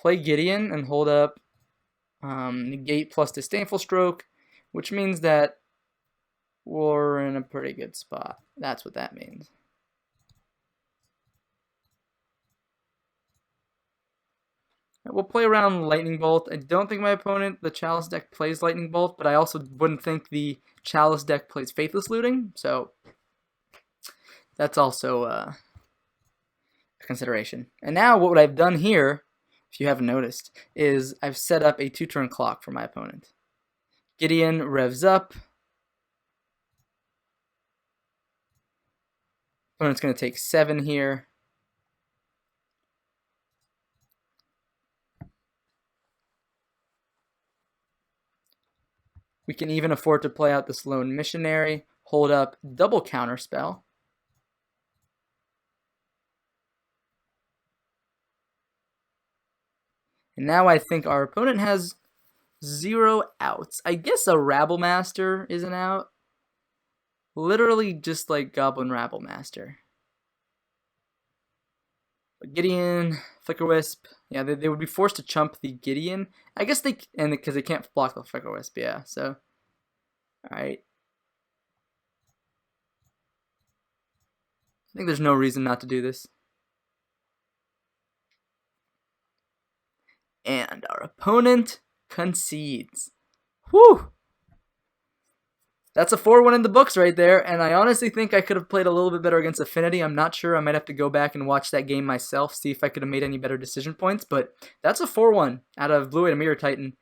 play Gideon and hold up negate plus disdainful stroke, which means that we're in a pretty good spot. That's what that means. We'll play around Lightning Bolt. I don't think my opponent, the Chalice deck, plays Lightning Bolt, but I also wouldn't think the Chalice deck plays Faithless Looting, so that's also a consideration. And now what I've done here, if you haven't noticed, is I've set up a 2-turn clock for my opponent. Gideon revs up. Opponent's going to take 7 here. We can even afford to play out this Lone Missionary, hold up double counterspell. And now I think our opponent has 0 outs. I guess a Rabble Master is an out. Literally just like Goblin Rabble Master. But Gideon, Flicker Wisp, yeah, they would be forced to chump the Gideon. I guess they, and because they can't block the Flicker Wisp, yeah, so. Alright. I think there's no reason not to do this. And our opponent concedes. Whew! That's a 4-1 in the books right there, and I honestly think I could have played a little bit better against Affinity. I'm not sure. I might have to go back and watch that game myself, see if I could have made any better decision points, but that's a 4-1 out of Blue-White Emeria Titan.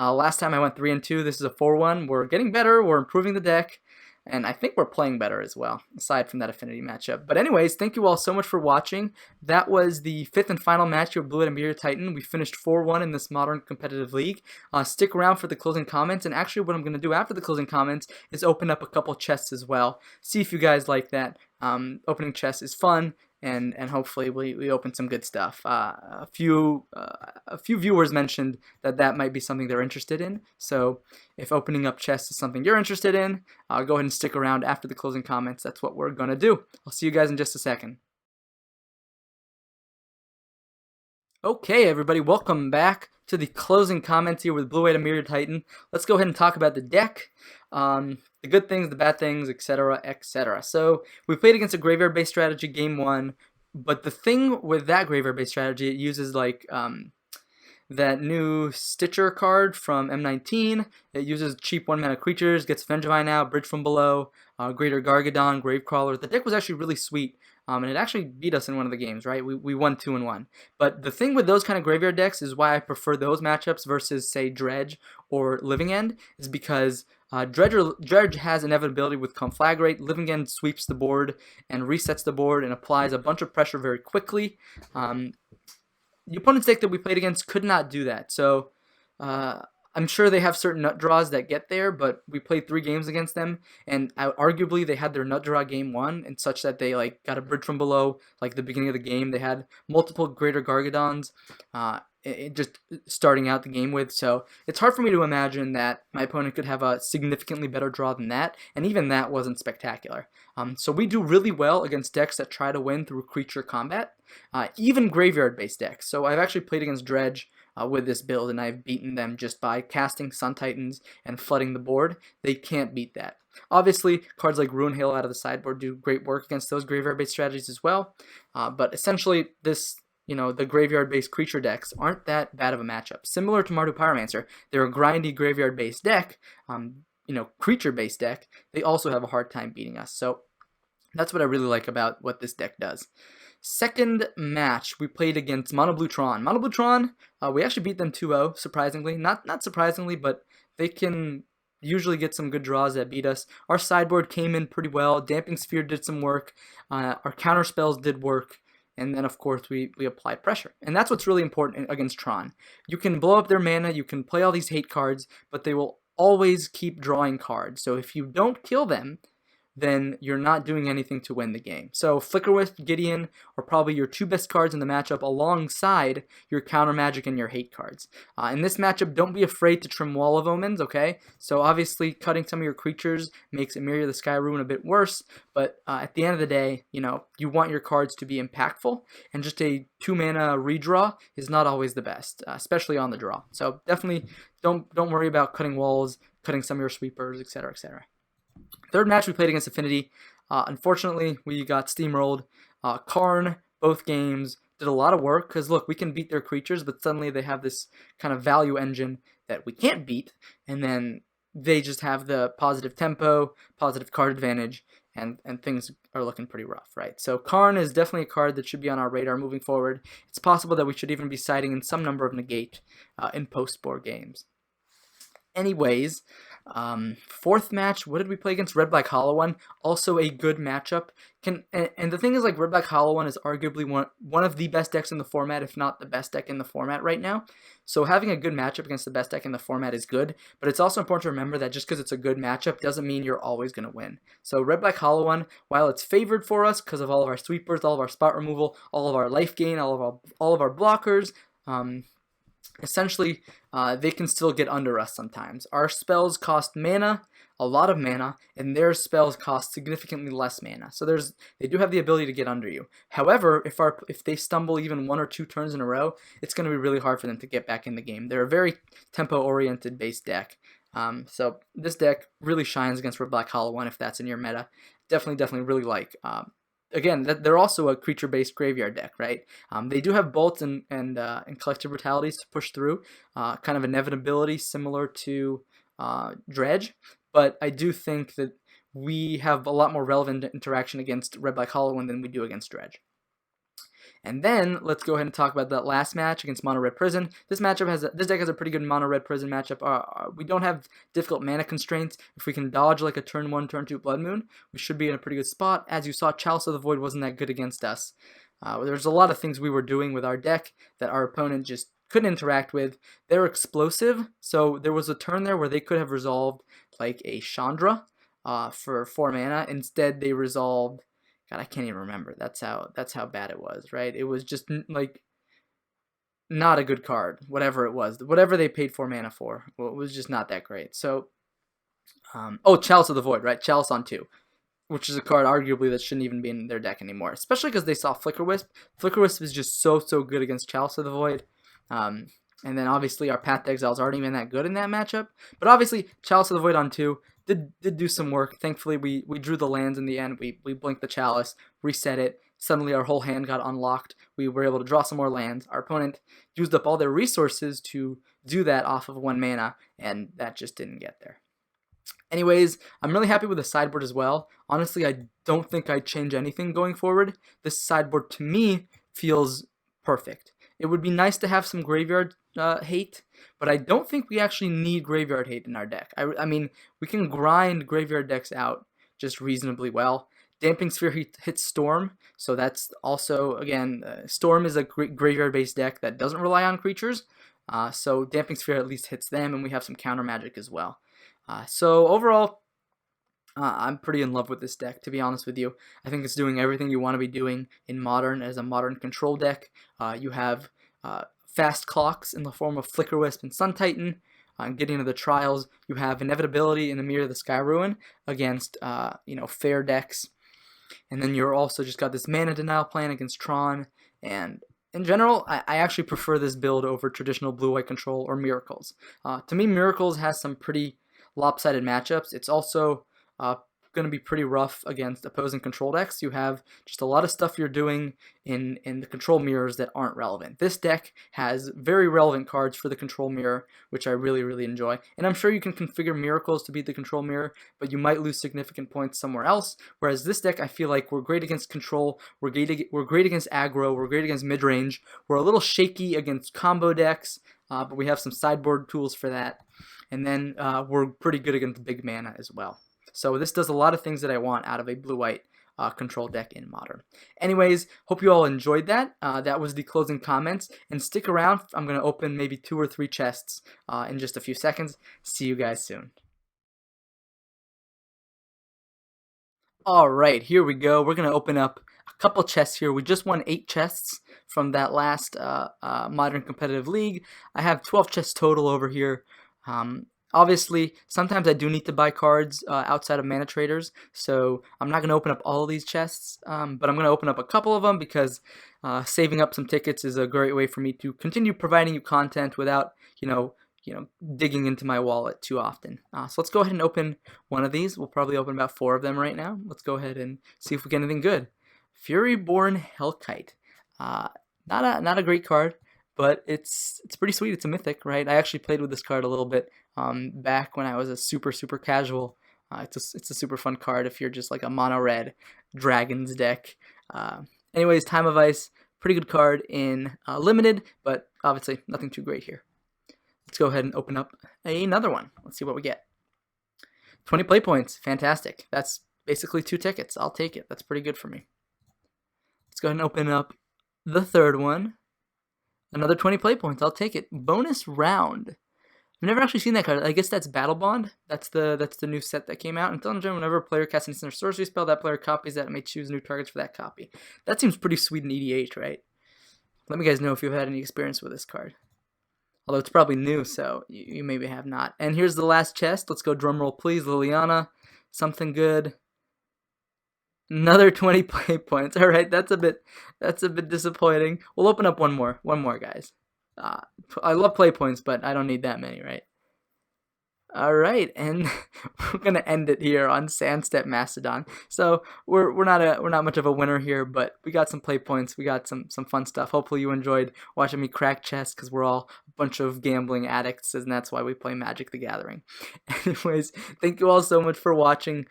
Last time I went 3-2. This is a 4-1. We're getting better. We're improving the deck. And I think we're playing better as well, aside from that Affinity matchup. But anyways, thank you all so much for watching. That was the 5th and final match of Blue-White Emeria Titan. We finished 4-1 in this modern competitive league. Stick around for the closing comments. And actually what I'm going to do after the closing comments is open up a couple chests as well. See if you guys like that. Opening chests is fun. And hopefully we open some good stuff. A few viewers mentioned that might be something they're interested in. So if opening up chests is something you're interested in, go ahead and stick around after the closing comments. That's what we're gonna do. I'll see you guys in just a second. Okay, everybody, welcome back to the closing comments here with Blue-White Emeria Titan. Let's go ahead and talk about the deck, the good things, the bad things, etc., etc. So we played against a graveyard-based strategy game 1, but the thing with that graveyard-based strategy, it uses like that new Stitcher card from M19. It uses cheap 1-mana creatures, gets Bridgevine out, Bridge from Below, Greater Gargadon, Gravecrawler. The deck was actually really sweet. And it actually beat us in one of the games, right? We won 2-1. But the thing with those kind of graveyard decks is why I prefer those matchups versus, say, Dredge or Living End, is because Dredge has inevitability with Conflagrate. Living End sweeps the board and resets the board and applies a bunch of pressure very quickly. The opponent's deck that we played against could not do that. So I'm sure they have certain nut draws that get there, but we played 3 games against them, and arguably they had their nut draw game 1, and such that they like got a Bridge from Below, like the beginning of the game. They had multiple Greater Gargadons just starting out the game with, so it's hard for me to imagine that my opponent could have a significantly better draw than that, and even that wasn't spectacular. So we do really well against decks that try to win through creature combat, even graveyard-based decks. So I've actually played against Dredge with this build, and I've beaten them just by casting Sun Titans and flooding the board. They can't beat that. Obviously, cards like Ruin Hail out of the sideboard do great work against those graveyard-based strategies as well, but essentially this, the graveyard-based creature decks aren't that bad of a matchup. Similar to Mardu Pyromancer, they're a grindy graveyard-based deck, creature-based deck. They also have a hard time beating us, so that's what I really like about what this deck does. Second match, we played against Mono Blue Tron. Mono Blue Tron, we actually beat them 2-0, surprisingly. Not surprisingly, but they can usually get some good draws that beat us. Our sideboard came in pretty well. Damping Sphere did some work. Our counter spells did work. And then, of course, we applied pressure. And that's what's really important against Tron. You can blow up their mana, you can play all these hate cards, but they will always keep drawing cards. So if you don't kill them then you're not doing anything to win the game. So Flicker Wisp, Gideon are probably your two best cards in the matchup alongside your Counter Magic and your Hate cards. In this matchup, don't be afraid to trim Wall of Omens, okay? So obviously cutting some of your creatures makes Emeria the Sky Ruin a bit worse, but at the end of the day, you know, you want your cards to be impactful, and just a 2-mana redraw is not always the best, especially on the draw. So definitely don't worry about cutting walls, cutting some of your sweepers, etc., etc. Third match we played against Affinity. Unfortunately, we got steamrolled. Karn, both games, did a lot of work because, look, we can beat their creatures, but suddenly they have this kind of value engine that we can't beat, and then they just have the positive tempo, positive card advantage, and things are looking pretty rough, right? So Karn is definitely a card that should be on our radar moving forward. It's possible that we should even be citing in some number of negate in post-board games. Anyways, fourth match, what did we play against? Red Black Hollow One, also a good matchup. And the thing is, like, Red Black Hollow One is arguably one of the best decks in the format, if not the best deck in the format right now. So having a good matchup against the best deck in the format is good, but it's also important to remember that just because it's a good matchup doesn't mean you're always going to win. So Red Black Hollow One, while it's favored for us because of all of our sweepers, all of our spot removal, all of our life gain, all of our blockers, essentially, they can still get under us sometimes. Our spells cost mana, a lot of mana, and their spells cost significantly less mana. So they do have the ability to get under you. However, if they stumble even 1 or 2 turns in a row, it's going to be really hard for them to get back in the game. They're a very tempo-oriented based deck. So this deck really shines against Red Black Hollow One if that's in your meta. Definitely really like. Again, they're also a creature-based graveyard deck, right? They do have bolts and collective brutalities to push through, kind of inevitability similar to Dredge, but I do think that we have a lot more relevant interaction against Red Black Hollow One than we do against Dredge. And then let's go ahead and talk about that last match against Mono Red Prison. This deck has a pretty good Mono Red Prison matchup. We don't have difficult mana constraints. If we can dodge like a turn 1, turn 2 Blood Moon, we should be in a pretty good spot. As you saw, Chalice of the Void wasn't that good against us. There's a lot of things we were doing with our deck that our opponent just couldn't interact with. They're explosive, so there was a turn there where they could have resolved like a Chandra for 4 mana. Instead, they resolved. God, I can't even remember. That's how bad it was, right? It was just like not a good card, whatever it was. Whatever they paid 4 mana for, well, it was just not that great. So, Chalice of the Void, right? Chalice on 2, which is a card arguably that shouldn't even be in their deck anymore, especially because they saw Flicker Wisp. Flicker Wisp is just so good against Chalice of the Void. And then obviously our Path to Exiles aren't even that good in that matchup. But obviously Chalice of the Void on 2 did do some work. Thankfully we drew the lands in the end. We blinked the Chalice, reset it. Suddenly our whole hand got unlocked. We were able to draw some more lands. Our opponent used up all their resources to do that off of 1 mana, and that just didn't get there. Anyways, I'm really happy with the sideboard as well. Honestly, I don't think I'd change anything going forward. This sideboard to me feels perfect. It would be nice to have some graveyard hate, but I don't think we actually need graveyard hate in our deck. I mean, we can grind graveyard decks out just reasonably well. Damping Sphere hits Storm, so that's also, again, Storm is a graveyard-based deck that doesn't rely on creatures, so Damping Sphere at least hits them, and we have some counter magic as well. So overall, I'm pretty in love with this deck, to be honest with you. I think it's doing everything you want to be doing in Modern as a Modern control deck. You have fast clocks in the form of Flicker Wisp and Sun Titan. Getting into the trials, you have inevitability in the Mirror of the Sky Ruin against fair decks. And then you're also just got this mana denial plan against Tron. And in general, I actually prefer this build over traditional blue-white control or Miracles. To me, Miracles has some pretty lopsided matchups. It's also going to be pretty rough against opposing control decks. You have just a lot of stuff you're doing in the control mirrors that aren't relevant. This deck has very relevant cards for the control mirror, which I really enjoy. And I'm sure you can configure Miracles to beat the control mirror, but you might lose significant points somewhere else. Whereas this deck, I feel like we're great against control, we're great against aggro, we're great against mid-range, we're a little shaky against combo decks, but we have some sideboard tools for that. And then we're pretty good against big mana as well. So this does a lot of things that I want out of a blue-white control deck in Modern. Anyways, hope you all enjoyed that. That was the closing comments. And stick around. I'm going to open maybe 2 or 3 chests in just a few seconds. See you guys soon. Alright, here we go. We're gonna open up a couple chests here. We just won 8 chests from that last Modern Competitive League. I have 12 chests total over here. Obviously, sometimes I do need to buy cards outside of Mana Traders, so I'm not going to open up all of these chests, but I'm going to open up a couple of them because saving up some tickets is a great way for me to continue providing you content without, digging into my wallet too often. So let's go ahead and open one of these. We'll probably open about 4 of them right now. Let's go ahead and see if we get anything good. Furyborn Hellkite. Not a great card, but it's pretty sweet. It's a mythic, right? I actually played with this card a little bit back when I was a super casual. It's a super fun card if you're just like a mono red dragons deck. Anyways, Time of Ice, pretty good card in limited, but obviously nothing too great here. Let's go ahead and open up another one. Let's see what we get. 20 play points, fantastic. That's basically 2 tickets. I'll take it. That's pretty good for me. Let's go ahead and open up the third one. Another 20 play points. I'll take it. Bonus round. I've never actually seen that card. I guess that's Battle Bond. That's the new set that came out. Until whenever a player casts an instant or sorcery spell, that player copies that and may choose new targets for that copy. That seems pretty sweet in EDH, right? Let me guys know if you've had any experience with this card. Although it's probably new, so you maybe have not. And here's the last chest. Let's go drumroll, please. Liliana, something good. Another 20 play points. All right, that's a bit disappointing. We'll open up one more, guys. I love play points, but I don't need that many, right? All right, and we're gonna end it here on Sandstep Mastodon. So we're not much of a winner here, but we got some play points. We got some fun stuff. Hopefully you enjoyed watching me crack chess because we're all a bunch of gambling addicts, and that's why we play Magic the Gathering. Anyways, thank you all so much for watching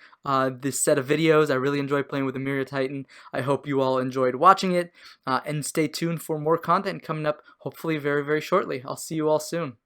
this set of videos. I really enjoyed playing with Emeria Titan. I hope you all enjoyed watching it, and stay tuned for more content coming up. Hopefully very shortly. I'll see you all soon.